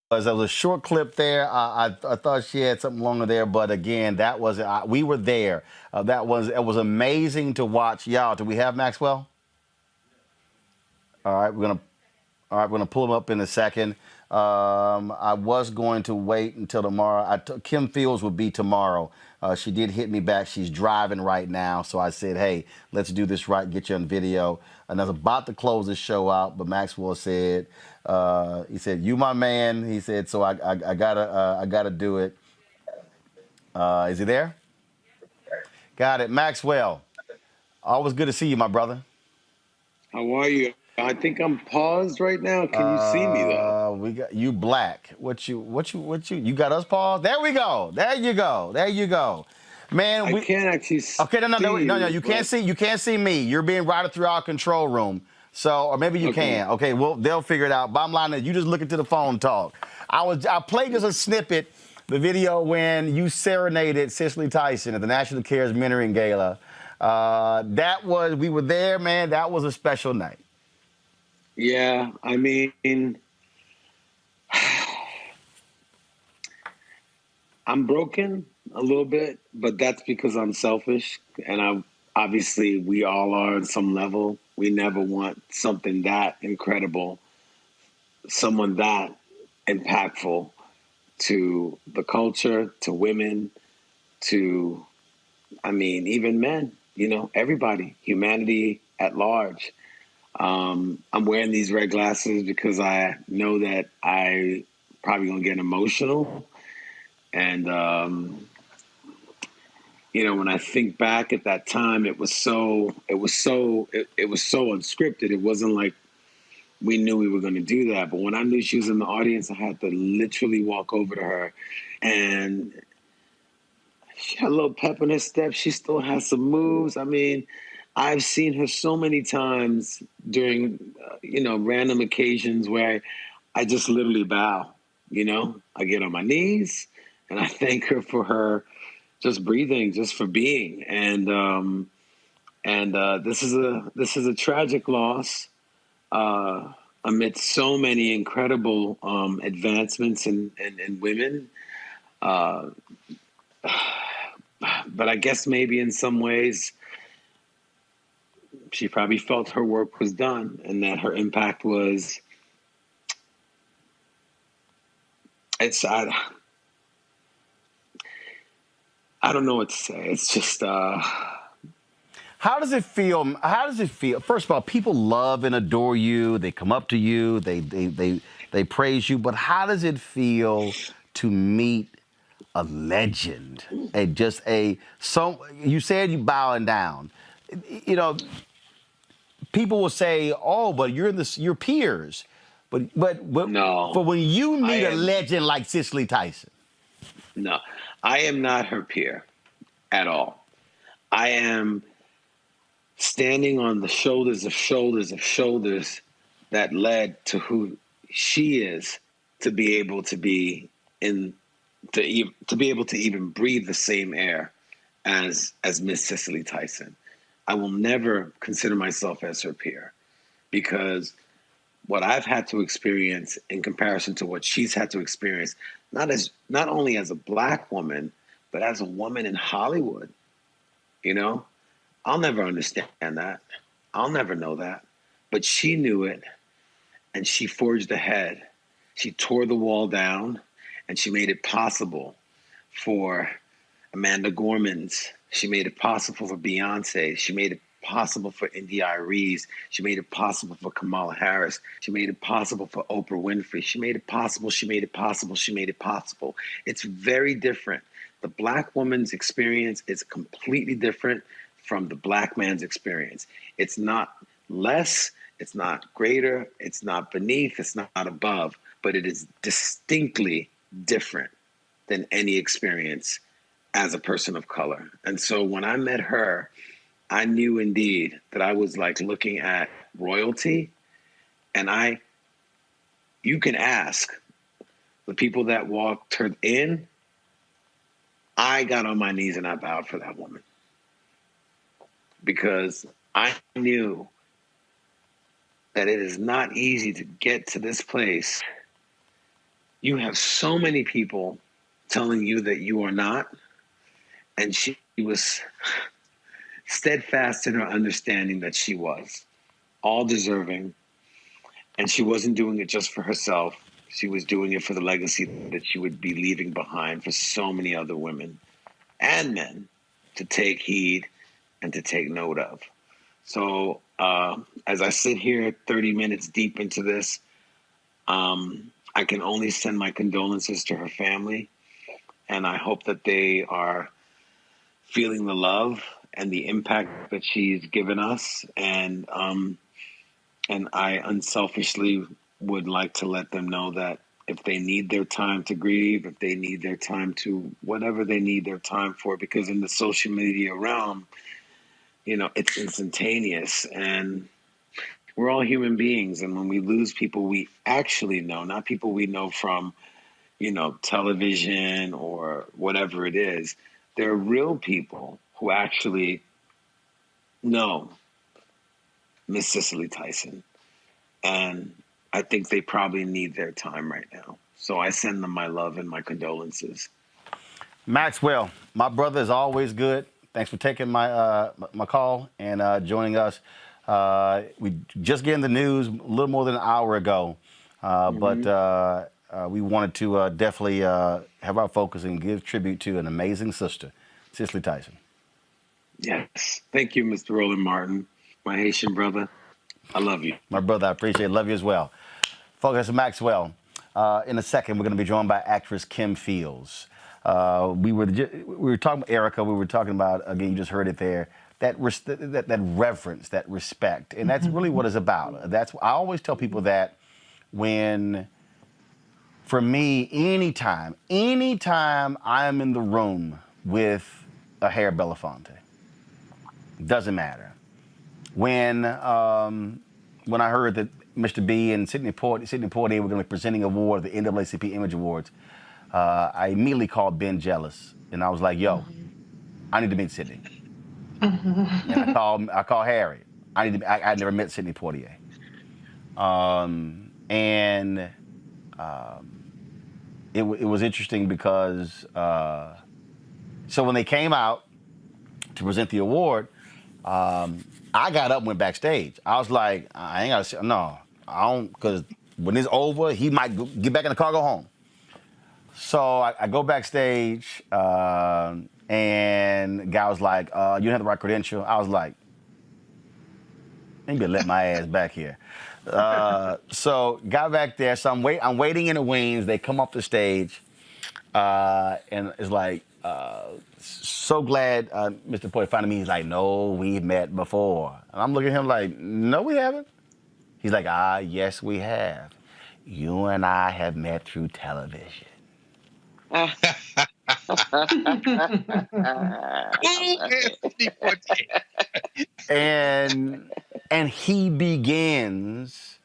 There was a short clip there. I thought she had something longer there, but again, that was we were there. It was amazing to watch. Y'all, do we have Maxwell? All right, we're gonna pull him up in a second. I was going to wait until tomorrow. Kim Fields would be tomorrow. She did hit me back. She's driving right now, so I said, "Hey, let's do this right. Get you on video." And I was about to close the show out, but Maxwell said, "He said you my man." He said, "So I gotta do it." Is he there? Got it, Maxwell. Always good to see you, my brother. How are you? I think I'm paused right now. Can you see me though? We got you black. What you got us paused? There we go. There you go. Man, I can't actually see. Okay, no. You can't see me. You're being routed through our control room. So, or maybe you can. Okay, well, they'll figure it out. Bottom line is you just look into the phone talk. I played just a snippet, the video when you serenaded Cicely Tyson at the National Charismatic Gala. We were there, man. That was a special night. Yeah, I mean, I'm broken a little bit, but that's because I'm selfish. And obviously we all are on some level. We never want something that incredible, someone that impactful to the culture, to women, to, even men, everybody, humanity at large. I'm wearing these red glasses because I know that I probably gonna get emotional. And, when I think back at that time, it was so unscripted. It wasn't like we knew we were going to do that. But when I knew she was in the audience, I had to literally walk over to her, and she had a little pep in her step. She still has some moves. I've seen her so many times during, random occasions where I just literally bow, I get on my knees and I thank her for her just breathing, just for being. And this is a tragic loss. amidst so many incredible advancements in women. But I guess maybe in some ways she probably felt her work was done and that her impact was. I don't know what to say. It's just. How does it feel? How does it feel? First of all, people love and adore you. They come up to you. They praise you. But how does it feel to meet a legend? You said you bowing down. You know, people will say, "Oh, but you're peers." But No. But when you meet a legend like Cicely Tyson, no, I am not her peer at all. I am standing on the shoulders of shoulders of shoulders that led to who she is, to be able to be to be able to even breathe the same air as Miss Cicely Tyson. I will never consider myself as her peer, because what I've had to experience in comparison to what she's had to experience, not only as a Black woman, but as a woman in Hollywood, you know, I'll never understand that. I'll never know that. But she knew it, and she forged ahead. She tore the wall down, and she made it possible for Amanda Gormans. She made it possible for Beyonce. She made it possible for India Aries. She made it possible for Kamala Harris. She made it possible for Oprah Winfrey. She made it possible. She made it possible. She made it possible. It's very different. The Black woman's experience is completely different from the Black man's experience. It's not less, it's not greater, it's not beneath, it's not above, but it is distinctly different than any experience as a person of color. And so when I met her, I knew indeed that I was like looking at royalty. And you can ask the people that walked her in, I got on my knees and I bowed for that woman. Because I knew that it is not easy to get to this place. You have so many people telling you that you are not. And she was steadfast in her understanding that she was all deserving. And she wasn't doing it just for herself. She was doing it for the legacy that she would be leaving behind for so many other women and men to take heed and to take note of. So as I sit here 30 minutes deep into this, I can only send my condolences to her family. And I hope that they are feeling the love and the impact that she's given us. And I unselfishly would like to let them know that if they need their time to grieve, if they need their time to whatever they need their time for, because in the social media realm, you know, it's instantaneous, and we're all human beings. And when we lose people we actually know, not people we know from, you know, television or whatever it is, there are real people who actually know Miss Cicely Tyson. And I think they probably need their time right now. So I send them my love and my condolences. Maxwell, my brother is always good. Thanks for taking my call and joining us. We just getting the news a little more than an hour ago, but we wanted to definitely have our focus and give tribute to an amazing sister, Cicely Tyson. Yes. Thank you, Mr. Roland Martin, my Haitian brother. I love you. My brother, I appreciate it. Love you as well. Focus Maxwell. In a second, we're going to be joined by actress Kim Fields. We were talking about Erica. We were talking about, again, you just heard it there, that reverence, that respect. And that's really what it's about. I always tell people that for me, anytime I am in the room with a Harry Belafonte, doesn't matter. When I heard that Mr. B and Sidney Poitier were going to be presenting an award at the NAACP Image Awards, I immediately called Ben Jealous, and I was like, "Yo, I need to meet Sidney." And I called Harry. I'd never met Sidney Poitier. And it was interesting because so when they came out to present the award, I got up and went backstage. I was like, I ain't got to, no, I don't, because when it's over, he might get back in the car, go home. So I go backstage, and the guy was like, you don't have the right credential. I was like, you better let my ass back here. So got back there. So I'm waiting in the wings. They come up the stage, and it's like, so glad Mr. Poy finally me. He's like, no, we've met before. And I'm looking at him like, no, we haven't. He's like, yes, we have. You and I have met through television. And he begins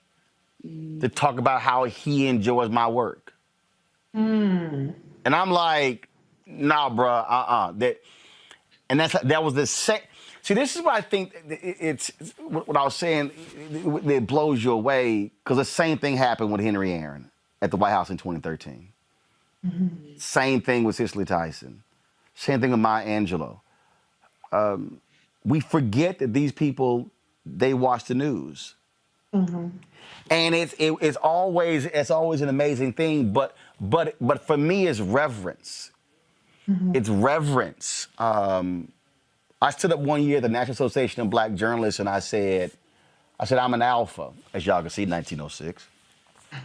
to talk about how he enjoys my work. And I'm like, nah, bruh, that was the same. See, this is what I think it's what I was saying. It blows you away because the same thing happened with Henry Aaron at the White House in 2013. Same thing with Cicely Tyson. Same thing with Maya Angelou. We forget that these people, they watch the news. And it's always an amazing thing, but for me it's reverence. It's reverence. I stood up one year at the National Association of Black Journalists and I said I'm an alpha, as y'all can see, 1906.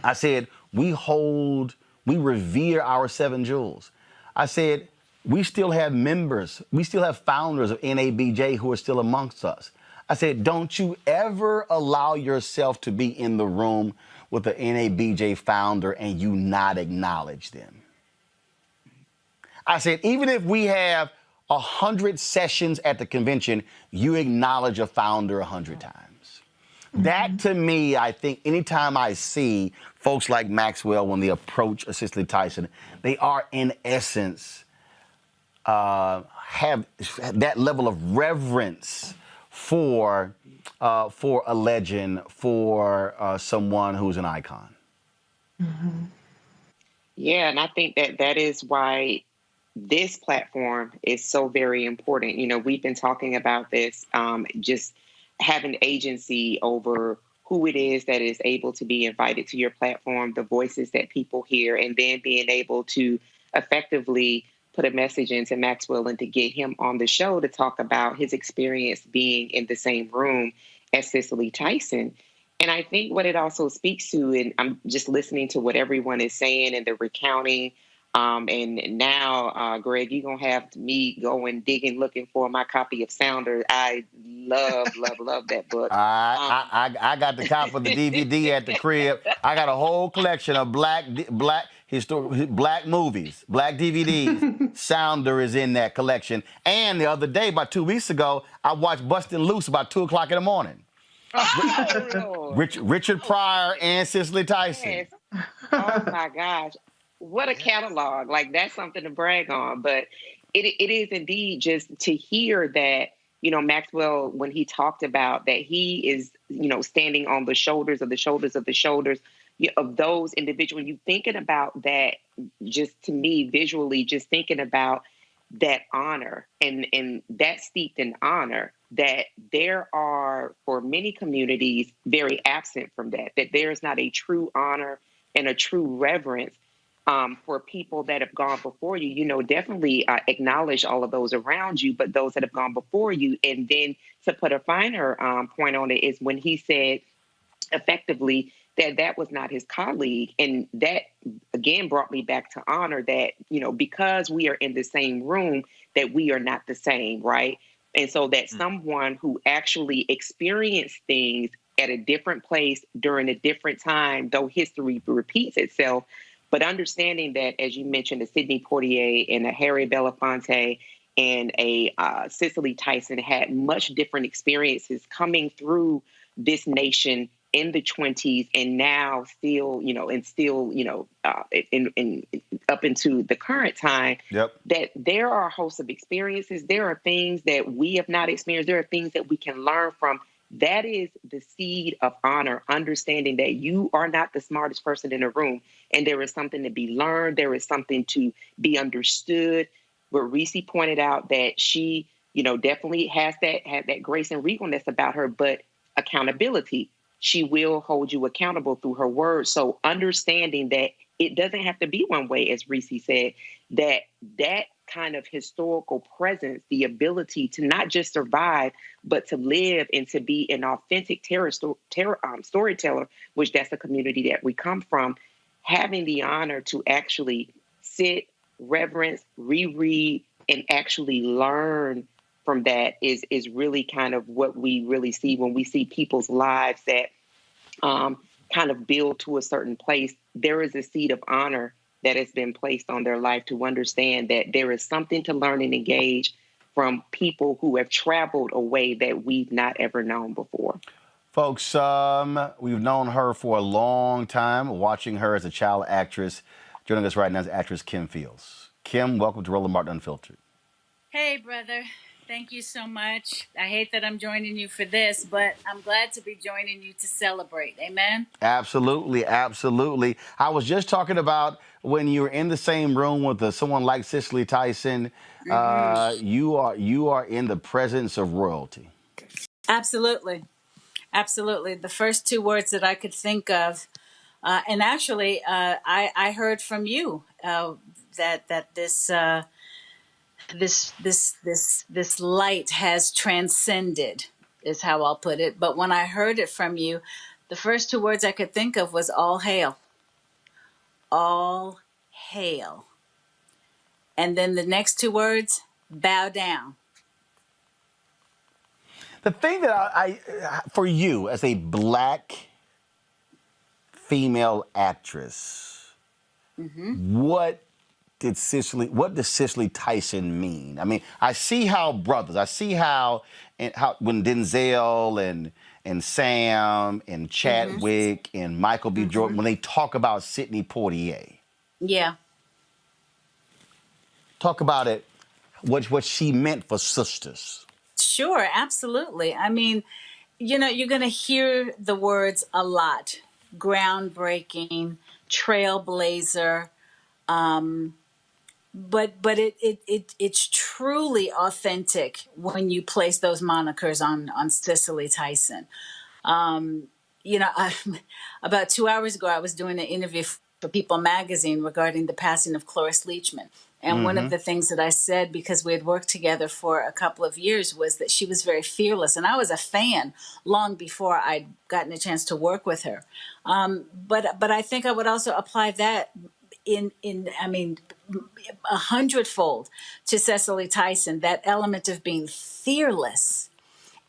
I said we revere our 7 jewels. I said we still have members, we still have founders of NABJ who are still amongst us. I said, don't you ever allow yourself to be in the room with the NABJ founder and you not acknowledge them. I said, even if we have 100 sessions at the convention, you acknowledge a founder 100 times. That, to me, I think anytime I see folks like Maxwell, when they approach Cicely Tyson, they are, in essence, have that level of reverence for a legend, for someone who's an icon. Yeah, and I think that is why this platform is so very important. You know, we've been talking about this, just having agency over who it is that is able to be invited to your platform, the voices that people hear, and then being able to effectively put a message into Maxwell and to get him on the show to talk about his experience being in the same room as Cicely Tyson. And I think what it also speaks to, and I'm just listening to what everyone is saying and the recounting, and now, Greg, you're going to have me going, digging, looking for my copy of Sounder. I love that book. I got the copy of the DVD at the crib. I got a whole collection of black movies, black DVDs. Sounder is in that collection. And the other day, about 2 weeks ago, I watched Bustin' Loose about 2 o'clock in the morning. Richard Pryor and Cicely Tyson. Yes. Oh, my gosh. What a catalog. Like, that's something to brag on. But it is indeed just to hear that, you know, Maxwell, when he talked about that he is, you know, standing on the shoulders of those individuals, you thinking about that, just to me, visually, just thinking about that honor and that steeped in honor, that there are, for many communities, very absent from that there is not a true honor and a true reverence for people that have gone before you. You know, definitely acknowledge all of those around you, but those that have gone before you. And then to put a finer point on it is when he said effectively that was not his colleague. And that, again, brought me back to honor that, you know, because we are in the same room, that we are not the same, right? And so that someone who actually experienced things at a different place during a different time, though history repeats itself, but understanding that, as you mentioned, a Sidney Poitier and a Harry Belafonte and a Cicely Tyson had much different experiences coming through this nation in the 20s, and now still, you know, in up into the current time. Yep. That there are a host of experiences. There are things that we have not experienced. There are things that we can learn from That is the seed of honor, understanding that you are not the smartest person in the room, and there is something to be learned. There is something to be understood. But Reese pointed out that she, definitely had that grace and regalness about her, but accountability. She will hold you accountable through her words. So understanding that it doesn't have to be one way, as Reese said, that kind of historical presence, the ability to not just survive, but to live and to be an authentic storyteller, which that's the community that we come from, having the honor to actually sit, reverence, reread, and actually learn from that is really kind of what we really see when we see people's lives that kind of build to a certain place. There is a seed of honor that has been placed on their life to understand that there is something to learn and engage from people who have traveled a way that we've not ever known before. Folks, we've known her for a long time, watching her as a child actress. Joining us right now is actress Kim Fields. Kim, welcome to Roland Martin Unfiltered. Hey, brother. Thank you so much. I hate that I'm joining you for this, but I'm glad to be joining you to celebrate. Amen? Absolutely, absolutely. I was just talking about when you were in the same room with someone like Cicely Tyson, you are in the presence of royalty. Absolutely. Absolutely. The first two words that I could think of, and actually, I heard from you that this light has transcended, is how I'll put it. But when I heard it from you, the first two words I could think of was all hail. All hail. And then the next two words, bow down. The thing that I for you as a Black female actress, what does Cicely Tyson mean? I mean, I see how brothers, I see how when Denzel and Sam and Chadwick and Michael B. Jordan, when they talk about Sidney Poitier. Yeah. Talk about it, what she meant for sisters. Sure, absolutely. I mean, you're going to hear the words a lot. Groundbreaking, trailblazer, but it's truly authentic when you place those monikers on Cicely Tyson. About 2 hours ago, I was doing an interview for People magazine regarding the passing of Cloris Leachman. And one of the things that I said, because we had worked together for a couple of years, was that she was very fearless. And I was a fan long before I'd gotten a chance to work with her. But I think I would also apply that in 100-fold to Cicely Tyson, that element of being fearless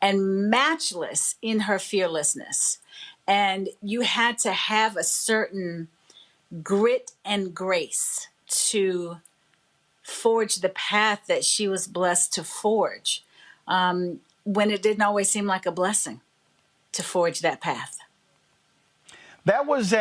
and matchless in her fearlessness. And you had to have a certain grit and grace to forge the path that she was blessed to forge, when it didn't always seem like a blessing to forge that path. That was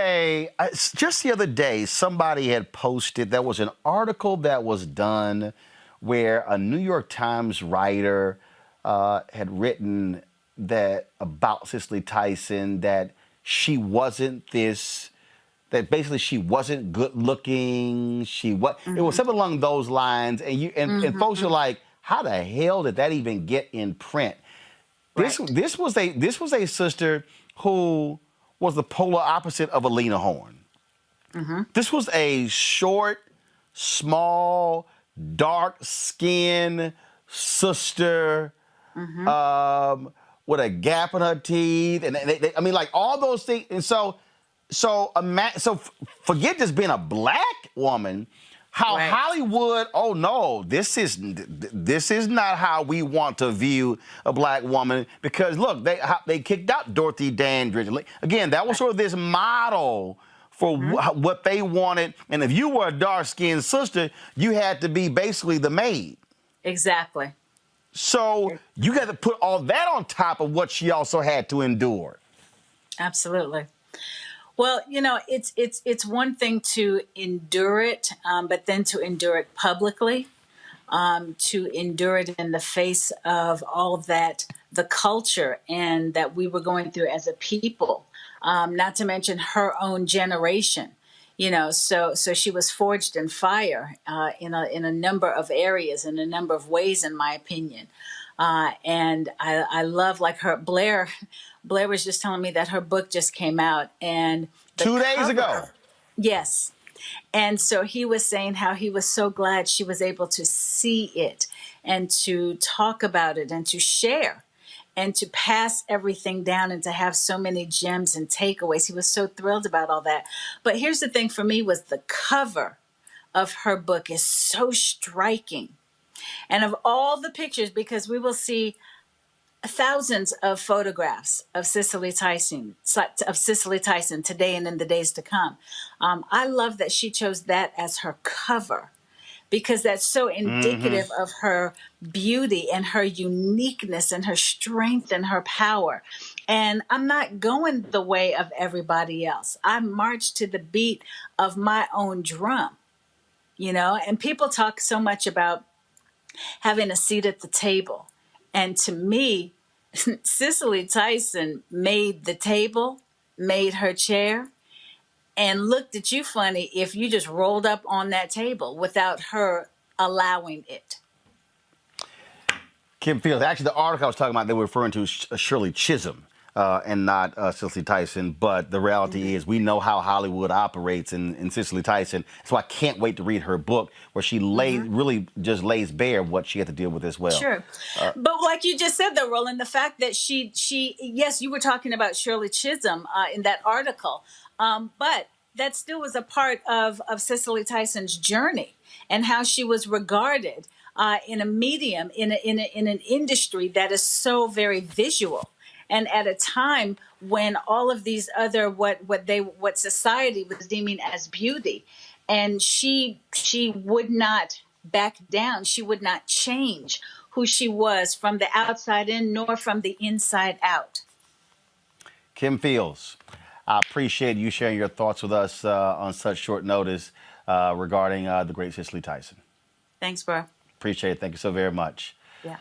just the other day, somebody had posted, there was an article that was done where a New York Times writer had written that about Cicely Tyson, that she wasn't that basically she wasn't good looking. It was something along those lines. And folks are like, how the hell did that even get in print? Right. This was a sister who was the polar opposite of Alina Horn. This was a short, small, dark-skinned sister with a gap in her teeth, and like all those things. And so forget just being a Black woman. How Hollywood? Oh no, this is not how we want to view a Black woman. Because look, they kicked out Dorothy Dandridge. Again, that was sort of this model for what they wanted. And if you were a dark-skinned sister, you had to be basically the maid. Exactly. So you got to put all that on top of what she also had to endure. Absolutely. Well, it's one thing to endure it, but then to endure it publicly, to endure it in the face of all that the culture and that we were going through as a people, not to mention her own generation. So she was forged in fire in a number of areas, in a number of ways, in my opinion. And I love, like, her Blair was just telling me that her book just came out, and 2 days ago. Yes. And so he was saying how he was so glad she was able to see it and to talk about it and to share and to pass everything down and to have so many gems and takeaways. He was so thrilled about all that. But here's the thing for me was the cover of her book is so striking. And of all the pictures, because we will see thousands of photographs of Cicely Tyson today and in the days to come. I love that she chose that as her cover, because that's so indicative of her beauty and her uniqueness and her strength and her power. And I'm not going the way of everybody else. I march to the beat of my own drum, and people talk so much about having a seat at the table. And to me, Cicely Tyson made the table, made her chair, and looked at you funny if you just rolled up on that table without her allowing it. Kim Fields, actually, the article I was talking about, they were referring to Shirley Chisholm and not Cicely Tyson. But the reality is, we know how Hollywood operates in Cicely Tyson. So I can't wait to read her book, where she really just lays bare what she had to deal with as well. Sure. But like you just said, though, Roland, the fact that she yes, you were talking about Shirley Chisholm in that article, but that still was a part of Cicely Tyson's journey and how she was regarded in a medium, in an industry that is so very visual. And at a time when all of these other what society was deeming as beauty, and she would not back down. She would not change who she was from the outside in, nor from the inside out. Kim Fields, I appreciate you sharing your thoughts with us on such short notice regarding the great Cicely Tyson. Thanks, bro. Appreciate it. Thank you so very much. Yeah.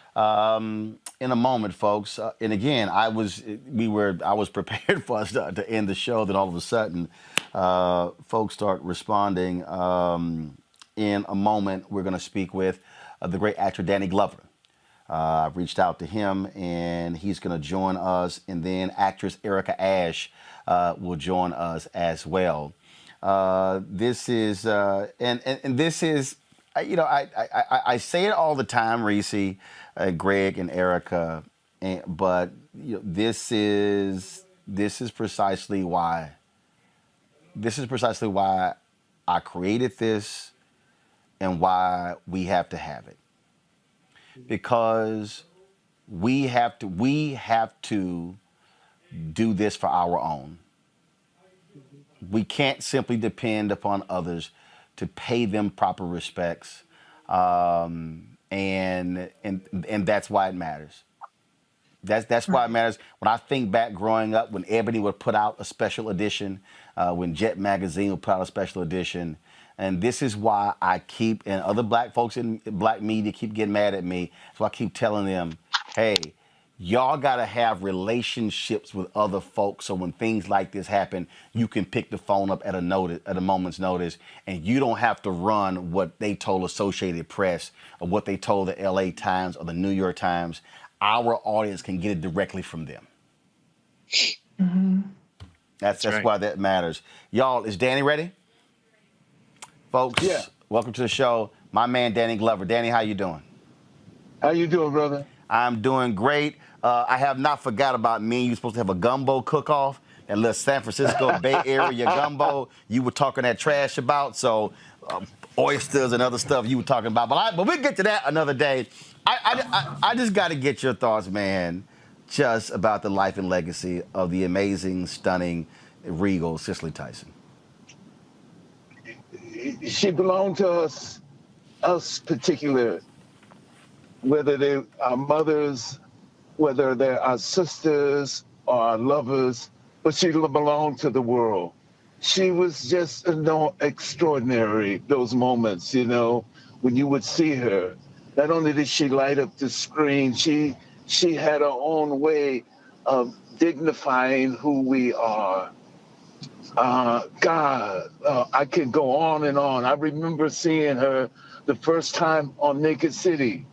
In a moment, folks, and again, I was prepared for us to end the show. Then all of a sudden, folks start responding. In a moment, we're going to speak with the great actor Danny Glover. I've reached out to him, and he's going to join us. And then actress Erica Ashe will join us as well. This is and this is. I say it all the time, Reese, Greg, and Erica, but this is precisely why. This is precisely why I created this, and why we have to have it, because we have to do this for our own. We can't simply depend upon others to pay them proper respects, and that's why it matters. That's why it matters. When I think back growing up, when Ebony would put out a special edition, when Jet Magazine would put out a special edition, and this is why I keep, and other black folks in black media keep getting mad at me, so I keep telling them, hey, y'all gotta have relationships with other folks, so when things like this happen, you can pick the phone up at a moment's notice, and you don't have to run what they told Associated Press or what they told the LA Times or the New York Times. Our audience can get it directly from them. Mm-hmm. That's right. Why that matters. Y'all, is Danny ready? Folks, welcome to the show. My man, Danny Glover. Danny, how you doing? How you doing, brother? I'm doing great. I have not forgot about me. You were supposed to have a gumbo cook-off, and little San Francisco Bay Area gumbo you were talking that trash about. So oysters and other stuff you were talking about. But we'll get to that another day. I just got to get your thoughts, man, just about the life and legacy of the amazing, stunning, regal Cicely Tyson. She belonged to us particular, whether they are mothers, whether they're our sisters or our lovers, but she belonged to the world. She was just extraordinary, those moments, when you would see her. Not only did she light up the screen, she she had her own way of dignifying who we are. I could go on and on. I remember seeing her the first time on Naked City.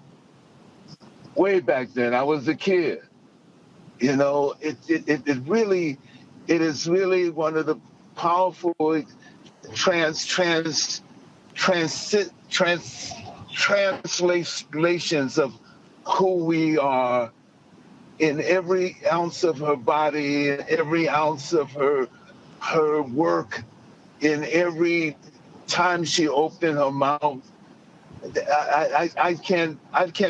Way back then, I was a kid. You know, it is really one of the powerful translations of who we are in every ounce of her body, in every ounce of her work, in every time she opened her mouth. I can't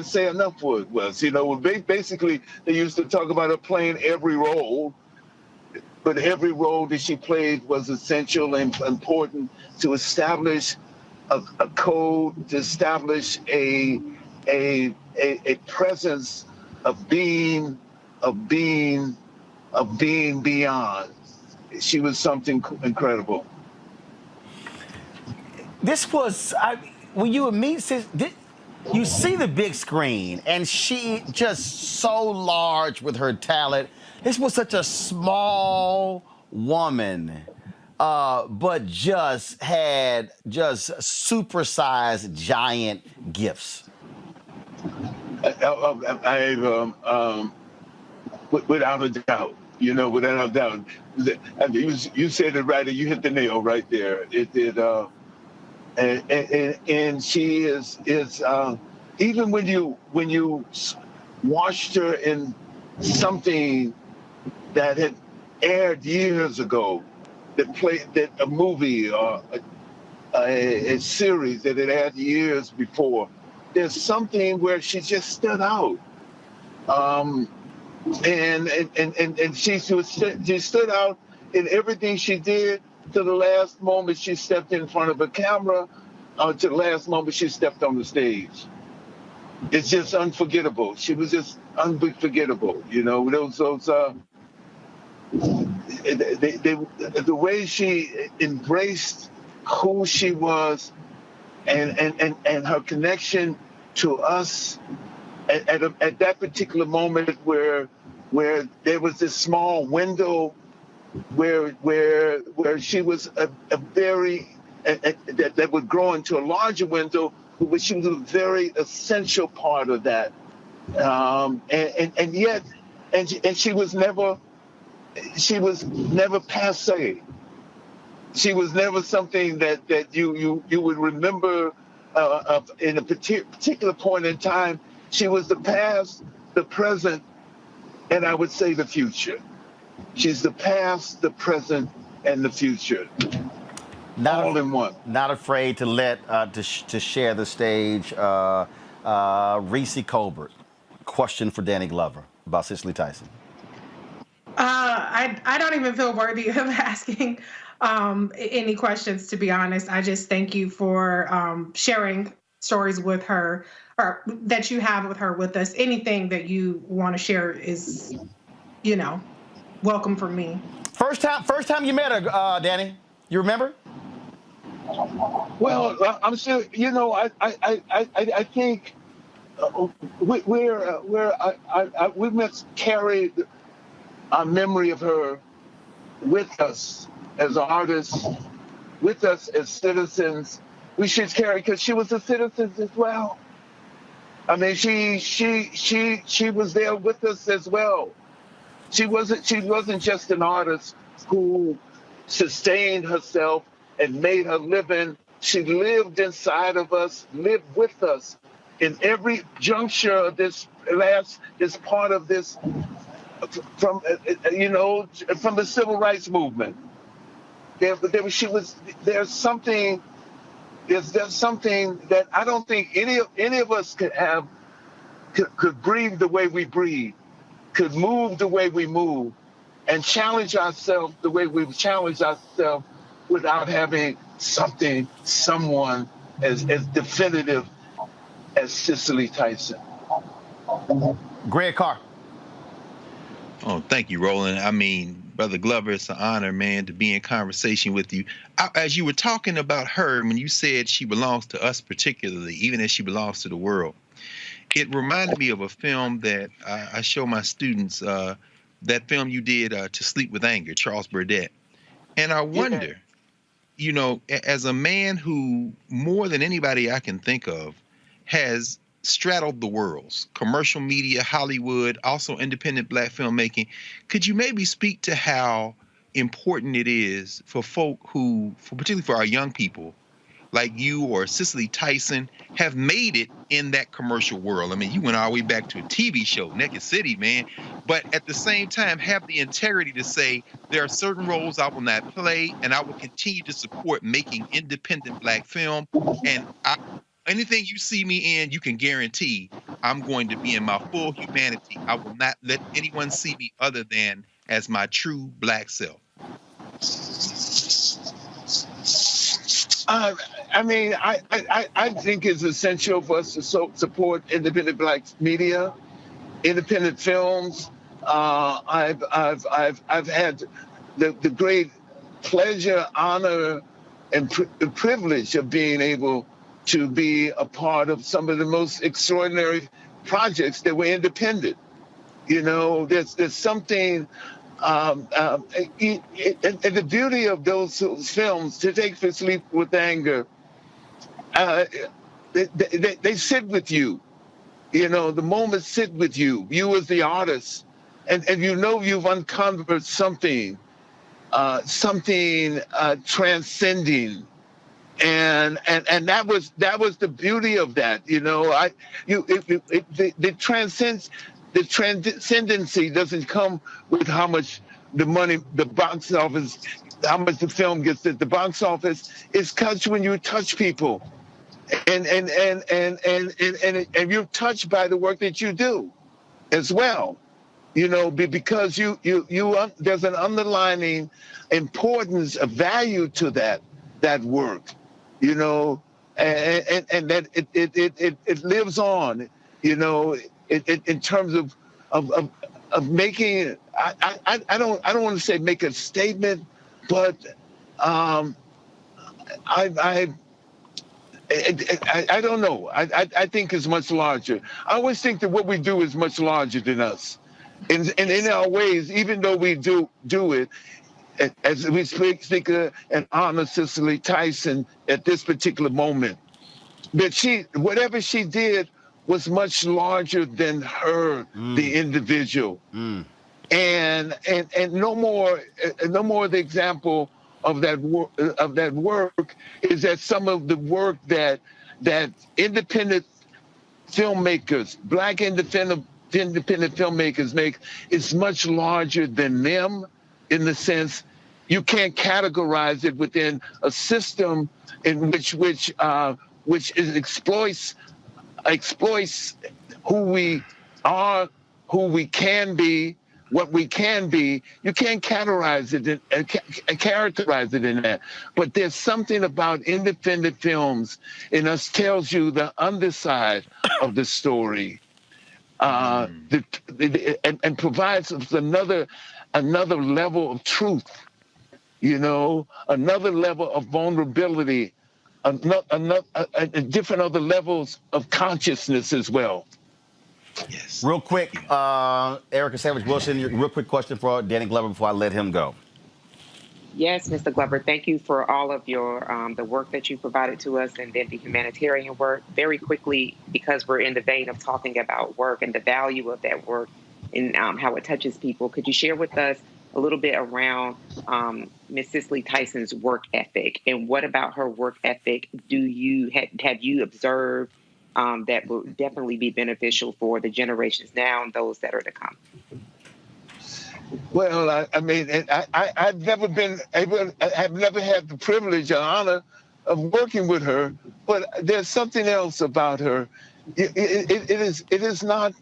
say enough what it was. You know, basically they used to talk about her playing every role, but every role that she played was essential and important to establish a code, to establish a presence of being beyond. She was something incredible. This was, when you would meet, you see the big screen, and she just so large with her talent. This was such a small woman, but just had supersized giant gifts. Without a doubt. You know, without a doubt. I mean, you said it right, and you hit the nail right there. And she is even when you watched her in something that had aired years ago, that a movie or a series that had aired years before, there's something where she just stood out. And she stood out in everything she did, to the last moment she stepped in front of a camera, to the last moment she stepped on the stage. It's just unforgettable. She was just unforgettable. You know, the way she embraced who she was, and her connection to us at that particular moment where there was this small window where she was a very that would grow into a larger window, but she was a very essential part of that, and yet she was never passé. She was never something that you would remember in a particular point in time. She was the past, the present, and I would say the future. She's the past, the present, and the future. All in one. Not afraid to to share the stage. Reese Colbert, question for Danny Glover about Cicely Tyson. I don't even feel worthy of asking any questions, to be honest. I just thank you for sharing stories with her, or that you have with her, with us. Anything that you want to share is, welcome from me. First time you met her, Danny. You remember? Well, I'm sure. I think we must carry our memory of her with us as artists, with us as citizens. We should carry, because she was a citizen as well. I mean, she was there with us as well. She wasn't just an artist who sustained herself and made her living. She lived inside of us, lived with us in every juncture of this part of this, from the civil rights movement. There's something that I don't think any of us could breathe the way we breathe, could move the way we move, and challenge ourselves the way we've challenged ourselves without having someone as definitive as Cicely Tyson. Greg Carr. Oh, thank you, Roland. I mean, Brother Glover, it's an honor, man, to be in conversation with you. As you were talking about her, when you said she belongs to us particularly, even as she belongs to the world, It reminded me of a film that I show my students, that film you did, To Sleep with Anger, Charles Burdett. And I wonder, you know, as a man who, more than anybody I can think of, has straddled the worlds, commercial media, Hollywood, also independent black filmmaking, could you maybe speak to how important it is for folk who, particularly for our young people, like you or Cicely Tyson, have made it in that commercial world? I mean, you went all the way back to a TV show, Naked City, man. But at the same time, have the integrity to say, there are certain roles I will not play, and I will continue to support making independent black film. And anything you see me in, you can guarantee I'm going to be in my full humanity. I will not let anyone see me other than as my true black self. I mean, I think it's essential for us to support independent black media, independent films. I've had the great pleasure, honor, and privilege of being able to be a part of some of the most extraordinary projects that were independent. You know, there's something. And the beauty of those films, To Take For Sleep with Anger, they sit with you. You know, the moments sit with you, you as the artist, and you know you've uncovered something transcending. And that was the beauty of that. You know, the transcendency doesn't come with how much the money, the box office, how much the film gets at the box office. It's because when you touch people, and you're touched by the work that you do, as well. You know, because you there's an underlying importance, a value to that work. You know, and that it lives on. You know, in terms of making, I don't want to say make a statement, but I don't know. I think it's much larger. I always think that what we do is much larger than us, and in our ways, even though we do it. As we speak and honor Cicely Tyson at this particular moment, that whatever she did was much larger than her, the individual, and no more the example of that work is that some of the work that independent filmmakers, black independent filmmakers make is much larger than them, in the sense you can't categorize it within a system in which exploits who we are, who we can be, what we can be. You can't characterize it in that. But there's something about independent films in us tells you the underside of the story, and provides us another level of truth, you know, another level of vulnerability, different other levels of consciousness as well. Yes. Real quick, Erica Savage Wilson, real quick question for Danny Glover before I let him go. Yes, Mr. Glover, thank you for all of your the work that you provided to us, and then the humanitarian work. Very quickly, because we're in the vein of talking about work and the value of that work and how it touches people, could you share with us a little bit around Ms. Cicely Tyson's work ethic, and what about her work ethic have you observed that will definitely be beneficial for the generations now and those that are to come? Well, I mean, I've never been able, I've never had the privilege or honor of working with her, but there's something else about her. It is not,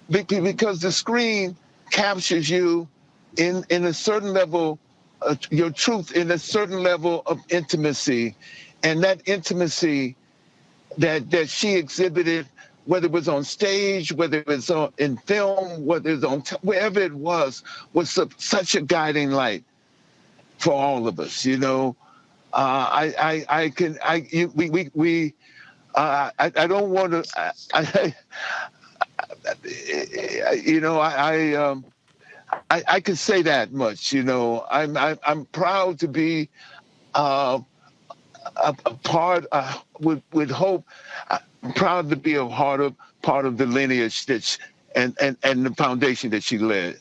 because the screen captures you in a certain level, your truth in a certain level of intimacy, and that intimacy that she exhibited, whether it was on stage, whether it was in film, whether it was on wherever it was such a guiding light for all of us. You know, I don't want to. I can say that much. I'm proud to be a part with hope. I'm proud to be part of the lineage and the foundation that she laid.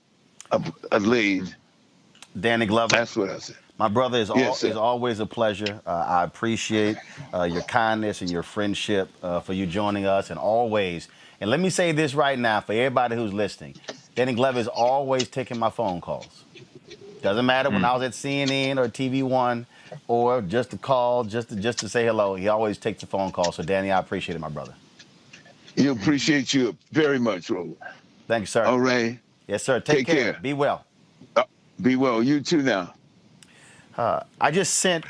Danny Glover. That's what I said. My brother, is Yes, sir. always a pleasure. I appreciate your kindness and your friendship for you joining us, and always. And let me say this right now for everybody who's listening: Danny Glover is always taking my phone calls. Doesn't matter when I was at CNN or TV One, or just to call, just to say hello. He always takes the phone call. So, Danny, I appreciate it, my brother. You appreciate you very much, Roland. Thank you, sir. All right. Yes, sir. Take care. Be well. Be well. You too now. I just sent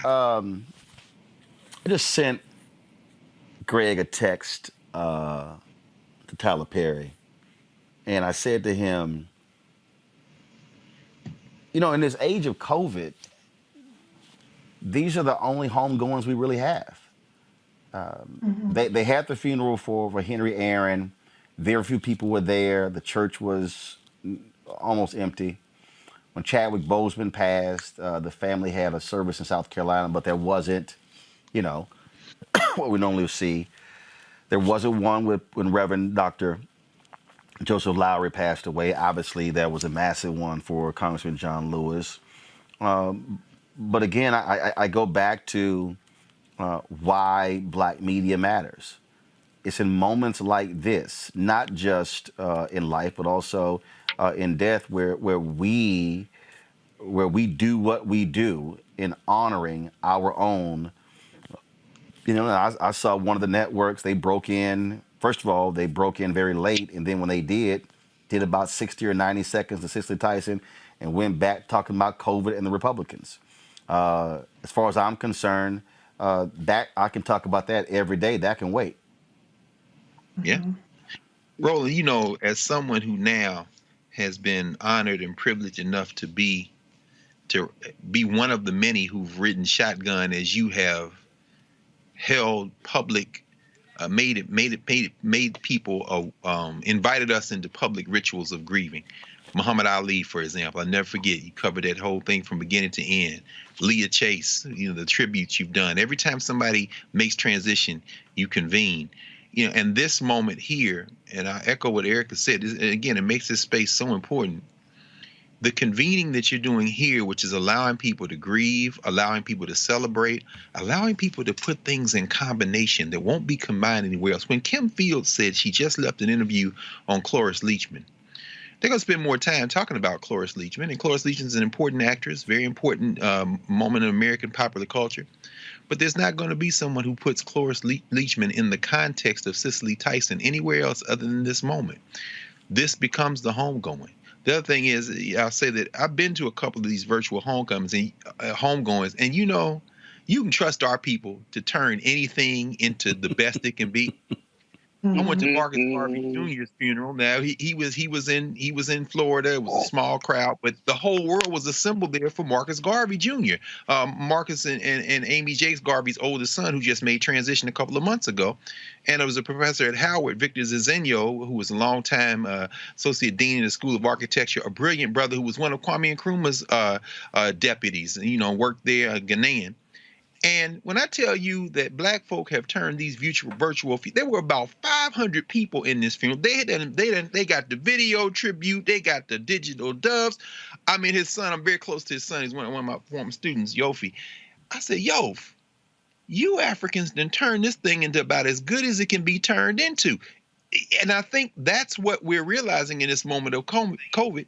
Greg a text to Tyler Perry, and I said to him, in this age of COVID, these are the only homegoings we really have. They had the funeral for Henry Aaron. Very few people were there. The church was almost empty. When Chadwick Boseman passed, the family had a service in South Carolina, but there wasn't, what we normally see. There wasn't one when Reverend Dr. Joseph Lowry passed away. Obviously, there was a massive one for Congressman John Lewis. But again, I go back to why black media matters. It's in moments like this, not just in life, but also in death, where we do what we do in honoring our own. I saw one of the networks, they broke in. First of all, they broke in very late, and then when they did about 60 or 90 seconds to Cicely Tyson and went back talking about COVID and the Republicans. As far as I'm concerned, that I can talk about that every day. That can wait. Yeah. Roland, as someone who now has been honored and privileged enough to be one of the many who've ridden shotgun as you have held public, made people, invited us into public rituals of grieving. Muhammad Ali, for example, I'll never forget, you covered that whole thing from beginning to end. Leah Chase, the tributes you've done. Every time somebody makes transition, you convene. And this moment here, and I echo what Erica said, again, it makes this space so important. The convening that you're doing here, which is allowing people to grieve, allowing people to celebrate, allowing people to put things in combination that won't be combined anywhere else. When Kim Fields said she just left an interview on Cloris Leachman, they're going to spend more time talking about Cloris Leachman. And Cloris Leachman is an important actress, very important moment in American popular culture. But there's not going to be someone who puts Cloris Leachman in the context of Cicely Tyson anywhere else other than this moment. This becomes the homegoing. The other thing is, I'll say that I've been to a couple of these virtual homegoings, and you can trust our people to turn anything into the best it can be. I went to Marcus Garvey Jr.'s funeral. Now he was in Florida. It was a small crowd, but the whole world was assembled there for Marcus Garvey Jr. Marcus and Amy Jakes Garvey's oldest son, who just made transition a couple of months ago, and it was a professor at Howard, Victor Zizzenio, who was a longtime associate dean in the School of Architecture, a brilliant brother who was one of Kwame Nkrumah's deputies, worked there, a Ghanaian. And when I tell you that black folk have turned these virtual, there were about 500 people in this funeral. They got the video tribute, they got the digital doves. I mean, his son, I'm very close to his son. He's one of my former students, Yofi. I said, Yof, you Africans done turned this thing into about as good as it can be turned into. And I think that's what we're realizing in this moment of COVID.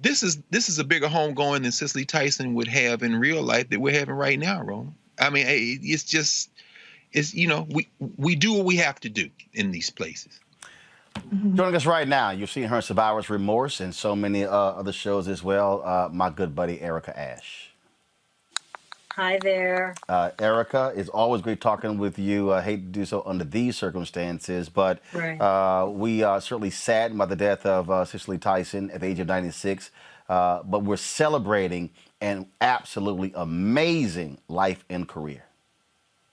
This is a bigger homegoing than Cicely Tyson would have in real life that we're having right now, Roland. I mean, we do what we have to do in these places. Joining us right now, you're seeing her in Survivor's Remorse and so many other shows as well. My good buddy, Erica Ash. Hi there. Erica, it's always great talking with you. I hate to do so under these circumstances, but we are certainly saddened by the death of Cicely Tyson at the age of 96. But we're celebrating an absolutely amazing life and career.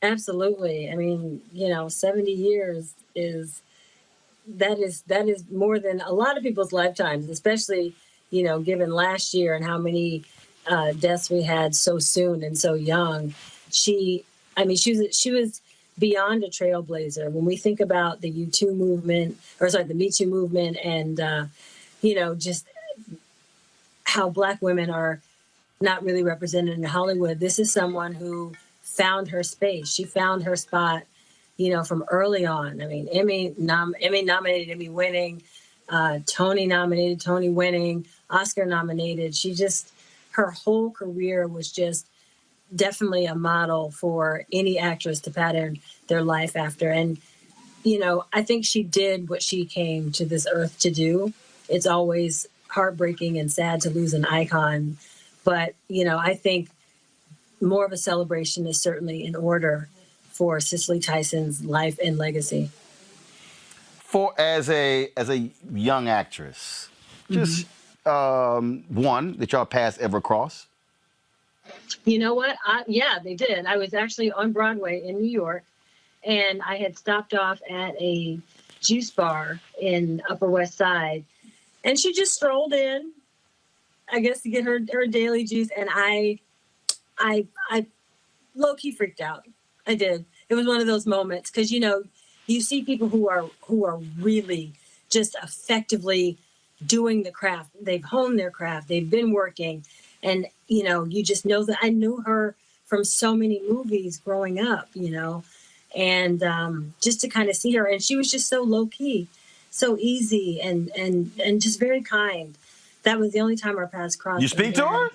Absolutely. I mean, 70 years that is more than a lot of people's lifetimes, especially, given last year and how many deaths we had so soon and so young. She was beyond a trailblazer. When we think about the the Me Too movement, and just how Black women are not really represented in Hollywood, this is someone who found her space. She found her spot, from early on. I mean, Emmy nominated, Emmy winning, Tony nominated, Tony winning, Oscar nominated. Her whole career was just definitely a model for any actress to pattern their life after. And, I think she did what she came to this earth to do. It's always heartbreaking and sad to lose an icon. But, I think more of a celebration is certainly in order for Cicely Tyson's life and legacy. As a young actress, just one, did y'all paths ever cross? You know what? Yeah, they did. I was actually on Broadway in New York, and I had stopped off at a juice bar in Upper West Side, and she just strolled in, I guess, to get her daily juice, and I low-key freaked out. I did. It was one of those moments because, you see people who are really just effectively doing the craft. They've honed their craft. They've been working. And, you just know that I knew her from so many movies growing up, and just to kind of see her. And she was just so low-key, so easy, and just very kind. That was the only time our paths crossed. You speak to her?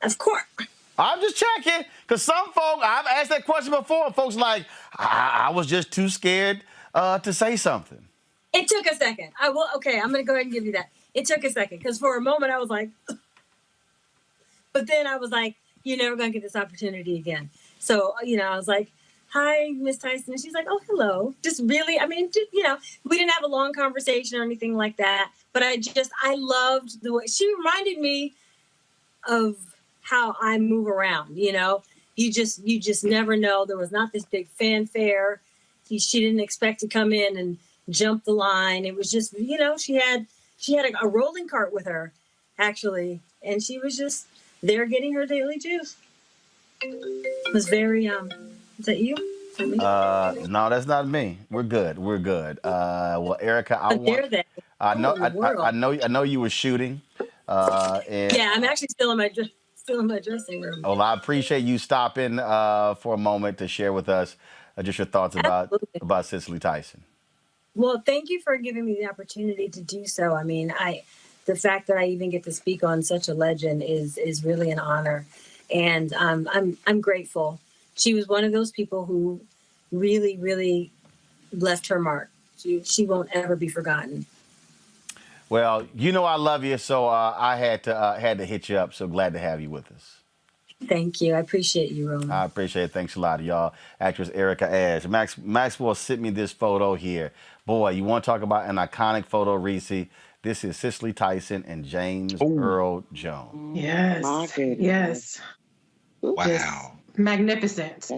Of course. I'm just checking, because some folk, I've asked that question before, and folks like, I was just too scared to say something. It took a second. I'm going to go ahead and give you that. It took a second, because for a moment I was like, but then I was like, you're never going to get this opportunity again. So, I was like, hi, Miss Tyson. And she's like, oh, hello. Just really, we didn't have a long conversation or anything like that, but I loved the way she reminded me of how I move around. You just never know. There was not this big fanfare. She didn't expect to come in and jump the line. It was just, she had a rolling cart with her, actually, and she was just there getting her daily juice. It was very is that you? Is that me? No, that's not me. We're good. Well, Erica, I know you were shooting. Yeah, I'm actually still in my dressing room. Well, I appreciate you stopping for a moment to share with us just your thoughts about Cicely Tyson. Well, thank you for giving me the opportunity to do so. I mean, the fact that I even get to speak on such a legend is really an honor, and I'm grateful. She was one of those people who really, really left her mark. She won't ever be forgotten. Well, I love you, so I had to hit you up. So glad to have you with us. Thank you. I appreciate you, Roland. I appreciate it. Thanks a lot, y'all. Actress Erica Ashe. Maxwell sent me this photo here. Boy, you want to talk about an iconic photo, Reese? This is Cicely Tyson and James Earl Jones. Yes. My goodness. Yes. Wow. Just magnificent.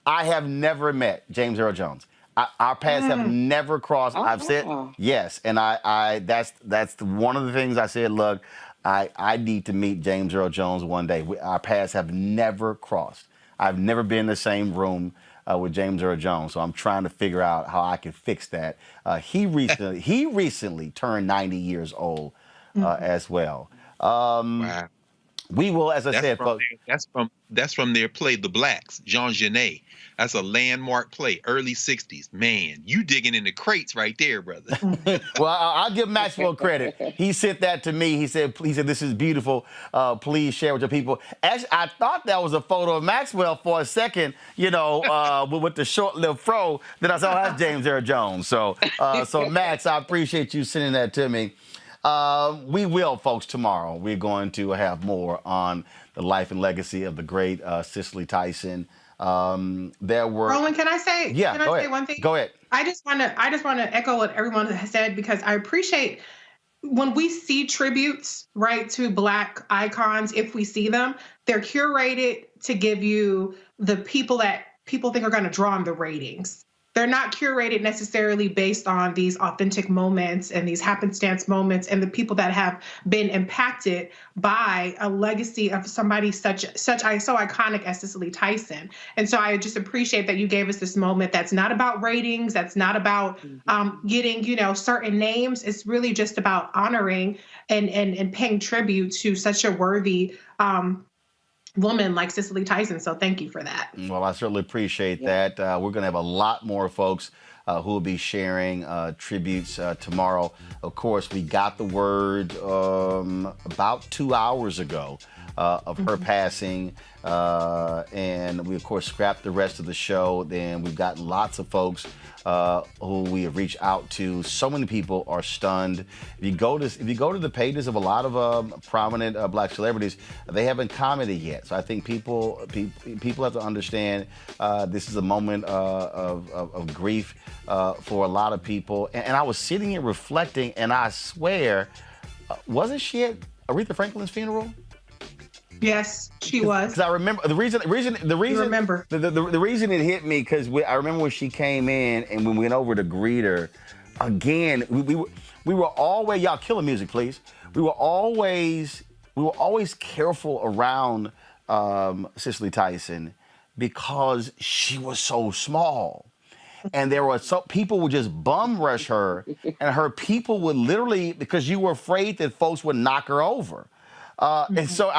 I have never met James Earl Jones. Our paths have never crossed. I've said yes, and that's one of the things I said. Look, I need to meet James Earl Jones one day. Our paths have never crossed. I've never been in the same room with James Earl Jones, so I'm trying to figure out how I can fix that. He recently turned 90 years old as well. Wow. We will, as I said, folks. That's from their play, The Blacks, Jean Genet. That's a landmark play, early 60s. Man, you digging in the crates right there, brother. Well, I'll give Maxwell credit. He sent that to me. He said, this is beautiful. Please share with your people. Actually, I thought that was a photo of Maxwell for a second, with the short-lived fro. Then I saw that's James Earl Jones. So Max, I appreciate you sending that to me. We will, folks, tomorrow. We're going to have more on the life and legacy of the great Cicely Tyson. Roland, can I say? Yeah, can I say one thing? Go ahead. I just want to echo what everyone has said, because I appreciate when we see tributes, right, to Black icons, if we see them, they're curated to give you the people that people think are going to draw in the ratings. They're not curated necessarily based on these authentic moments and these happenstance moments and the people that have been impacted by a legacy of somebody so iconic as Cicely Tyson. And so I just appreciate that you gave us this moment that's not about ratings, that's not about getting, certain names. It's really just about honoring and paying tribute to such a worthy woman like Cicely Tyson. So thank you for that. Well, I certainly appreciate that. We're going to have a lot more folks who will be sharing tributes tomorrow. Of course, we got the word about 2 hours ago of her passing. And we, of course, scrapped the rest of the show. Then we've gotten lots of folks who we have reached out to. So many people are stunned. If you go to the pages of a lot of prominent Black celebrities, they haven't commented yet. So I think people have to understand this is a moment of grief for a lot of people. And I was sitting here reflecting, and I swear, wasn't she at Aretha Franklin's funeral? Yes, she was. Because I remember the reason. You remember. The reason it hit me because I remember when she came in and when we went over to greet her. Again, we were always, y'all kill the music, please. We were always careful around Cicely Tyson because she was so small. And there were people would just bum rush her, and her people would literally, because you were afraid that folks would knock her over. And so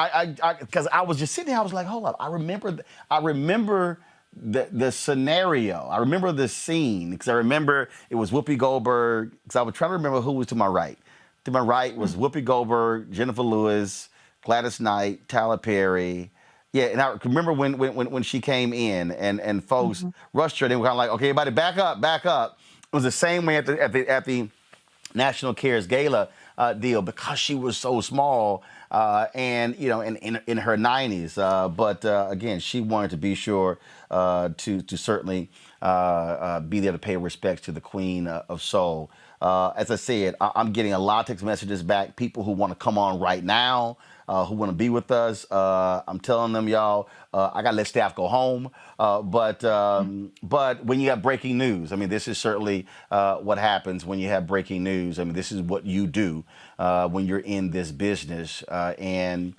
because I was just sitting there, I was like, hold up, I remember the scenario. I remember the scene because I remember it was Whoopi Goldberg. Because I was trying to remember who was to my right. To my right was Whoopi Goldberg, Jennifer Lewis, Gladys Knight, Tyler Perry. Yeah, and I remember when she came in and folks rushed her. They were kind of like, okay, everybody, back up. It was the same way at the National Cares Gala deal because she was so small. And in her 90s, but again, she wanted to be sure to certainly be there to pay respects to the Queen of Soul. As I said, I'm getting a lot of text messages back. People who want to come on right now, who want to be with us. I'm telling them, y'all, I gotta let staff go home. But when you have breaking news, I mean, this is certainly what happens when you have breaking news. I mean, this is what you do when you're in this business, and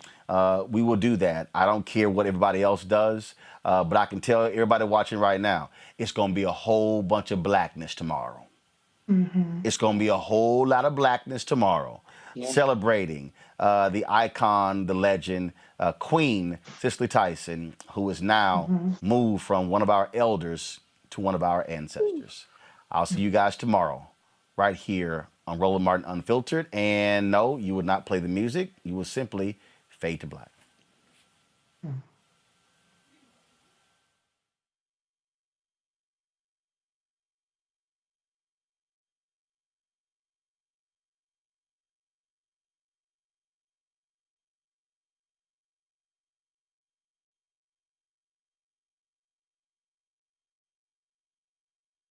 we will do that. I don't care what everybody else does, but I can tell everybody watching right now, it's gonna be a whole bunch of blackness tomorrow. It's gonna be a whole lot of blackness tomorrow, celebrating the icon, the legend, Queen Cicely Tyson, who is now moved from one of our elders to one of our ancestors. I'll see you guys tomorrow, right here on Roland Martin Unfiltered. And no, you would not play the music. You will simply fade to black.